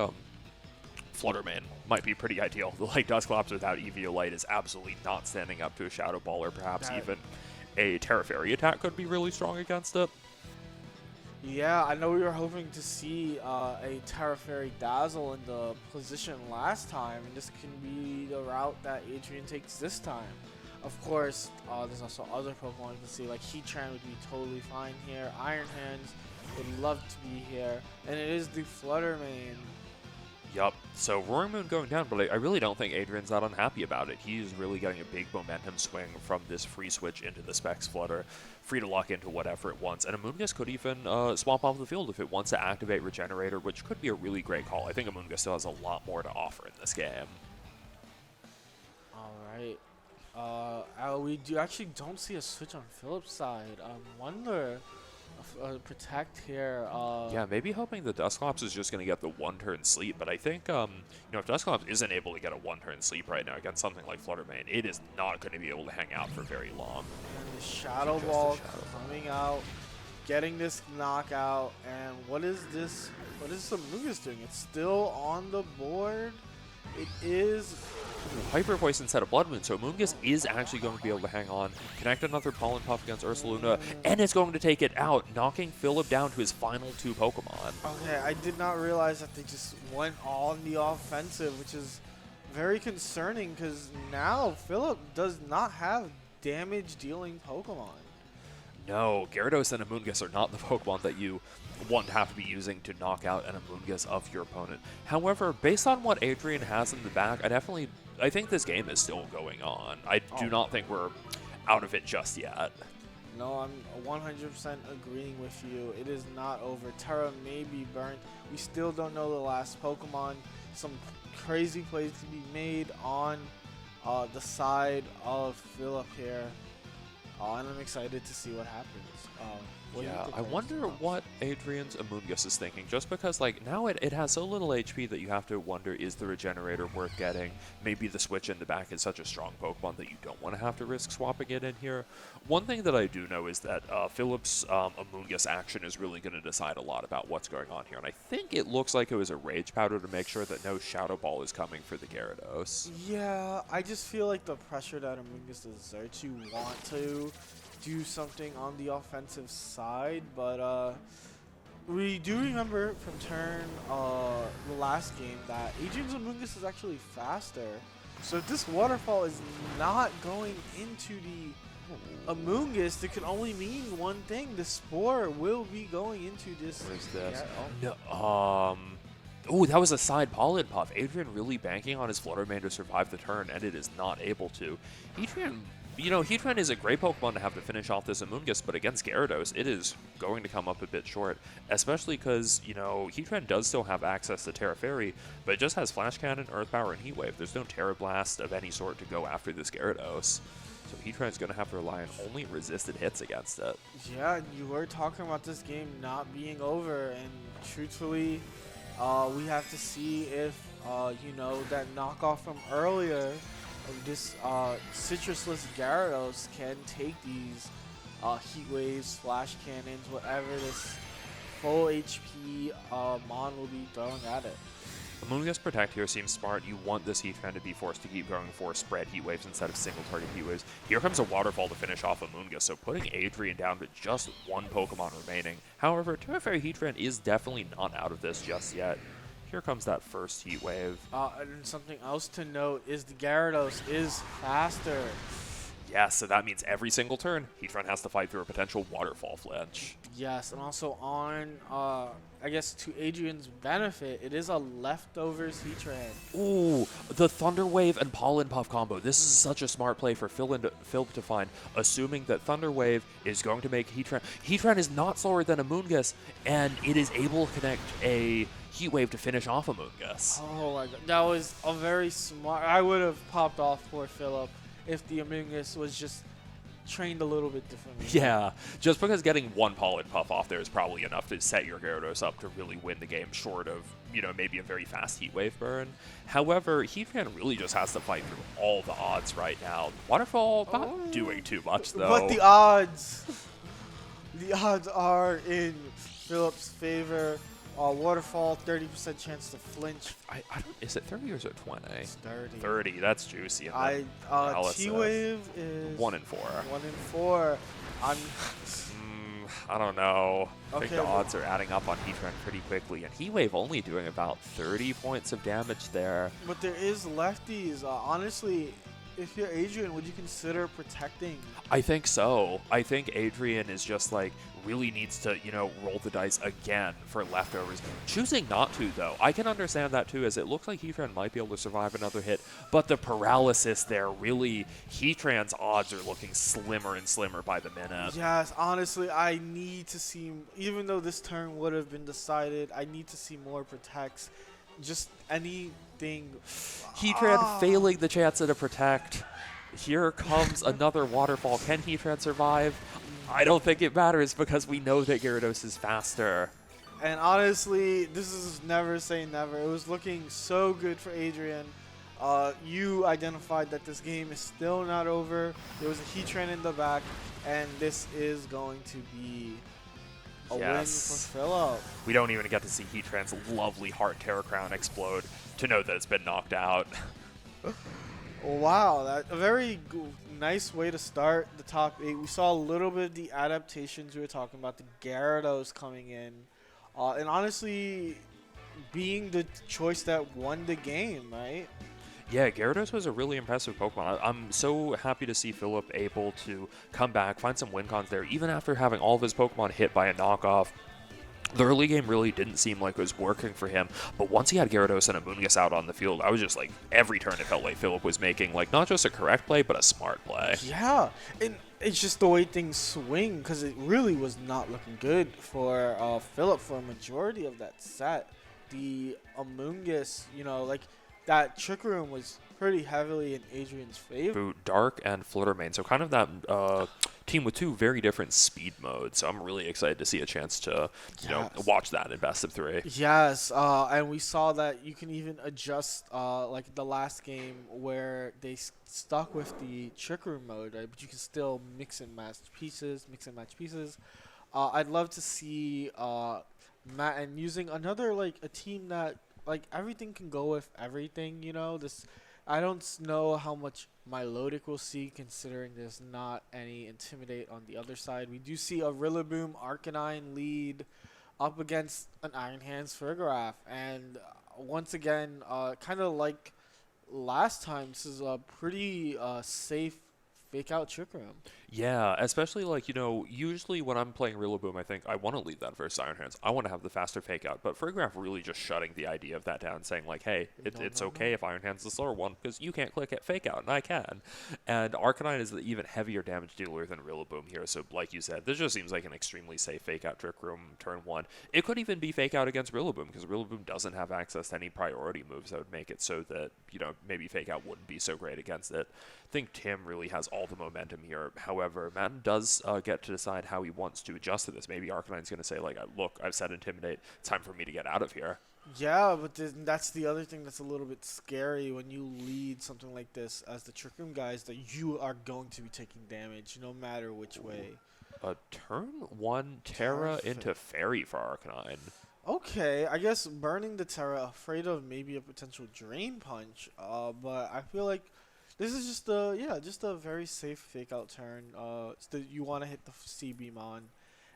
Fluttermane might be pretty ideal. Like, Dusclops without Eviolite is absolutely not standing up to a Shadow Ball, or perhaps even a Terra Fairy attack could be really strong against it. Yeah, I know we were hoping to see a Terra Fairy Dazzle in the position last time, and this can be the route that Adrian takes this time. Of course, there's also other Pokemon you can see, like Heatran would be totally fine here. Iron Hands would love to be here, and it is the Fluttermane. Yup. So Roaring Moon going down, but I really don't think Adrian's that unhappy about it. He's really getting a big momentum swing from this free switch into the Specs Flutter, free to lock into whatever it wants. And Amoonguss could even swap off the field if it wants to activate Regenerator, which could be a really great call. I think Amoonguss still has a lot more to offer in this game. All right. We actually don't see a switch on Philip's side. I wonder if Protect here. Yeah, maybe hoping that Dusclops is just going to get the one-turn sleep, but I think, you know, if Dusclops isn't able to get a one-turn sleep right now against something like Fluttermane, it is not going to be able to hang out for very long. And the Shadow Ball coming out, getting this knockout, and what is this? What is Amoonguss doing? It's still on the board. It is. Hyper Voice instead of Blood Moon, so Amoonguss is actually going to be able to hang on, connect another Pollen Puff against Ursaluna, and it's going to take it out, knocking Philip down to his final two Pokemon. Okay, I did not realize that they just went on the offensive, which is very concerning because now Philip does not have damage-dealing Pokemon. No, Gyarados and Amoonguss are not the Pokemon that you want to have to be using to knock out an Amoonguss of your opponent. However, based on what Adrian has in the back, I think this game is still going on. I do not think we're out of it just yet. No, I'm 100% agreeing with you. It is not over. Terra may be burnt. We still don't know the last Pokemon. Some crazy plays to be made on the side of Philip here. And I'm excited to see what happens. What do you Yeah, think I of wonder Dusclops? what Adrian's Amoonguss is thinking, just because, like, now it has so little HP that you have to wonder, is the Regenerator worth getting? Maybe the switch in the back is such a strong Pokemon that you don't want to have to risk swapping it in here. One thing that I do know is that Philip's Amoonguss action is really going to decide a lot about what's going on here, and I think it looks like it was a Rage Powder to make sure that no Shadow Ball is coming for the Gyarados. Yeah, I just feel like the pressure that Amoonguss exerts, you want to do something on the offensive side, but we do remember from the last game that Adrian's Amoonguss is actually faster. So if this waterfall is not going into the Amoonguss, it can only mean one thing: the Spore will be going into this. What is this? Yeah, No, oh, that was a side Pollen Puff. Adrian really banking on his Fluttermane to survive the turn, and it is not able to. Adrian, you know, Heatran is a great Pokemon to have to finish off this Amoonguss, but against Gyarados, it is going to come up a bit short, especially because, you know, Heatran does still have access to Terra Fairy, but it just has Flash Cannon, Earth Power, and Heat Wave. There's no Terra Blast of any sort to go after this Gyarados. So Heatran's going to have to rely on only resisted hits against it. Yeah, you were talking about this game not being over, and truthfully, we have to see if, you know, that knockoff from earlier of this citrusless Gyarados can take these heat waves, flash cannons, whatever this full HP Mon will be throwing at it. Amoonguss Protect here seems smart. You want this Heatran to be forced to keep going for spread Heat Waves instead of single target Heat Waves. Here comes a Waterfall to finish off Amoonguss, so putting Adrian down to just one Pokemon remaining. However, to be fair, Heatran is definitely not out of this just yet. Here comes that first Heat Wave. And something else to note is the Gyarados is faster. Yes, so that means every single turn, Heatran has to fight through a potential Waterfall flinch. Yes, and also on, I guess to Adrian's benefit, it is a leftovers Heatran. Ooh, the Thunder Wave and Pollen Puff combo. This is such a smart play for Phil to find, assuming that Thunder Wave is going to make Heatran. Heatran is not slower than Amoonguss, and it is able to connect a Heat Wave to finish off Amoonguss. Oh my god, that was a very smart. I would have popped off for Philip if the Amoonguss was just trained a little bit differently. Yeah, just because getting one Pollen Puff off there is probably enough to set your Gyarados up to really win the game, short of, you know, maybe a very fast Heat Wave burn. However, Heatran really just has to fight through all the odds right now. Waterfall not doing too much, though. But the odds are in Philip's favor. Waterfall, 30% chance to flinch. I don't. Is it 30 or is it 20? It's 30. 30. That's juicy. And then T-Wave is 1 and 4. 1 and 4. I don't know. I think Okay, the odds are adding up on Heatran pretty quickly, and Heat Wave only doing about 30 points of damage there. But there is lefties. Honestly, if you're Adrian, would you consider protecting? I think so. I think Adrian is just like really needs to, you know, roll the dice again for leftovers. Choosing not to, though, I can understand that too, as it looks like Heatran might be able to survive another hit, but the paralysis there, really, Heatran's odds are looking slimmer and slimmer by the minute. Yes, honestly, I need to see, even though this turn would have been decided, I need to see more protects. Just anything. Heatran failing the chance at a protect. Here comes another Waterfall. Can Heatran survive? I don't think it matters because we know that Gyarados is faster. And honestly, this is never say never. It was looking so good for Adrian. You identified that this game is still not over. There was a Heatran in the back, and this is going to be a win for Philip. We don't even get to see Heatran's lovely Heart Terror Crown explode to know that it's been knocked out. Wow, that's a very nice way to start the top 8. We saw a little bit of the adaptations we were talking about, the Gyarados coming in. And honestly, being the choice that won the game, right? Yeah, Gyarados was a really impressive Pokemon. I'm so happy to see Philip able to come back, find some win cons there, even after having all of his Pokemon hit by a knockoff. The early game really didn't seem like it was working for him, but once he had Gyarados and Amoonguss out on the field, I was just like, every turn it felt like Philip was making, like, not just a correct play, but a smart play. Yeah, and it's just the way things swing, because it really was not looking good for Philip for a majority of that set. The Amoonguss, you know, like, that Trick Room was pretty heavily in Adrian's favor. Dark and Fluttermane, so kind of that team with two very different speed modes. So I'm really excited to see a chance to, you know, watch that in best of 3. Yes, and we saw that you can even adjust, like the last game where they stuck with the Trick Room mode, right? But you can still mix and match pieces. I'd love to see Matt and using another, like, a team that, like, everything can go with everything, you know? I don't know how much Milotic will see, considering there's not any Intimidate on the other side. We do see a Rillaboom Arcanine lead up against an Iron Hands Farigiraf. And once again, kind of like last time, this is a pretty safe fake out Trick Room. Yeah, especially like, you know, usually when I'm playing Rillaboom, I think I want to leave that versus Iron Hands. I want to have the faster fake out. But Farigiraf really just shutting the idea of that down, saying like, hey, it's okay if Iron Hands is the slower one because you can't click at fake out and I can. And Arcanine is the even heavier damage dealer than Rillaboom here. So like you said, this just seems like an extremely safe fake out Trick Room turn 1. It could even be fake out against Rillaboom because Rillaboom doesn't have access to any priority moves that would make it so that, you know, maybe fake out wouldn't be so great against it. I think Tim really has all the momentum here. However, Madden does get to decide how he wants to adjust to this. Maybe Arcanine's going to say, like, look, I've said Intimidate. It's time for me to get out of here. Yeah, but that's the other thing that's a little bit scary when you lead something like this as the Trick Room guys, that you are going to be taking damage no matter which way. A turn 1 Terra Terra into Fairy for Arcanine. Okay, I guess burning the Terra, afraid of maybe a potential Drain Punch. But I feel like this is just a very safe fake out turn. You want to hit the C beam on,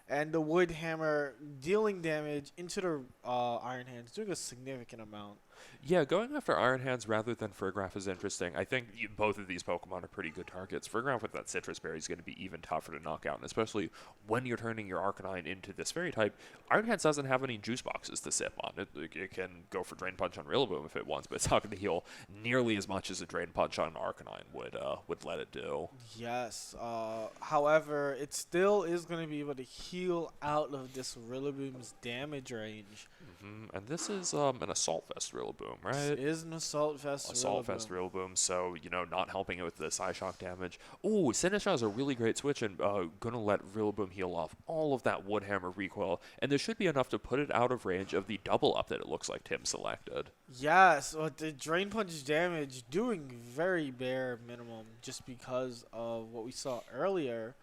and the Wood Hammer dealing damage into the Iron Hands, doing a significant amount. Yeah, going after Iron Hands rather than Farigiraf is interesting. I think both of these Pokemon are pretty good targets. Farigiraf with that Citrus Berry is going to be even tougher to knock out, and especially when you're turning your Arcanine into this Fairy type, Iron Hands doesn't have any juice boxes to sip on. It can go for Drain Punch on Rillaboom if it wants, but it's not going to heal nearly as much as a Drain Punch on Arcanine would let it do. Yes. However, it still is going to be able to heal out of this Rillaboom's damage range. And this is an Assault Vest Rillaboom, right? This is an Assault Vest Assault Vest Rillaboom, so, not helping it with the Psyshock damage. Ooh, Sinistcha is a really great switch and gonna let Rillaboom heal off all of that Wood Hammer recoil, and there should be enough to put it out of range of the double up that it looks like Tim selected. Yes, the Drain Punch damage doing very bare minimum just because of what we saw earlier.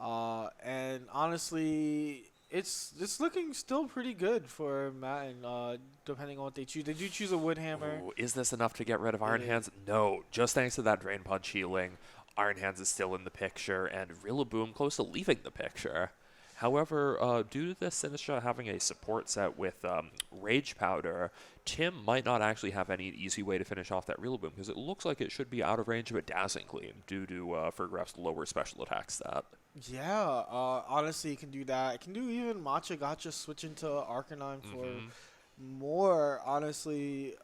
And honestly, it's looking still pretty good for Matt, and depending on what they choose. They do choose a Wood Hammer. Ooh, is this enough to get rid of Iron Hands? No. Just thanks to that Drain Punch healing, Iron Hands is still in the picture, and Rillaboom close to leaving the picture. However, due to this Sinistcha having a support set with Rage Powder, Tim might not actually have any easy way to finish off that Rillaboom, because it looks like it should be out of range of a Dazzling Gleam due to Farigiraf's lower special attack stat. Yeah, honestly, it can do that. It can do even Matcha Gotcha switch into Arcanine for more. Honestly,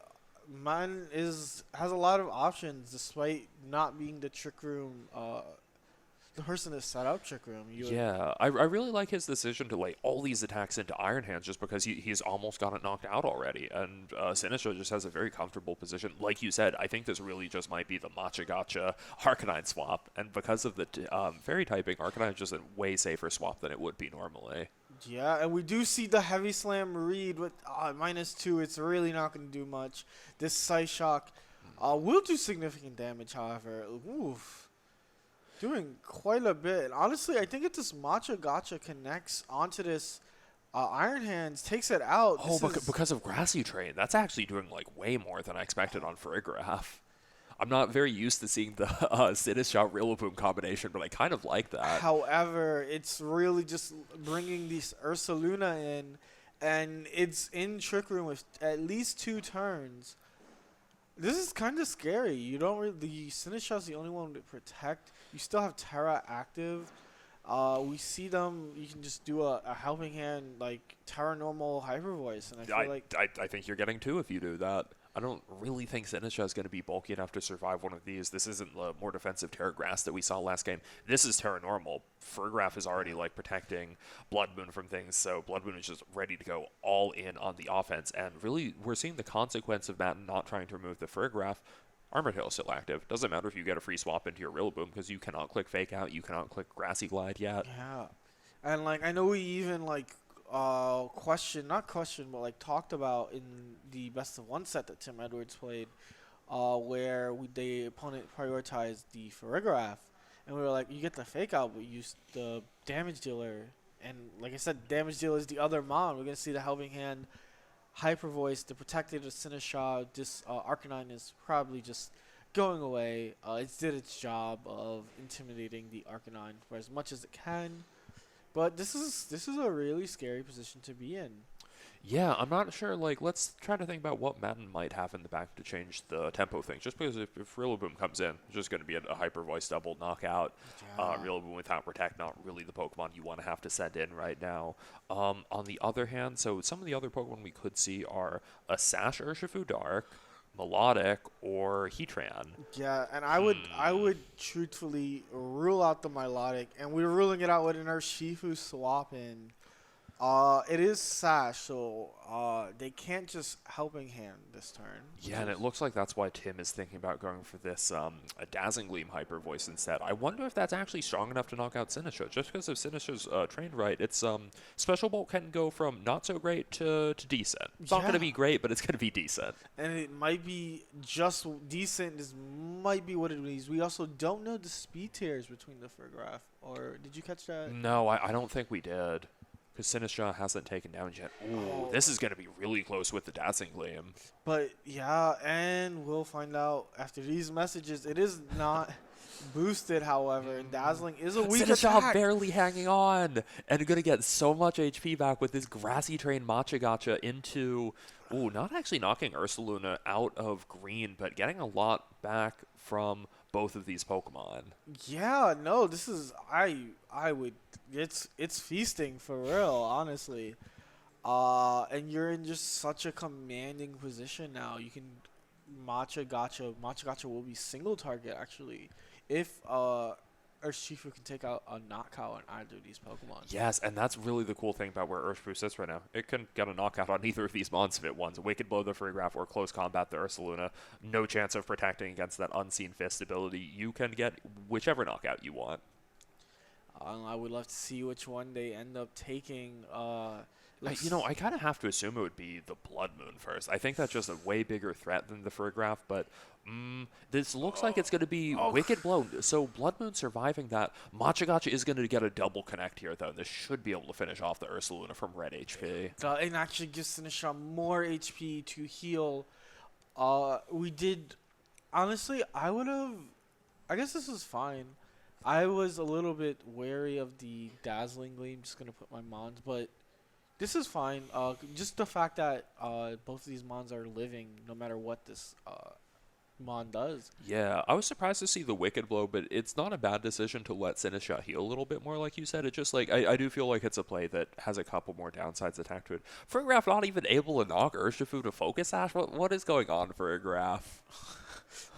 mine has a lot of options despite not being the Trick Room, the person that set up Trick Room. Yeah, I really like his decision to lay all these attacks into Iron Hands just because he's almost got it knocked out already. And Sinistcha just has a very comfortable position. Like you said, I think this really just might be the Matcha Gotcha Arcanine swap. And because of the Fairy typing, Arcanine is just a way safer swap than it would be normally. Yeah, and we do see the Heavy Slam read with -2. It's really not going to do much. This Psyshock will do significant damage, however. Oof. Doing quite a bit. Honestly, I think if this Matcha Gotcha connects onto this Iron Hands, takes it out. Because of Grassy Train, that's actually doing like way more than I expected on Farigiraf. I'm not very used to seeing the Sinistcha Rillaboom combination, but I kind of like that. However, it's really just bringing this Ursaluna in, and it's in Trick Room with at least 2 turns. This is kind of scary. You don't really. The Sinistcha is the only one to protect. You still have Terra active. We see them. You can just do a helping hand like Terra normal Hyper Voice, and I think you're getting 2 if you do that. I don't really think Sinistcha is going to be bulky enough to survive one of these. This isn't the more defensive Terra Grass that we saw last game. This is Terra Normal. Farigiraf is already like protecting Blood Moon from things, so Blood Moon is just ready to go all in on the offense. And really, we're seeing the consequence of that not trying to remove the Farigiraf. Armored Hail is still active. Doesn't matter if you get a free swap into your Rillaboom because you cannot click Fake Out, you cannot click Grassy Glide yet. Yeah, and like I know we even like talked about in the best of 1 set that Tim Edwards played, where the opponent prioritized the Farigiraf, and we were like, you get the Fake Out, but use the Damage Dealer, and like I said, Damage Dealer is the other mon. We're gonna see the Helping Hand, Hyper Voice, the Protected Sinistcha. This Arcanine is probably just going away. It did its job of intimidating the Arcanine for as much as it can. But this is a really scary position to be in. Yeah, I'm not sure. Like, let's try to think about what Madden might have in the back to change the tempo thing. Just because if Rillaboom comes in, it's just going to be a Hyper Voice double knockout. Yeah. Rillaboom without Protect, not really the Pokemon you want to have to send in right now. On the other hand, so some of the other Pokemon we could see are a Sash Urshifu Dark, Melodic, or Heatran. Yeah, and I would truthfully rule out the Milotic, and we're ruling it out with an Urshifu swap in. It is Sash, so they can't just helping hand this turn. Yeah, and it looks like that's why Tim is thinking about going for this a Dazzling Gleam Hyper Voice instead. I wonder if that's actually strong enough to knock out Sinistcha. Just because if Sinistcha's trained right, it's Special Bolt can go from not so great to decent. It's not going to Yeah. be great, but it's going to be decent. And it might be just decent. This might be what it is. We also don't know the speed tiers between the Fargraph. Or did you catch that? No, I don't think we did. Because Sinistcha hasn't taken damage yet. Ooh, this is going to be really close with the Dazzling Gleam. But yeah, and we'll find out after these messages. It is not boosted, however, and Dazzling is a weak Sinistcha attack. barely hanging on and going to get so much HP back with this Grassy Train Machagacha into... Ooh, not actually knocking Ursaluna out of green, but getting a lot back from both of these Pokemon. Yeah, no, this is I would it's feasting for real, honestly. And you're in just such a commanding position now. You can Matcha Gotcha will be single target actually if Urshifu can take out a knockout on either of these Pokemon. Yes, and that's really the cool thing about where Urshifu sits right now. It can get a knockout on either of these mons if it wants. Wicked Blow the Farigiraf or Close Combat the Ursaluna. No chance of protecting against that Unseen Fist ability. You can get whichever knockout you want. I would love to see which one they end up taking. I kind of have to assume it would be the Blood Moon first. I think that's just a way bigger threat than the Farigiraf, but this looks like it's going to be Wicked Blow. So Blood Moon surviving that. Machagacha is going to get a double connect here, though. This should be able to finish off the Ursaluna from red HP. And actually gives Sinisha more HP to heal. We did, honestly, I guess this is fine. I was a little bit wary of the Dazzling Gleam, just going to put my Mons, but this is fine. Just the fact that both of these Mons are living no matter what this Mon does. Yeah, I was surprised to see the Wicked Blow, but it's not a bad decision to let Sinistcha heal a little bit more, like you said. It just, like, I do feel like it's a play that has a couple more downsides attached to it. Farigiraf not even able to knock Urshifu to Focus Sash? What is going on, Farigiraf?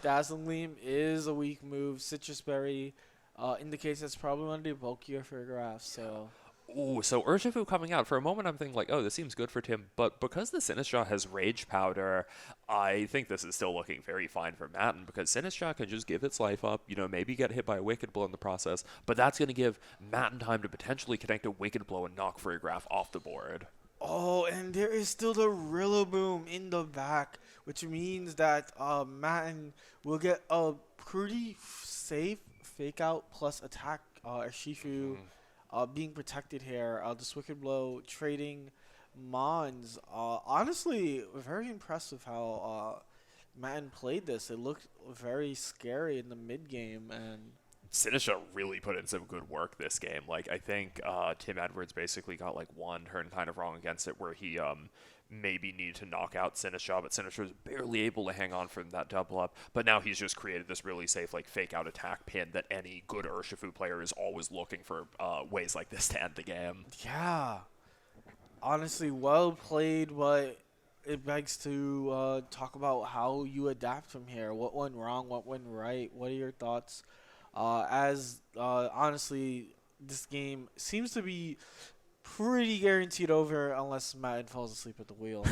Dazzling Gleam is a weak move. Citrus Berry indicates it's probably one of the bulkier Farigirafs, so... Ooh, so Urshifu coming out. For a moment, I'm thinking, like, oh, this seems good for Tim. But because the Sinistcha has Rage Powder, I think this is still looking very fine for Matten, because Sinistcha can just give its life up, maybe get hit by a Wicked Blow in the process, but that's going to give Matten time to potentially connect a Wicked Blow and knock Farigiraf off the board. Oh, and there is still the Rillaboom in the back, which means that Matten will get a pretty safe Fake Out plus attack Urshifu. Being protected here, this Wicked Blow trading Mons. Honestly, very impressive how Matten played this. It looked very scary in the mid game, and Sinistcha really put in some good work this game. Like, I think Tim Edwards basically got like one turn kind of wrong against it, where he maybe needed to knock out Sinistcha, but Sinistcha was barely able to hang on from that double up. But now he's just created this really safe, like, fake out attack pin that any good Urshifu player is always looking for ways like this to end the game. yeah, honestly, well played. But it begs to talk about how you adapt from here. What went wrong? What went right? What are your thoughts? Honestly, this game seems to be pretty guaranteed over unless Matten falls asleep at the wheel.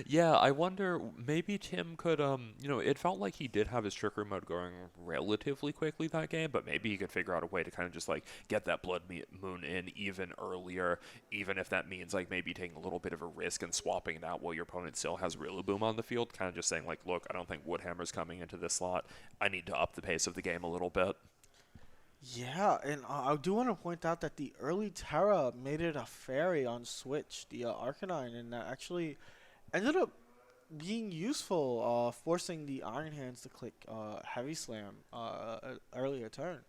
Yeah, I wonder, maybe Tim could, it felt like he did have his Trickery mode going relatively quickly that game, but maybe he could figure out a way to kind of just, like, get that Blood Moon in even earlier, even if that means, like, maybe taking a little bit of a risk and swapping it out while your opponent still has Rillaboom on the field, kind of just saying, like, look, I don't think Woodhammer's coming into this slot. I need to up the pace of the game a little bit. Yeah, and I do want to point out that the early Terra made it a fairy on Switch, the Arcanine, and that actually ended up being useful, forcing the Iron Hands to click Heavy Slam earlier turn.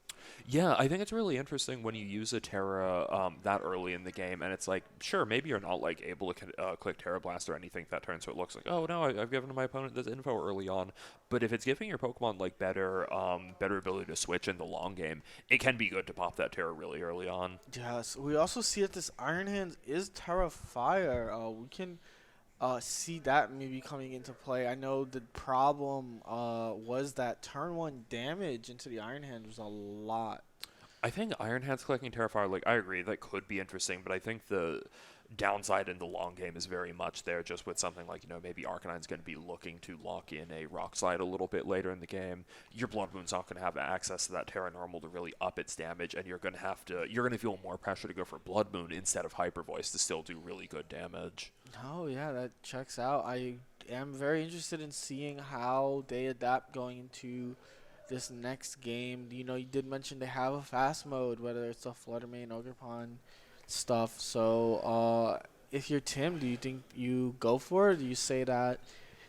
Yeah, I think it's really interesting when you use a Terra that early in the game, and it's like, sure, maybe you're not like able to click Terra Blast or anything that turn, so it looks like, oh no, I've given my opponent this info early on. But if it's giving your Pokemon like better ability to switch in the long game, it can be good to pop that Terra really early on. Yes, we also see that this Iron Hands is Terra Fire. We can see that maybe coming into play. I know the problem was that turn 1 damage into the Iron Hand was a lot. I think Iron Hands collecting Terrifier, like, I agree, that could be interesting, but I think the downside in the long game is very much there, just with something like, maybe Arcanine's going to be looking to lock in a Rock Slide a little bit later in the game. Your Blood Moon's not going to have access to that Terra Normal to really up its damage, and you're going to feel more pressure to go for Blood Moon instead of Hyper Voice to still do really good damage. Oh, yeah, that checks out. I am very interested in seeing how they adapt going into this next game. You did mention they have a fast mode, whether it's a Flutter Mane, Ogerpon stuff. So, if you're Tim, do you think you go for it? Or do you say that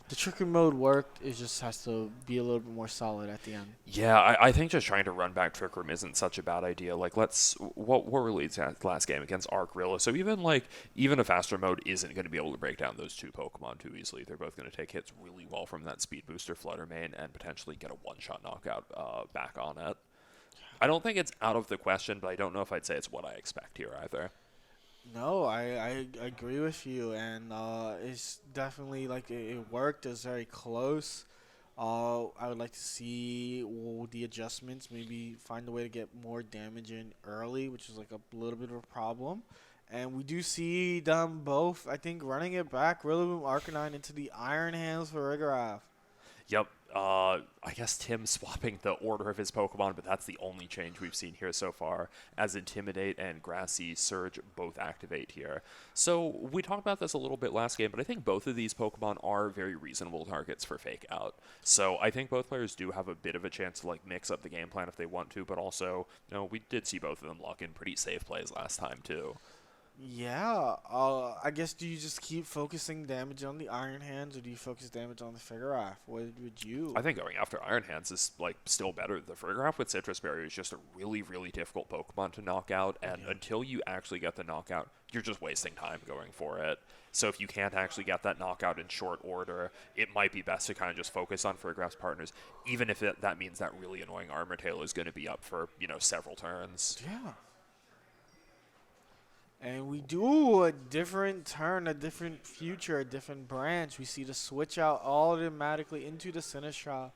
the trickery mode worked? It just has to be a little bit more solid at the end. Yeah, I think just trying to run back Trick Room isn't such a bad idea. Like, what were released last game against Archrilla? So even a faster mode isn't going to be able to break down those two Pokemon too easily. They're both going to take hits really well from that Speed Booster Flutter Mane and potentially get a one-shot knockout back on it. I don't think it's out of the question, but I don't know if I'd say it's what I expect here either. No, I agree with you, and it's definitely like it worked. It was very close. I would like to see the adjustments, maybe find a way to get more damage in early, which is like a little bit of a problem. And we do see them both, I think, running it back, Rillaboom Arcanine into the Iron Hands for Rigorath. Yep. I guess Tim swapping the order of his Pokemon, but that's the only change we've seen here so far, as Intimidate and Grassy Surge both activate here. So we talked about this a little bit last game, but I think both of these Pokemon are very reasonable targets for Fake Out. So I think both players do have a bit of a chance to mix up the game plan if they want to, but also, we did see both of them lock in pretty safe plays last time too. Yeah, I guess do you just keep focusing damage on the Iron Hands, or do you focus damage on the Figurath? What would you? I think going after Iron Hands is still better. The Figurath with Citrus Berry is just a really, really difficult Pokemon to knock out, and until you actually get the knockout, you're just wasting time going for it. So if you can't actually get that knockout in short order, it might be best to kind of just focus on Figurath's partners, even if that means that really annoying Armor Tail is going to be up for several turns. Yeah. And we do a different turn, a different future, a different branch. We see the switch out automatically into the Sinistcha.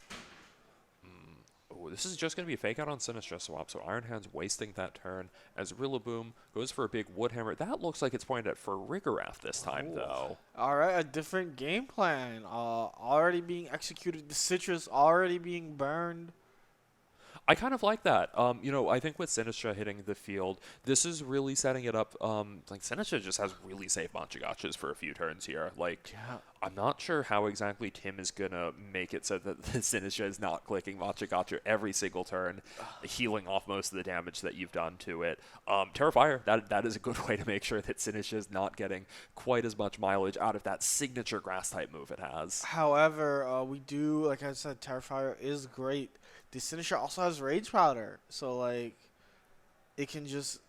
Oh, this is just going to be a Fake Out on Sinistcha swap, so Iron Hands wasting that turn as Rillaboom goes for a big Wood Hammer. That looks like it's pointed at for Rigorath this time, though. All right, a different game plan. Already being executed. The Citrus already being burned. I kind of like that. I think with Sinistcha hitting the field, this is really setting it up. Sinistcha just has really safe Machigotchas for a few turns here. I'm not sure how exactly Tim is going to make it so that the Sinistcha is not clicking Machigotcha every single turn, healing off most of the damage that you've done to it. Terrifier, that is a good way to make sure that Sinistcha is not getting quite as much mileage out of that signature Grass-type move it has. However, we do, like I said, Terrifier is great. The Sinistcha also has Rage Powder, so it can just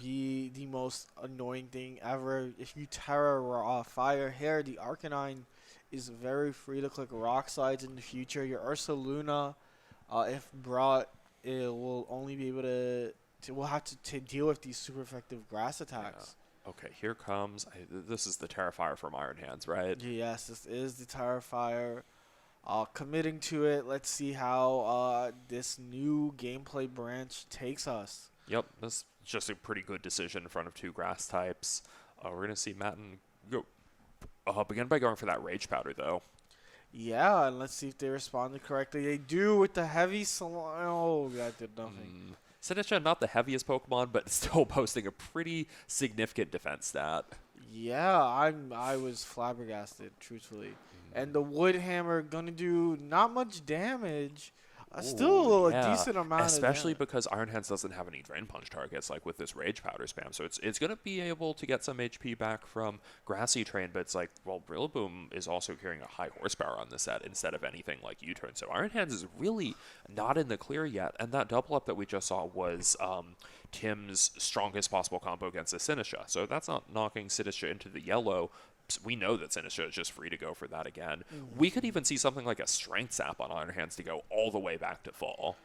be the most annoying thing ever. If you Terra Fire here, the Arcanine is very free to click Rock Slides in the future. Your Ursaluna, if brought, it will only be able to will have to deal with these super effective grass attacks. Yeah. Okay, here comes. This is the Terrifier from Iron Hands, right? Yes, this is the Terrifier. Committing to it. Let's see how this new gameplay branch takes us. Yep, this is just a pretty good decision in front of two grass types. We're going to see Matten go begin by going for that Rage Powder, though. Yeah, and let's see if they responded correctly. They do with the heavy Oh, that did nothing. Sinistcha, not the heaviest Pokemon, but still posting a pretty significant defense stat. Yeah, I was flabbergasted, truthfully. And the Wood Hammer gonna do not much damage. Still a decent amount especially of damage. because Iron Hands doesn't have any Drain Punch targets with this Rage Powder spam. So it's going to be able to get some HP back from Grassy Train, but it's Rillaboom is also carrying a high horsepower on this set instead of anything like U-Turn. So Iron Hands is really not in the clear yet, and that double up that we just saw was Tim's strongest possible combo against the Sinistcha. So that's not knocking Sinistcha into the yellow. We know that Sinistcha is just free to go for that again. We could even see something like a Strength Sap on Iron Hands to go all the way back to full.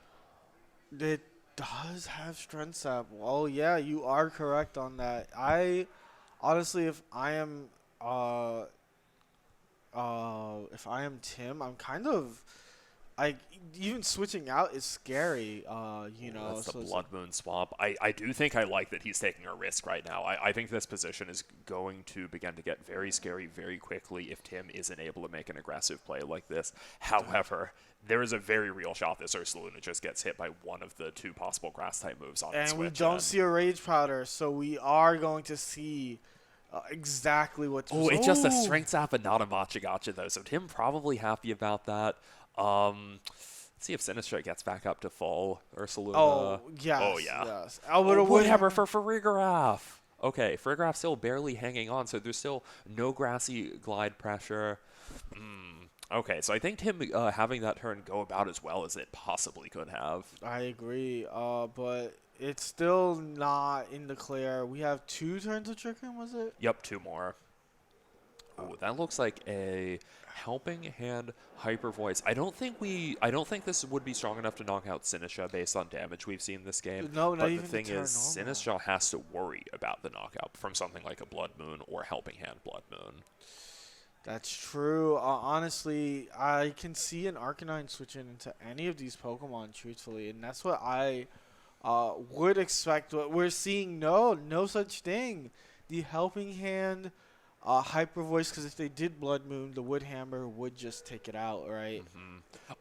It does have Strength Sap. Well, yeah, you are correct on that. Honestly, if I am Tim, I'm kind of like even switching out is scary. You Ooh, know, that's the so it's Blood Moon swamp. I do think I like that he's taking a risk right now. I think this position is going to begin to get very scary very quickly if Tim isn't able to make an aggressive play like this. However, there is a very real shot this Ursaluna just gets hit by one of the two possible grass type moves on the and we switch. don't see a Rage Powder, so we are going to see exactly what. Oh, it's just a strength zap and not a Macha Gotcha though, so Tim probably happy about that. Let's see if Sinistra gets back up to full. Ursaluna. Oh yes. Oh yeah. Yes. Woodhammer for Farigiraf. Okay, Farigiraf still barely hanging on, so there's still no grassy glide pressure. Okay, so I think Tim having that turn go about as well as it possibly could have. I agree. But it's still not in the clear. We have 2 turns of Trick Room, was it? Yep, 2 more. Oh, that looks like a helping hand hyper voice. I don't think this would be strong enough to knock out Sinistra based on damage we've seen this game. No, not but even the thing to is, turn normal. Sinistra has to worry about the knockout from something like a Blood Moon or helping hand Blood Moon. That's true. Honestly, I can see an Arcanine switching into any of these Pokemon, truthfully, and that's what I would expect. What we're seeing, no such thing. The Helping Hand, Hyper Voice, because if they did Blood Moon, the Woodhammer would just take it out, right?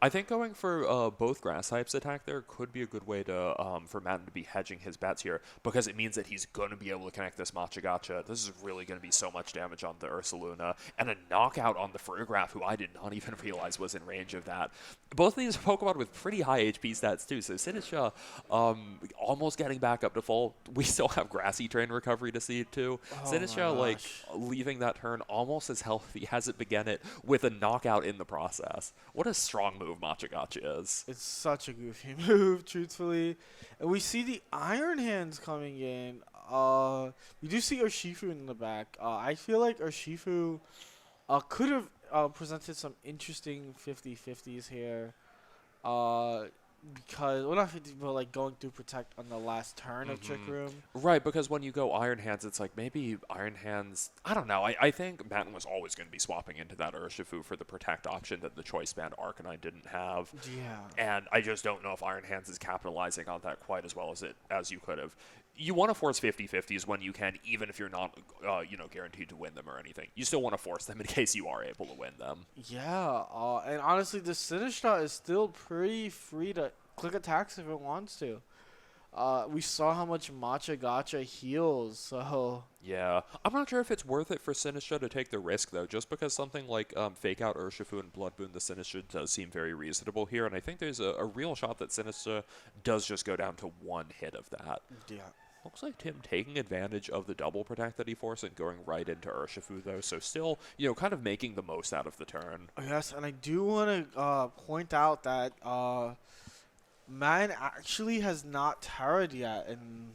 I think going for both grass types attack there could be a good way to for Madden to be hedging his bets here, because it means that he's going to be able to connect this Macha Gotcha. This is really going to be so much damage on the Ursaluna, and a knockout on the Farigiraf, who I did not even realize was in range of that. Both of these Pokemon with pretty high HP stats too, so Sinistra almost getting back up to full. We still have Grassy Train recovery to see too. Oh Sinistra, my like, gosh. leaving that turn almost as healthy as it began it, with a knockout in the process. What a strong move Macha Gotcha is. It's such a goofy move, truthfully. And we see the Iron Hands coming in. We do see Urshifu in the back. I feel like Urshifu could have presented some interesting 50-50s here. Because, well, not 50, but like going through Protect on the last turn of Trick Room. Right, because when you go Iron Hands, it's like maybe Iron Hands. I don't know. I think Matten was always going to be swapping into that Urshifu for the Protect option that the Choice Band Arcanine didn't have. Yeah. And I just don't know if Iron Hands is capitalizing on that quite as well as you could have. You want to force 50-50s when you can, even if you're not, guaranteed to win them or anything. You still want to force them in case you are able to win them. Yeah, and honestly, the Sinistra is still pretty free to click attacks if it wants to. We saw how much Macha Gotcha heals, so... Yeah, I'm not sure if it's worth it for Sinistra to take the risk, though, just because something like Fake Out Urshifu and Blood Moon the Sinistra does seem very reasonable here, and I think there's a real shot that Sinistra does just go down to one hit of that. Yeah. Looks like Tim taking advantage of the double protect that he forced and going right into Urshifu, though, so still, kind of making the most out of the turn. Yes, and I do want to point out that Man actually has not Terra'd yet, and...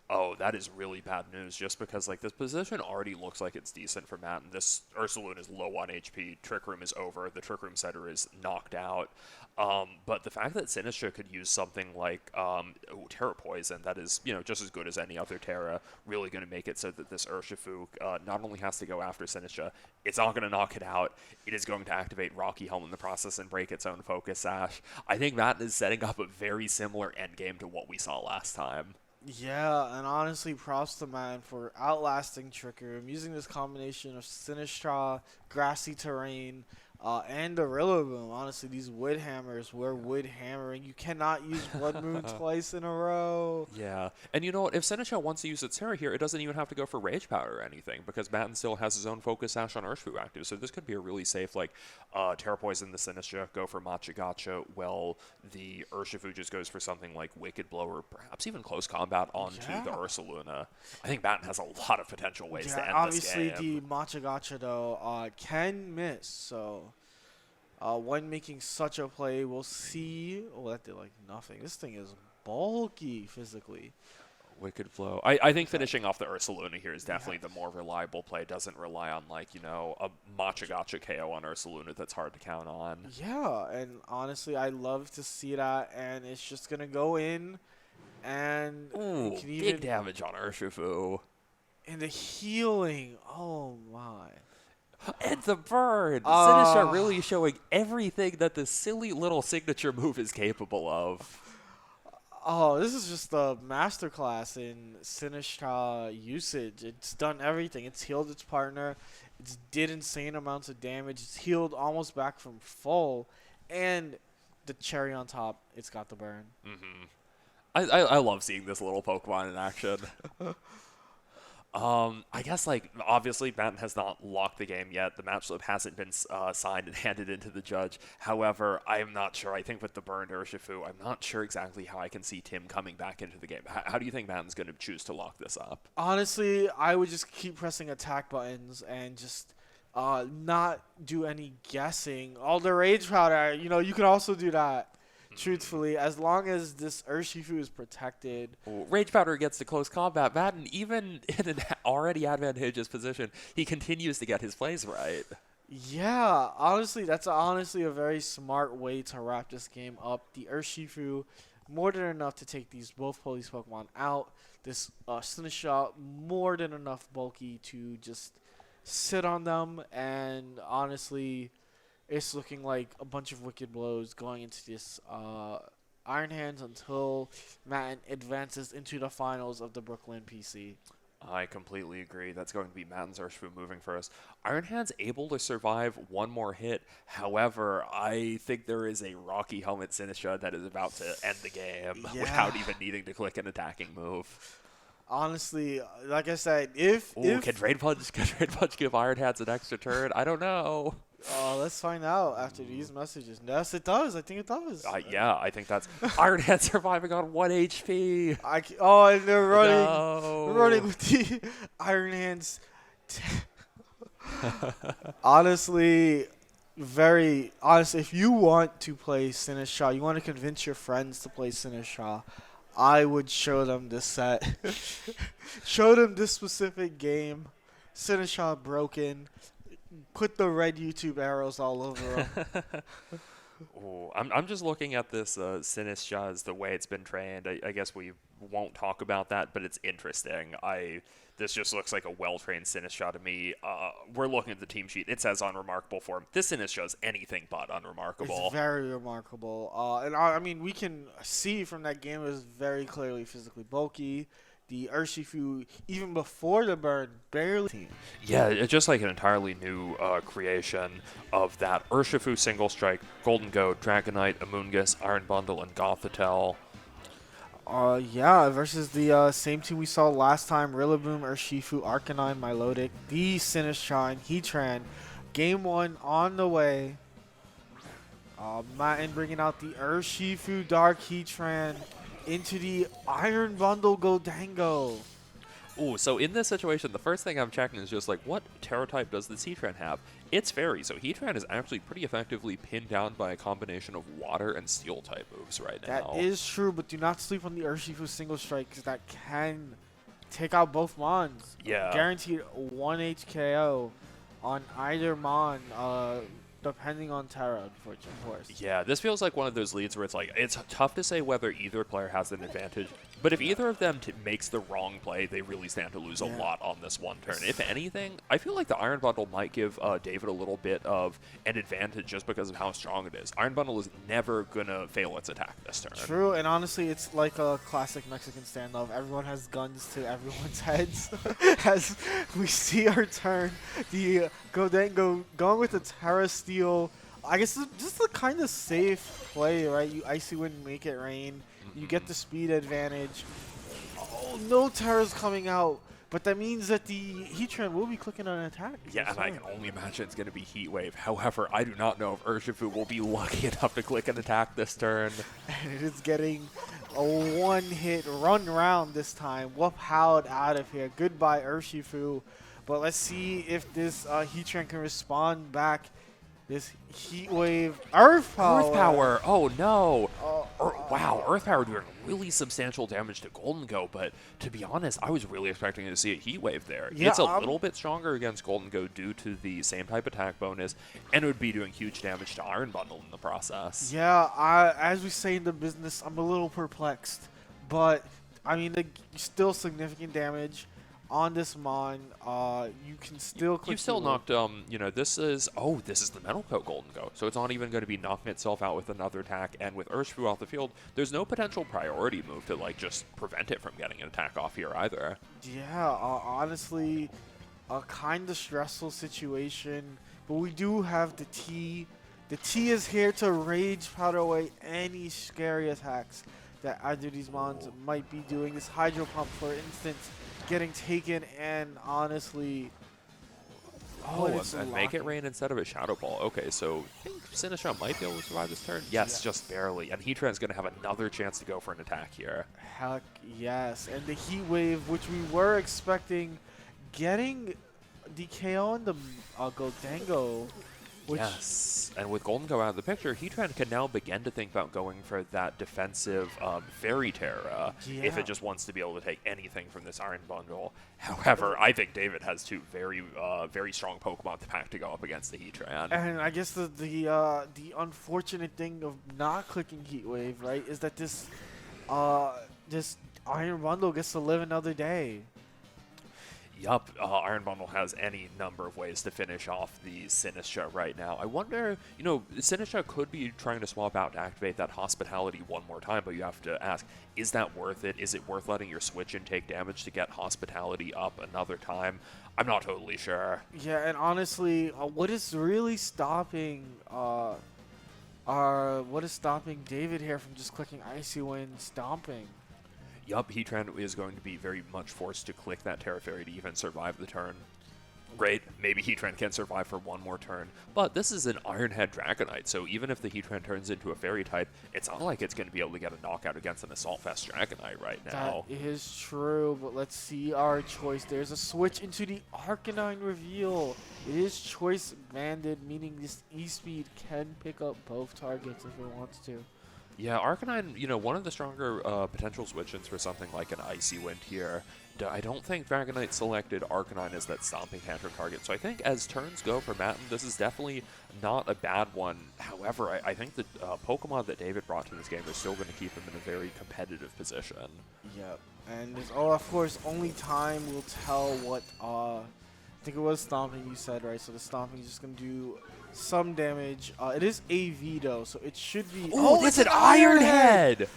Oh, that is really bad news, just because, like, this position already looks like it's decent for Matt, and this Ursaluna is low on HP, Trick Room is over, the Trick Room setter is knocked out, but the fact that Sinistra could use something like Terra Poison, that is, just as good as any other Terra, really going to make it so that this Urshifu not only has to go after Sinistra, it's not going to knock it out, it is going to activate Rocky Helm in the process and break its own Focus Sash. I think Matt is setting up a very similar endgame to what we saw last time. Yeah, and honestly, props to Man for outlasting Trick Room, using this combination of Sinistra, Grassy Terrain, and the Rillaboom. Honestly, these Wood Hammers were wood hammering. You cannot use Blood Moon twice in a row. Yeah, and you know what? If Seneschal wants to use its Terra here, it doesn't even have to go for Rage Powder or anything, because Batten still has his own Focus Sash on Urshifu active, so this could be a really safe, like, Terra Poison the Sinistcha, go for Macha Gotcha, while the Urshifu just goes for something like Wicked Blow, or perhaps even Close Combat onto the Ursaluna. I think Batten has a lot of potential ways to end obviously this game. the Macha Gotcha, though, can miss, so... when making such a play, we'll see... Oh, that did, like, nothing. This thing is bulky, physically. Wicked Flow. I think finishing off the Ursaluna here is definitely the more reliable play. Doesn't rely on, like, a Macha Gotcha KO on Ursaluna that's hard to count on. Yeah, and honestly, I love to see that, and it's just going to go in, and... Ooh, can big even, damage on Urshifu. and the healing, oh my. And the burn! Ah. Sinisha really showing everything that this silly little signature move is capable of. Oh, this is just a masterclass in Sinistra usage. It's done everything. It's healed its partner. It's did insane amounts of damage. It's healed almost back from full. And the cherry on top, it's got the burn. I love seeing this little Pokemon in action. I guess, like, obviously, Matt has not locked the game yet. The match slip hasn't been signed and handed in to the judge. However, I'm not sure. I think with the burned Urshifu, I'm not sure exactly how I can see Tim coming back into the game. How do you think Matten's going to choose to lock this up? Honestly, I would just keep pressing attack buttons and just not do any guessing. All the Rage Powder, you can also do that. Truthfully, as long as this Urshifu is protected. Rage Powder gets to close combat. Matten, even in an already advantageous position, he continues to get his plays right. Yeah, honestly, that's honestly a very smart way to wrap this game up. The Urshifu, more than enough to take both police Pokemon out. This Sinisha, more than enough bulky to just sit on them. And honestly, it's looking like a bunch of wicked blows going into this Iron Hands until Matten advances into the finals of the Brooklyn PC. I completely agree. That's going to be Matten's Urshifu moving first. Iron Hand's able to survive one more hit. However, I think there is a Rocky Helmet Sinistra that is about to end the game without even needing to click an attacking move. Honestly, like I said, if can Drain Punch give Iron Hands an extra turn? I don't know. Let's find out after these messages. Yes, it does. I think it does. Yeah, I think that's Iron Hand surviving on 1 HP. And they're running, No. running with the Iron Hands. Honestly, very honest. If you want to play Sinisha, you want to convince your friends to play Sinisha, I would show them this set. Show them this specific game. Sinisha broken. Put the red YouTube arrows all over them. Ooh, I'm just looking at this Sinistra as the way it's been trained. I guess we won't talk about that, but it's interesting. This just looks like a well-trained Sinistra to me. We're looking at the team sheet. It says unremarkable form. This Sinistra is anything but unremarkable. It's very remarkable. And I mean, we can see from that game it was very clearly physically bulky. The Urshifu, even before the burn, barely. Yeah, it's just like an entirely new creation of that Urshifu Single Strike, Golden Goat, Dragonite, Amoonguss, Iron Bundle, and Gothitelle. Yeah, versus the same team we saw last time, Rillaboom, Urshifu, Arcanine, Milotic, the Sinistra, and Heatran. Game 1 on the way. Matten bringing out the Urshifu Dark Heatran into the Iron Bundle Godango. Ooh, so in this situation, the first thing I'm checking is just like, what Terra type does this Heatran have? It's Fairy, so Heatran is actually pretty effectively pinned down by a combination of water and steel type moves right now. That is true, but do not sleep on the Urshifu Single Strike because that can take out both Mons. Yeah. Guaranteed 1 HKO on either Mon, depending on Terra, of course. Yeah, this feels like one of those leads where it's like, it's tough to say whether either player has an advantage, but if either of them makes the wrong play, they really stand to lose a lot on this one turn. If anything, I feel like the Iron Bundle might give David a little bit of an advantage just because of how strong it is. Iron Bundle is never going to fail its attack this turn. True, and honestly, it's like a classic Mexican standoff. Everyone has guns to everyone's heads. As we see our turn, the Godango going with the Terra Steel. I guess just the kind of safe play, right? You Icy Wind, make it rain. You get the speed advantage. Oh, no Terra's coming out. But that means that the Heatran will be clicking on an attack. Yeah, and I can only imagine it's going to be Heat Wave. However, I do not know if Urshifu will be lucky enough to click an attack this turn. And it is getting a one-hit run round this time. Whoop howled out of here. Goodbye, Urshifu. But let's see if this Heatran can respond back. This Heat Wave Earth Power. Earth Power! Oh no! Wow, Earth Power doing really substantial damage to Golden Go, but to be honest, I was really expecting to see a Heat Wave there. Yeah, it's a little bit stronger against Golden Go due to the same type attack bonus, and it would be doing huge damage to Iron Bundle in the process. Yeah, as we say in the business, I'm a little perplexed. But, I mean, still significant damage. on this Mon, you can still click You've still Heat Wave. knocked, this is the Metal Coat Golden Go, so it's not even going to be knocking itself out with another attack, and with Urshifu off the field, there's no potential priority move to, like, just prevent it from getting an attack off here either. Yeah, honestly, a kind of stressful situation, but we do have the T. The T is here to Rage Powder away any scary attacks that either of these Mons might be doing. This Hydro Pump, for instance, getting taken, and honestly... And make it rain instead of a Shadow Ball. Okay, so I think Sinistcha might be able to survive this turn. Yes, just barely. And Heatran's going to have another chance to go for an attack here. Heck yes. And the Heat Wave, which we were expecting, getting the KO on the Goldango. Which Yes, and with Golden Go out of the picture, Heatran can now begin to think about going for that defensive Fairy Terra if Yeah. it just wants to be able to take anything from this Iron Bundle. However, I think David has two very strong Pokemon to pack to go up against the Heatran. And I guess the unfortunate thing of not clicking Heat Wave, right, is that this Iron Bundle gets to live another day. Yup, Iron Bundle has any number of ways to finish off the Sinistcha right now. I wonder, Sinistcha could be trying to swap out to activate that Hospitality one more time, but you have to ask, is that worth it? Is it worth letting your switch and take damage to get Hospitality up another time? I'm not totally sure. Yeah, and honestly, what is really stopping David here from just clicking Icy Wind Stomping? Yup, Heatran is going to be very much forced to click that Terra Fairy to even survive the turn. Great, maybe Heatran can survive for one more turn, but this is an Ironhead Dragonite, so even if the Heatran turns into a Fairy type, it's not like it's going to be able to get a knockout against an Assault Vest Dragonite right now. That is true, but let's see our choice. There's a switch into the Arcanine reveal. It is choice banded, meaning this E-Speed can pick up both targets if it wants to. Yeah, Arcanine, one of the stronger potential switch-ins for something like an Icy Wind here. I don't think Dragonite selected Arcanine as that Stomping Tantrum target, so I think as turns go for Matten, this is definitely not a bad one. However, I think the Pokemon that David brought to this game are still going to keep him in a very competitive position. Yep, and of course, only time will tell what, I think it was Stomping you said, right? So the Stomping is just going to do some damage. It is AV though, so it should be... Oh, it's an Ironhead!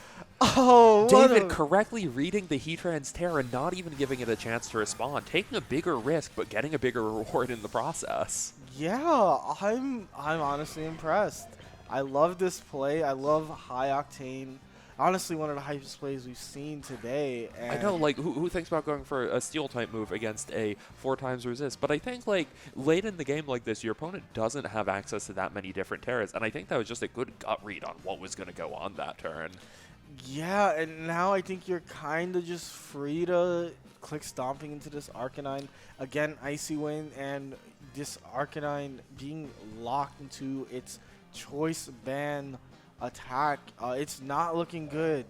Oh, David correctly reading the Heatran's Terra, not even giving it a chance to respond, taking a bigger risk, but getting a bigger reward in the process. Yeah, I'm honestly impressed. I love this play. I love High Octane. Honestly, one of the hypest plays we've seen today. And I know, like, who thinks about going for a Steel-type move against a 4x resist? But I think, like, late in the game like this, your opponent doesn't have access to that many different Terras, and I think that was just a good gut read on what was going to go on that turn. Yeah, and now I think you're kind of just free to click Stomping into this Arcanine. Again, Icy Wind, and this Arcanine being locked into its choice ban attack. It's not looking good.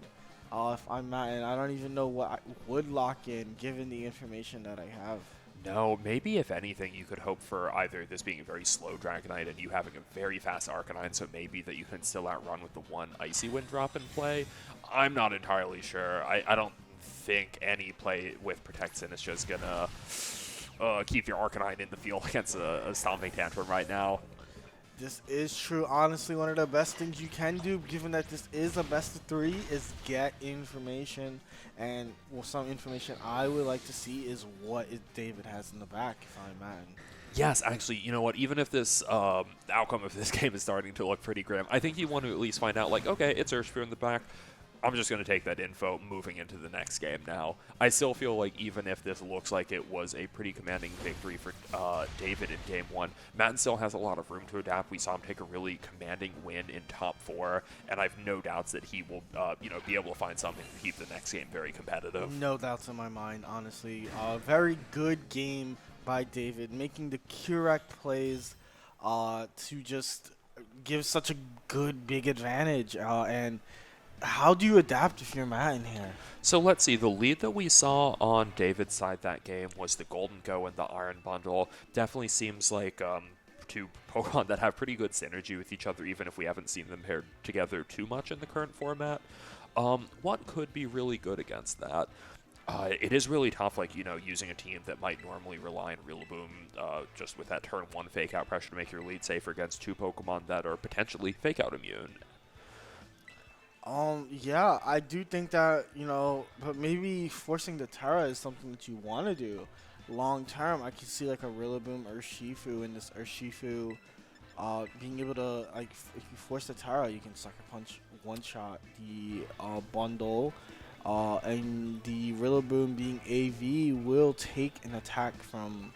If I'm Matt, and I don't even know what I would lock in given the information that I have. No, maybe if anything, you could hope for either this being a very slow Dragonite and you having a very fast Arcanine, so maybe that you can still outrun with the one Icy Wind drop in play. I'm not entirely sure. I don't think any play with Protect Sin is just going to keep your Arcanine in the field against a Stomping Tantrum right now. This is true. Honestly, one of the best things you can do, given that this is a best of 3, is get information. And some information I would like to see is what David has in the back, if I'm Matt. Yes, actually, you know what? Even if this outcome of this game is starting to look pretty grim, I think you want to at least find out, like, okay, it's Urshifu in the back. I'm just going to take that info moving into the next game now. I still feel like even if this looks like it was a pretty commanding victory for David in Game 1, Matten still has a lot of room to adapt. We saw him take a really commanding win in top 4, and I've no doubts that he will be able to find something to keep the next game very competitive. No doubts in my mind, honestly. Very good game by David, making the correct plays to just give such a good, big advantage. And how do you adapt if you're Matt in here? So let's see. The lead that we saw on David's side that game was the Golden Go and the Iron Bundle. Definitely seems like two Pokemon that have pretty good synergy with each other, even if we haven't seen them paired together too much in the current format. What could be really good against that? It is really tough, like, using a team that might normally rely on Rillaboom just with that turn 1 fake out pressure to make your lead safer against 2 Pokemon that are potentially fake out immune. Yeah, I do think that, but maybe forcing the Terra is something that you want to do long term. I could see like a Rillaboom Urshifu in this Urshifu being able to, like, if you force the Terra, you can Sucker Punch one shot the bundle. And the Rillaboom being AV will take an attack from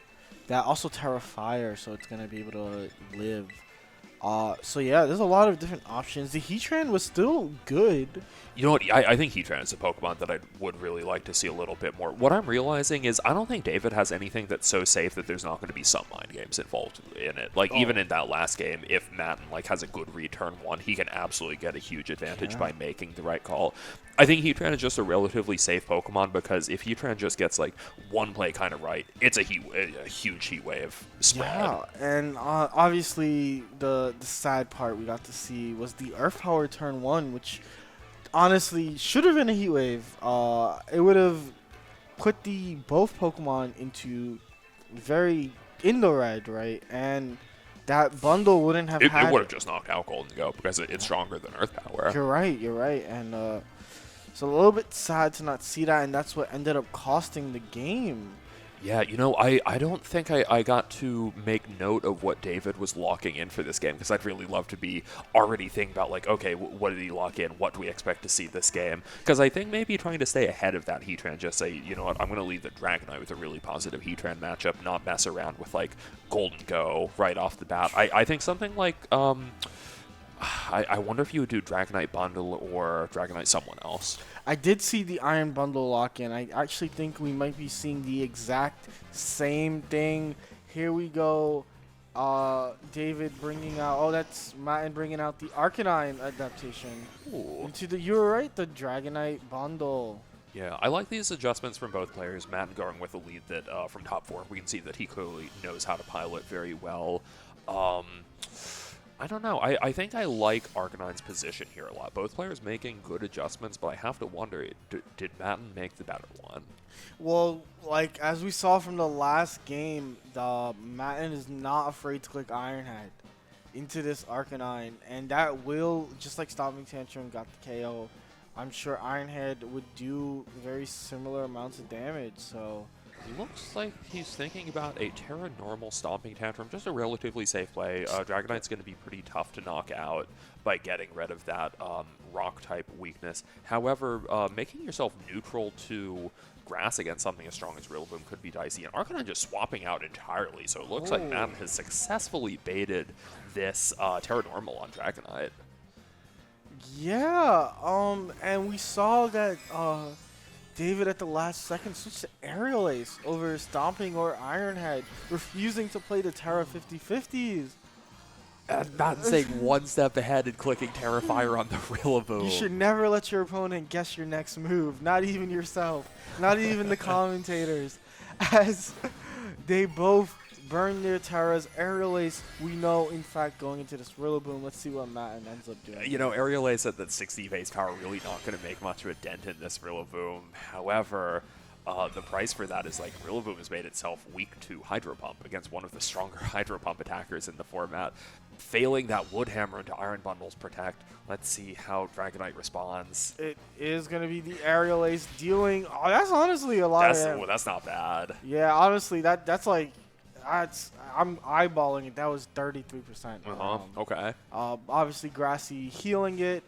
that. Also Terra Fire, so it's going to be able to live. So yeah, there's a lot of different options. The Heatran was still good. You know what? I think Heatran is a Pokemon that I would really like to see a little bit more. What I'm realizing is I don't think David has anything that's so safe that there's not going to be some mind games involved in it. Like, even in that last game, if Matten, like, has a good return 1, he can absolutely get a huge advantage by making the right call. I think Heatran is just a relatively safe Pokemon because if Heatran just gets, like, one play kind of right, it's a huge Heat Wave spread. Yeah, and obviously the sad part we got to see was the Earth Power turn 1, which honestly should have been a Heat Wave. It would have put the both Pokemon into in the red, right? And that bundle wouldn't have It had. would have just knocked out Golden Go because it's stronger than Earth Power. You're right, and so a little bit sad to not see that, and that's what ended up costing the game. Yeah, I don't think I got to make note of what David was locking in for this game because I'd really love to be already thinking about, like, okay, what did he lock in? What do we expect to see this game? Because I think maybe trying to stay ahead of that Heatran, just say, you know what, I'm going to lead the Dragonite with a really positive Heatran matchup, not mess around with, like, Golden Go right off the bat. I think something like, I wonder if you would do Dragonite Bundle or Dragonite someone else. I did see the Iron Bundle lock in. I actually think we might be seeing the exact same thing. Here we go. David bringing out. Oh, that's Matten bringing out the Arcanine adaptation. Ooh. You were right, the Dragonite Bundle. Yeah, I like these adjustments from both players. Matten going with a lead that from top 4, we can see that he clearly knows how to pilot very well. I don't know. I think I like Arcanine's position here a lot. Both players making good adjustments, but I have to wonder, did Matten make the better one? Well, like, as we saw from the last game, the Matten is not afraid to click Iron Head into this Arcanine, and that will, just like Stomping Tantrum got the KO, I'm sure Iron Head would do very similar amounts of damage, so... Looks like he's thinking about a Terra Normal Stomping Tantrum, just a relatively safe play. Dragonite's going to be pretty tough to knock out by getting rid of that rock-type weakness. However, making yourself neutral to grass against something as strong as Rillaboom could be dicey, and Arcanine just swapping out entirely, so it looks like Matten has successfully baited this Terra Normal on Dragonite. Yeah, and we saw that... David at the last second switched to Aerial Ace over Stomping or Iron Head, refusing to play the Terra 50-50s. Not saying one step ahead and clicking Terra Fire on the Rillaboom. You should never let your opponent guess your next move, not even yourself, not even the commentators. As they both burn their Terras, Aerial Ace, we know, in fact, going into this Rillaboom. Let's see what Matten ends up doing. Aerial Ace at that 60 base power really not going to make much of a dent in this Rillaboom. However, the price for that is, like, Rillaboom has made itself weak to Hydro Pump against one of the stronger Hydro Pump attackers in the format. Failing that Wood Hammer into Iron Bundles protect. Let's see how Dragonite responds. It is going to be the Aerial Ace dealing... Oh, that's honestly a lot of damage. Well, that's not bad. Yeah, honestly, that's like... I'm eyeballing it. That was 33%. Okay. Obviously, Grassy healing it.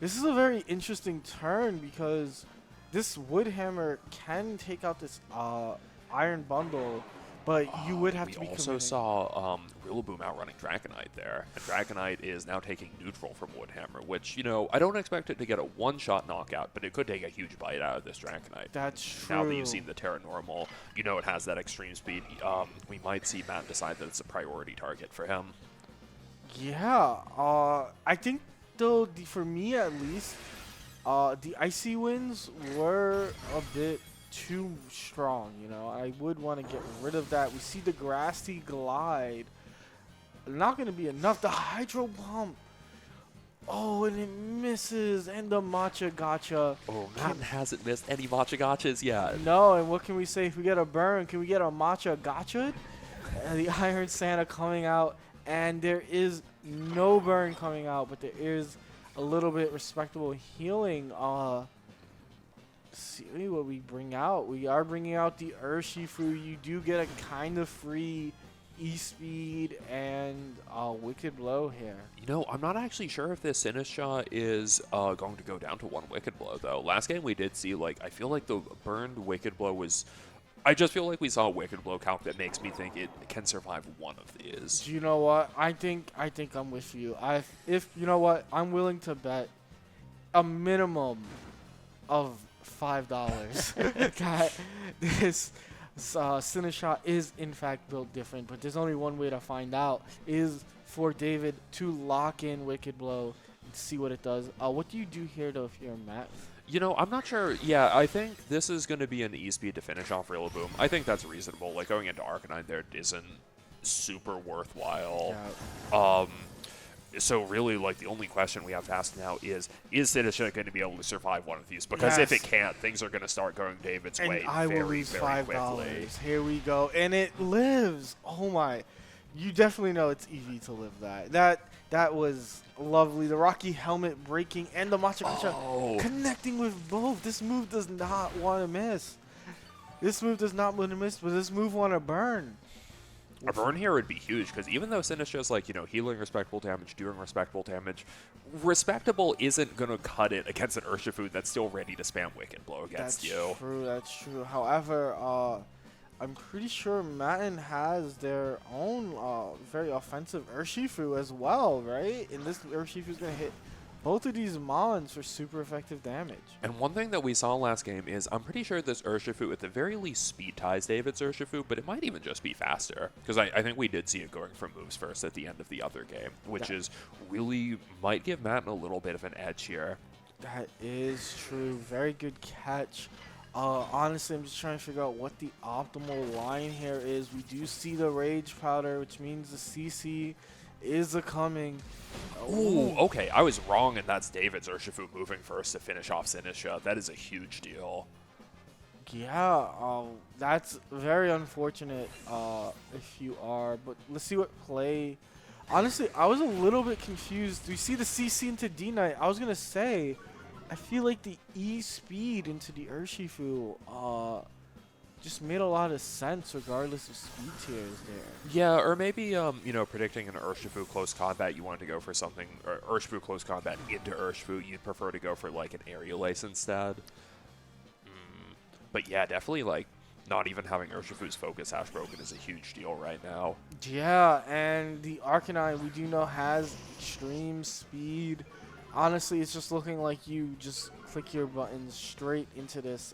This is a very interesting turn because this Wood Hammer can take out this Iron Bundle, but you would have to be committed. We also saw Rillaboom outrunning Dragonite there, and Dragonite is now taking neutral from Wood Hammer, which, I don't expect it to get a one-shot knockout, but it could take a huge bite out of this Dragonite. That's true. Now that you've seen the Terra Normal, it has that extreme speed. We might see Matt decide that it's a priority target for him. Yeah, I think, though, for me at least, the Icy Winds were a bit too strong, I would want to get rid of that. We see the Grassy Glide. Not going to be enough. The Hydro Pump. Oh, and it misses. And the Matcha Gotcha. Oh, Matt hasn't missed any Matcha Gotchas yet. No, and what can we say? If we get a burn, can we get a Matcha Gotcha? The Iron Santa coming out, and there is no burn coming out, but there is a little bit respectable healing. See what we bring out. We are bringing out the Urshifu. You do get a kind of free E-Speed and Wicked Blow here. You know, I'm not actually sure if this Sinistcha is going to go down to 1 Wicked Blow, though. Last game we did see, like, I feel like the burned Wicked Blow was... I just feel like we saw a Wicked Blow calc that makes me think it can survive one of these. Do you know what? I think I'm with you. If you know what, I'm willing to bet a minimum of $5 that this Sinistcha is in fact built different. But there's only one way to find out: is for David to lock in Wicked Blow and see what it does. What do you do here, though, if you're Matt? You know, I'm not sure. Yeah, I think this is going to be an E-Speed to finish off Rillaboom. I think that's reasonable. Like, going into Arcanine there isn't super worthwhile. Yeah. So really, like, the only question we have to ask now is Sinistcha going to be able to survive one of these? Because if it can't, things are going to start going David's way I very, will lose very $5. quickly. Here we go, and it lives. Oh my! You definitely know it's easy to live that. That was lovely. The Rocky Helmet breaking and the Matcha Gotcha connecting with both. This move does not want to miss. This move does not want to miss, but this move want to burn. A burn here would be huge, because even though Sinistcha's, like, you know, healing respectable damage, doing respectable damage, respectable isn't going to cut it against an Urshifu that's still ready to spam Wicked Blow against you. That's true. However, I'm pretty sure Matin has their own very offensive Urshifu as well, right? And this Urshifu is going to hit both of these Mons for super effective damage. And one thing that we saw last game is I'm pretty sure this Urshifu at the very least speed ties David's Urshifu, but it might even just be faster. Because I think we did see it going for moves first at the end of the other game, which is really might give Matt a little bit of an edge here. That is true. Very good catch. Honestly, I'm just trying to figure out what the optimal line here is. We do see the Rage Powder, which means the CC is a-coming. Ooh, okay, I was wrong, and that's David's Urshifu moving first to finish off Sinistcha. That is a huge deal. Yeah, that's very unfortunate if you are. But let's see what play. Honestly, I was a little bit confused. We see the CC into D-Knight. I was going to say, I feel like the E-Speed into the Urshifu just made a lot of sense regardless of speed tiers there. Yeah, or maybe, you know, predicting an Urshifu close combat, you wanted to go for something, or Urshifu close combat into Urshifu, you'd prefer to go for, like, an Aerial Ace instead. But yeah, definitely, like, not even having Urshifu's Focus Sash broken is a huge deal right now. Yeah, and the Arcanine we do know has extreme speed. Honestly, it's just looking like you just click your buttons straight into this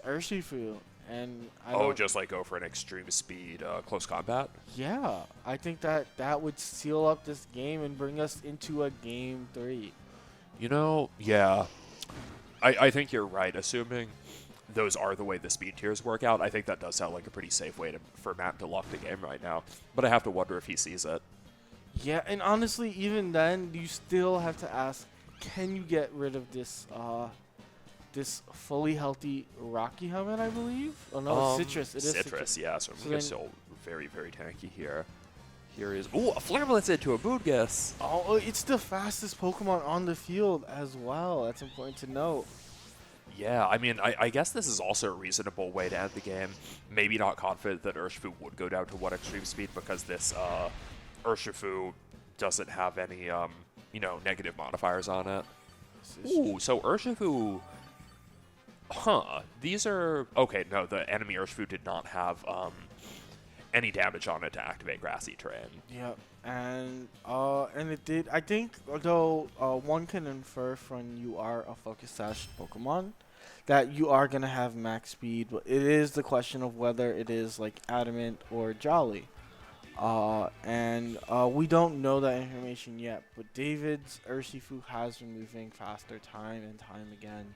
Urshifu, and just like go for an extreme speed close combat? Yeah, I think that would seal up this game and bring us into a game 3. You know, yeah. I think you're right. Assuming those are the way the speed tiers work out, I think that does sound like a pretty safe way for Matt to lock the game right now. But I have to wonder if he sees it. Yeah, and honestly, even then, you still have to ask, can you get rid of this this fully healthy Rocky Helmet, I believe? Oh, no, it's Citrus. It is Citrus. Yeah, so we're still very, very tanky here. Here is... Ooh, a Flare Blitz into a Boodgus. Oh, it's the fastest Pokemon on the field as well. That's important to note. Yeah, I mean, I guess this is also a reasonable way to end the game. Maybe not confident that Urshifu would go down to 1 extreme speed because this Urshifu doesn't have any, you know, negative modifiers on it. Ooh, so Urshifu... Huh. These are... Okay, no, the enemy Urshifu did not have any damage on it to activate Grassy Terrain. Yep. And it did... I think, although one can infer from you are a Focus Sash Pokemon, that you are going to have max speed, but it is the question of whether it is like Adamant or Jolly. And we don't know that information yet, but David's Urshifu has been moving faster time and time again.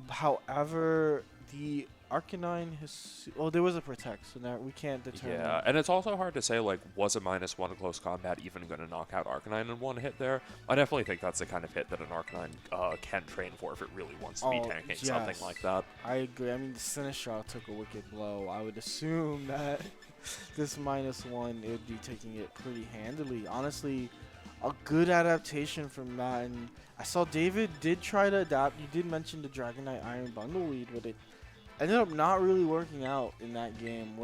However, the Arcanine has. Oh, there was a protect, so now we can't determine. Yeah, and it's also hard to say, like, was a -1 close combat even going to knock out Arcanine in one hit there? I definitely think that's the kind of hit that an Arcanine can train for if it really wants to be tanking something yes. like that. I agree. I mean, the Sinistcha took a wicked blow. I would assume that this -1, it would be taking it pretty handily. Honestly, a good adaptation from that. And I saw David did try to adapt. You did mention the Dragonite Iron Bundle lead, but it ended up not really working out in that game.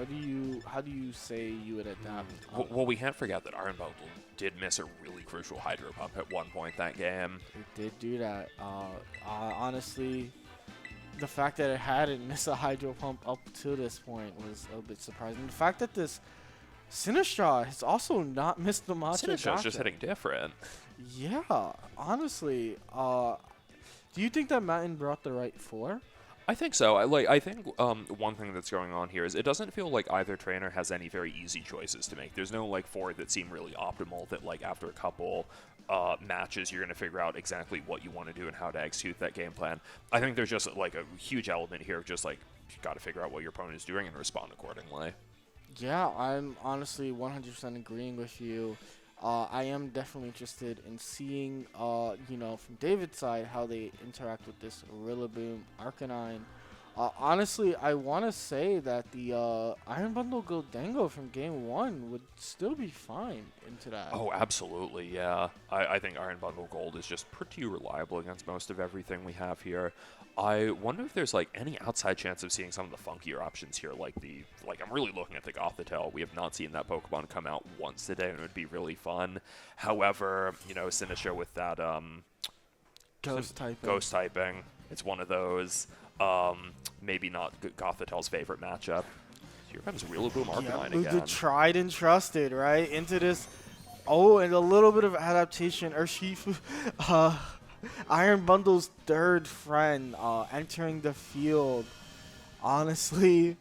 How do you say you would adapt? Well, we can't forget that Iron Bundle did miss a really crucial Hydro Pump at one point that game. It did do that. Honestly, the fact that it hadn't missed a Hydro Pump up to this point was a bit surprising. The fact that this Sinistcha has also not missed the Matcha Sinistcha's just hitting different. Yeah, honestly. Do you think that Matin brought the right 4? I think so. I think one thing that's going on here is it doesn't feel like either trainer has any very easy choices to make. There's no like 4 that seem really optimal that like after a couple matches you're going to figure out exactly what you want to do and how to execute that game plan. I think there's just like a huge element here of just like you got to figure out what your opponent is doing and respond accordingly. Yeah, I'm honestly 100% agreeing with you. I am definitely interested in seeing, from David's side, how they interact with this Rillaboom Arcanine. Honestly, I want to say that the Iron Bundle Gholdengo from Game 1 would still be fine into that. Oh, absolutely, yeah. I think Iron Bundle Gold is just pretty reliable against most of everything we have here. I wonder if there's like any outside chance of seeing some of the funkier options here, like I'm really looking at the Gothitelle. We have not seen that Pokemon come out once today, and it would be really fun. However, Sinistcha with that Ghost typing, it's one of those. Maybe not Gothitelle's favorite matchup. Here comes Rillaboom Arcanine again. The tried and trusted, right? Into this. Oh, and a little bit of adaptation. Urshifu, Iron Bundle's third friend, entering the field. Honestly,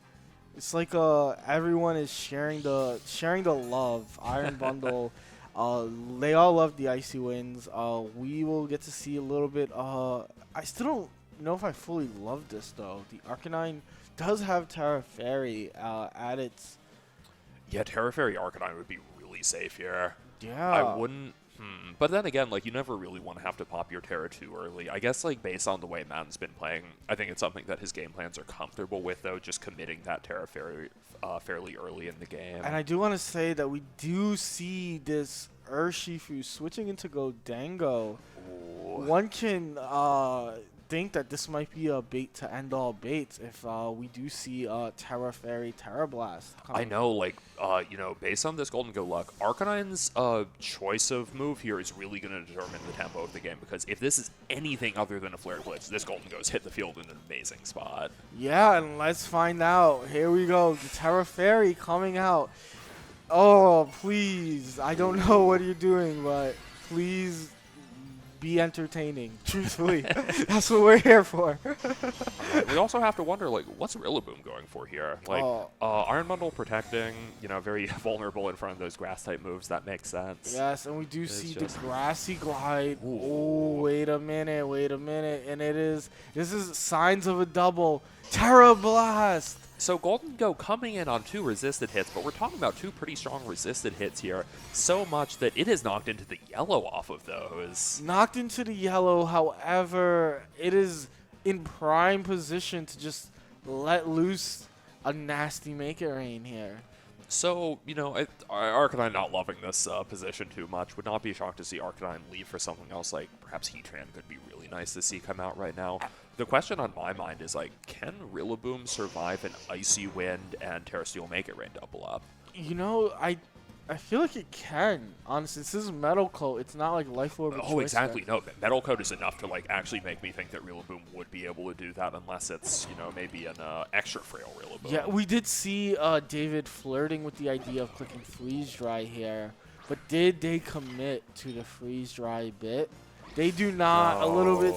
it's like everyone is sharing the love. Iron Bundle, they all love the Icy Winds. We will get to see a little bit. I still don't know if I fully love this though. The Arcanine does have Terra Fairy at its. Yeah, Terra Fairy Arcanine would be really safe here. Yeah. I wouldn't. But then again, like you never really want to have to pop your Terra too early. I guess like based on the way Matin's been playing, I think it's something that his game plans are comfortable with though, just committing that Terra Fairy fairly early in the game. And I do want to say that we do see this Urshifu switching into Gholdengo. Ooh. One can think that this might be a bait to end all baits if we do see Terra Fairy Terra Blast. I know, like, based on this Gholdengo luck, Arcanine's choice of move here is really going to determine the tempo of the game, because if this is anything other than a Flare Blitz, this Gholdengo's hit the field in an amazing spot. Yeah, and let's find out. Here we go. The Terra Fairy coming out. Oh, please. I don't know what you're doing, but please be entertaining. Truthfully, that's what we're here for. We also have to wonder, like, what's Rillaboom going for here? Like, Iron Bundle protecting, very vulnerable in front of those grass-type moves. That makes sense. Yes, and we do see the Grassy Glide. Ooh. Oh, wait a minute. And this is signs of a double. Terra Blast! So Gholdengo coming in on 2 resisted hits, but we're talking about 2 pretty strong resisted hits here. So much that it is knocked into the yellow off of those. Knocked into the yellow, however, it is in prime position to just let loose a nasty Make It Rain here. So, Arcanine not loving this position too much. Would not be shocked to see Arcanine leave for something else, like perhaps Heatran could be really nice to see come out right now. The question on my mind is, like, can Rillaboom survive an Icy Wind and Terrasteel Make It Rain double up? I feel like it can, honestly. This is Metal Coat. It's not like Life Orb. Oh, exactly. No, Metal Coat is enough to, like, actually make me think that Rillaboom would be able to do that, unless it's, maybe an extra frail Rillaboom. Yeah, we did see David flirting with the idea of clicking Freeze Dry here, but did they commit to the Freeze Dry bit? They do not. No. A little bit.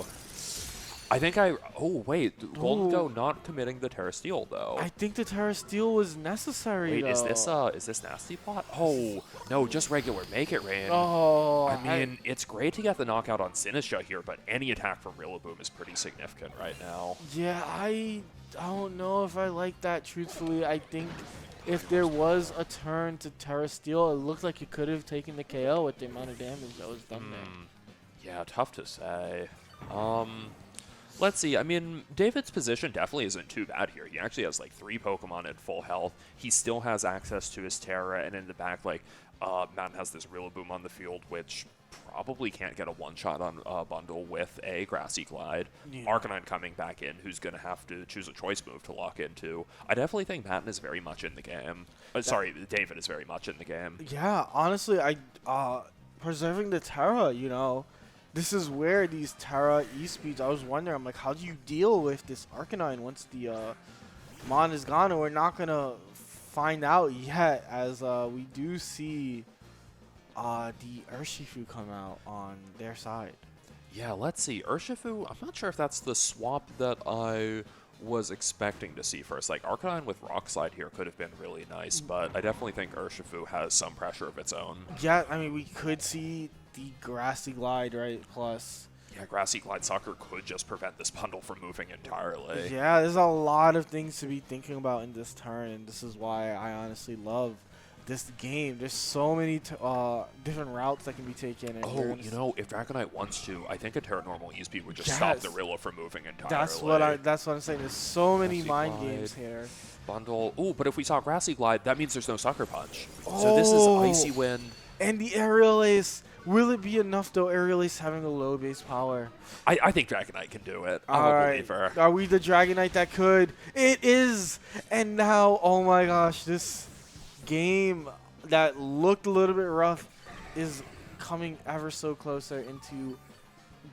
I think oh, wait. Golden Ooh. Go not committing the Terra Steel, though. I think the Terra Steel was necessary, Wait, though. is this Nasty Plot? Oh, no, just regular Make It Rain. Oh, I mean, it's great to get the knockout on Sinistra here, but any attack from Rillaboom is pretty significant right now. yeah, I don't know if I like that, truthfully. I think if there was a turn to Terra Steel, it looked like it could have taken the KO with the amount of damage that was done there. Yeah, tough to say. Let's see. I mean, David's position definitely isn't too bad here. He actually has like 3 Pokemon at full health. He still has access to his Terra, and in the back, like, Mountain has this Rillaboom on the field, which probably can't get a one-shot on bundle with a Grassy Glide. Yeah. Arcanine coming back in, who's going to have to choose a choice move to lock into. I definitely think Mountain is very much in the game. Sorry, David is very much in the game. Yeah, honestly, preserving the Terra, you know, this is where these Terra E-Speeds, I was wondering, I'm like, how do you deal with this Arcanine once the Mon is gone? And we're not going to find out yet, as we do see the Urshifu come out on their side. Yeah, let's see. Urshifu, I'm not sure if that's the swap that I was expecting to see first. Like, Arcanine with Rock Slide here could have been really nice, but I definitely think Urshifu has some pressure of its own. Yeah, I mean, we could see the Grassy Glide, right? Plus, Yeah, Grassy Glide Sucker could just prevent this bundle from moving entirely. yeah, there's a lot of things to be thinking about in this turn, and this is why I honestly love this game. There's so many different routes that can be taken. And Oh, you know, if Dragonite wants to, I think a Terra Normal E-Speed would just Yes. stop the Rilla from moving entirely. That's what I'm saying. There's so many Grassy mind Glide. games here. Bundle. Ooh, but if we saw Grassy Glide, that means there's no Sucker Punch. So this is Icy Wind. And the Aerial Ace. Will it be enough, though, Aerial Ace having a low base power? I think Dragonite can do it. I'm All a right. believer. Are we the Dragonite that could? It is! And now, oh my gosh, this game that looked a little bit rough is coming ever so closer into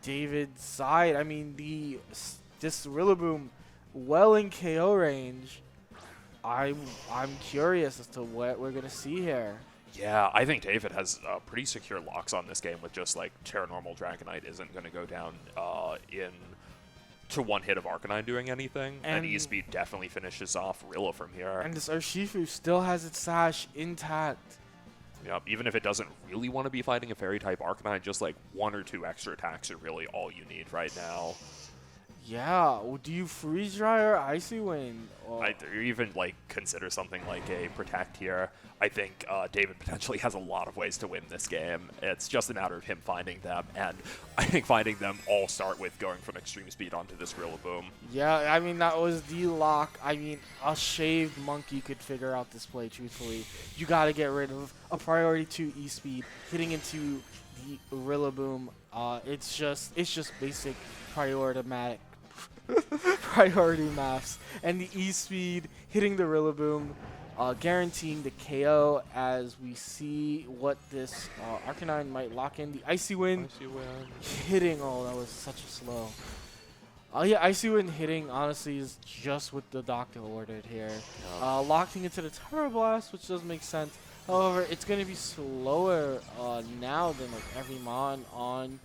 David's side. I mean, this Rillaboom well in KO range. I'm curious as to what we're going to see here. Yeah, I think David has pretty secure locks on this game with just like Terra Normal Dragonite isn't going to go down to one hit of Arcanine doing anything. And E-Speed definitely finishes off Rilla from here. And this Urshifu still has its sash intact. Yep, even if it doesn't really want to be fighting a Fairy-type Arcanine, just like 1 or 2 extra attacks are really all you need right now. Yeah, well, do you Freeze Dry or Icy Wind? Or Or even like consider something like a Protect here. I think David potentially has a lot of ways to win this game. It's just a matter of him finding them, and I think finding them all start with going from Extreme Speed onto this Rillaboom. yeah, I mean, that was the lock. I mean, a shaved monkey could figure out this play, truthfully. You got to get rid of a priority 2 E-Speed, hitting into the Rillaboom. It's just basic priority maths. And the E-Speed hitting the Rillaboom, guaranteeing the KO as we see what this Arcanine might lock in. The Icy Wind hitting. Oh, that was such a slow. Yeah, Icy Wind hitting, honestly, is just what the doctor ordered here. Locking into the Terra Blast, which does make sense. However, it's going to be slower now than like every Mon on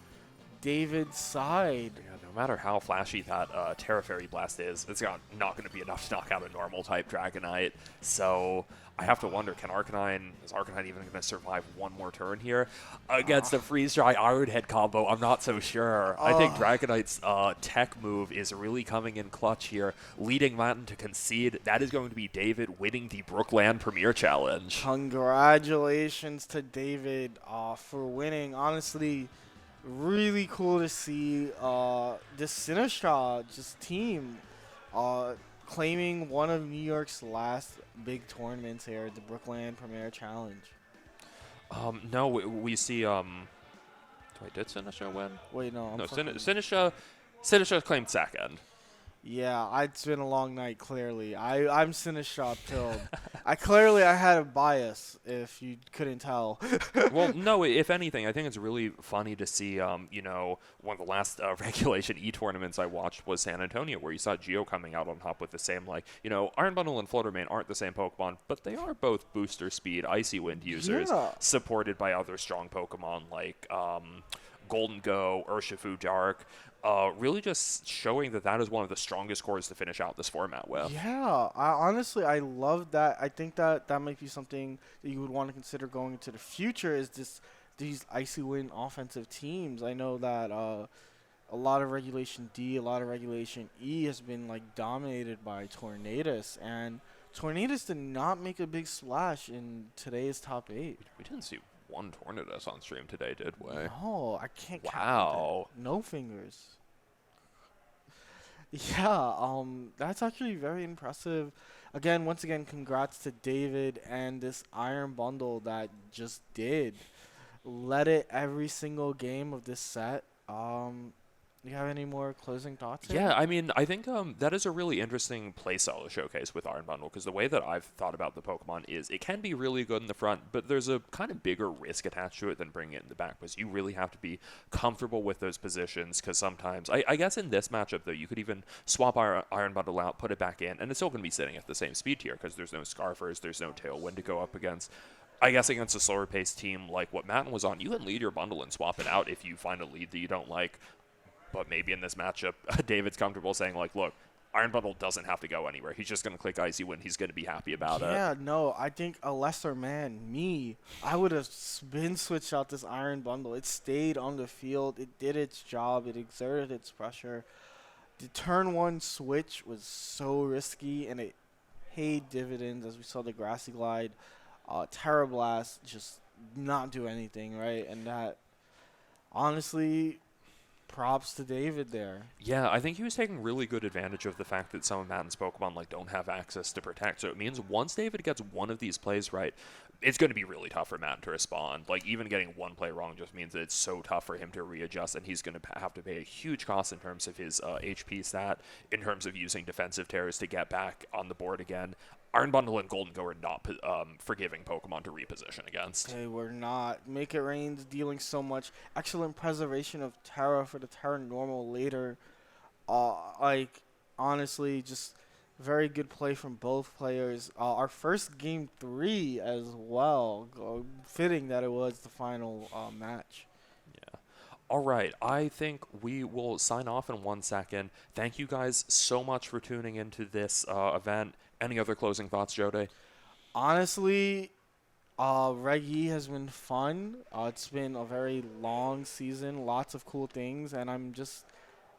David's side. Yeah, no matter how flashy that Terra Fairy Blast is, it's not going to be enough to knock out a normal type Dragonite. So I have to wonder, is Arcanine even going to survive one more turn here? Against the Freeze Dry Iron Head combo, I'm not so sure. I think Dragonite's tech move is really coming in clutch here, leading Mountain to concede. That is going to be David winning the Brookland Premier Challenge. Congratulations to David for winning. Honestly, really cool to see this Sinistra team claiming one of New York's last big tournaments here, the Brookland Premier Challenge. No, we see. Wait, did Sinistra win? Wait, no. No, Sinistra claimed second. Yeah, it's been a long night, clearly. I'm Sinistra pilled. I had a bias, if you couldn't tell. Well, no, if anything, I think it's really funny to see, one of the last regulation E-tournaments I watched was San Antonio, where you saw Geo coming out on top with the same, Iron Bundle and Floater Mane aren't the same Pokemon, but they are both booster speed Icy Wind users, supported by other strong Pokemon like Golden Go, Urshifu Dark. really just showing that that is one of the strongest cores to finish out this format with. Yeah, I love that. I think that that might be something that you would want to consider going into the future is these Icy Wind offensive teams. I know that a lot of Regulation D, a lot of Regulation E has been like dominated by Tornadus, and Tornadus did not make a big splash in today's top 8. We didn't see one Tornadus on stream today, did we? No, I can't count Wow. that. No fingers. Yeah, that's actually very impressive. Again, once again, congrats to David and this Iron Bundle that just did. Led it every single game of this set. You have any more closing thoughts here? Yeah, I mean, I think that is a really interesting playstyle to showcase with Iron Bundle, because the way that I've thought about the Pokemon is it can be really good in the front, but there's a kind of bigger risk attached to it than bringing it in the back, because you really have to be comfortable with those positions, because sometimes, I guess in this matchup, though, you could even swap Iron Bundle out, put it back in, and it's still going to be sitting at the same speed tier, because there's no Scarfers, there's no Tailwind to go up against. I guess against a slower paced team like what Matten was on, you can lead your bundle and swap it out if you find a lead that you don't like. But maybe in this matchup, David's comfortable saying, like, look, Iron Bundle doesn't have to go anywhere. He's just going to click Icy Wind. He's going to be happy about it. Yeah, no, I think a lesser man, me, I would have been switched out this Iron Bundle. It stayed on the field. It did its job. It exerted its pressure. The turn 1 switch was so risky, and it paid dividends, as we saw the Grassy Glide. Terra Blast just not do anything, right? And that, honestly, props to David there. Yeah, I think he was taking really good advantage of the fact that some of Matten's Pokemon like don't have access to Protect. So it means once David gets one of these plays right, it's going to be really tough for Matten to respond. Like, even getting one play wrong just means that it's so tough for him to readjust, and he's going to have to pay a huge cost in terms of his HP stat, in terms of using defensive tears to get back on the board again. Iron Bundle and Golden Go are not forgiving Pokemon to reposition against. They were not. Make It Rain's dealing so much. Excellent preservation of Terra for the Terra Normal later. Like, honestly, just very good play from both players. Our first game 3 as well. Fitting that it was the final match. Yeah. All right, I think we will sign off in 1 second. Thank you guys so much for tuning into this event. Any other closing thoughts, Jode? Honestly, Reg E has been fun. It's been a very long season, lots of cool things, and I'm just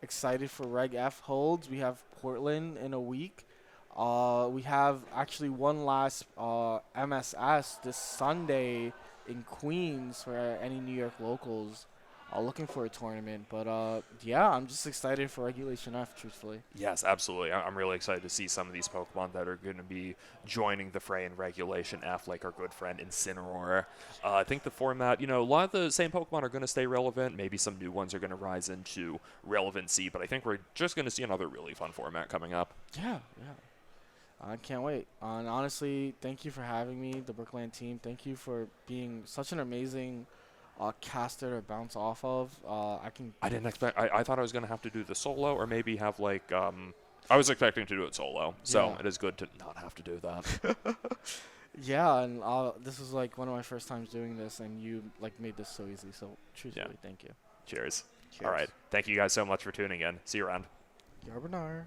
excited for Reg F holds. We have Portland in a week. We have actually one last MSS this Sunday in Queens for any New York locals looking for a tournament. But yeah, I'm just excited for Regulation F, truthfully. Yes, absolutely. I'm really excited to see some of these Pokemon that are going to be joining the fray in Regulation F, like our good friend Incineroar. I think the format, a lot of the same Pokemon are going to stay relevant. Maybe some new ones are going to rise into relevancy, but I think we're just going to see another really fun format coming up. Yeah. I can't wait. And honestly, thank you for having me, the Brookland team. Thank you for being such an amazing caster to bounce off of. I didn't expect. I thought I was going to have to do the solo, or maybe have like. I was expecting to do it solo, so Yeah. it is good to not have to do that. Yeah, and this was like one of my first times doing this, and you like made this so easy. So truthfully, thank you. Cheers. Cheers. All right. Thank you guys so much for tuning in. See you around. Yarbanar.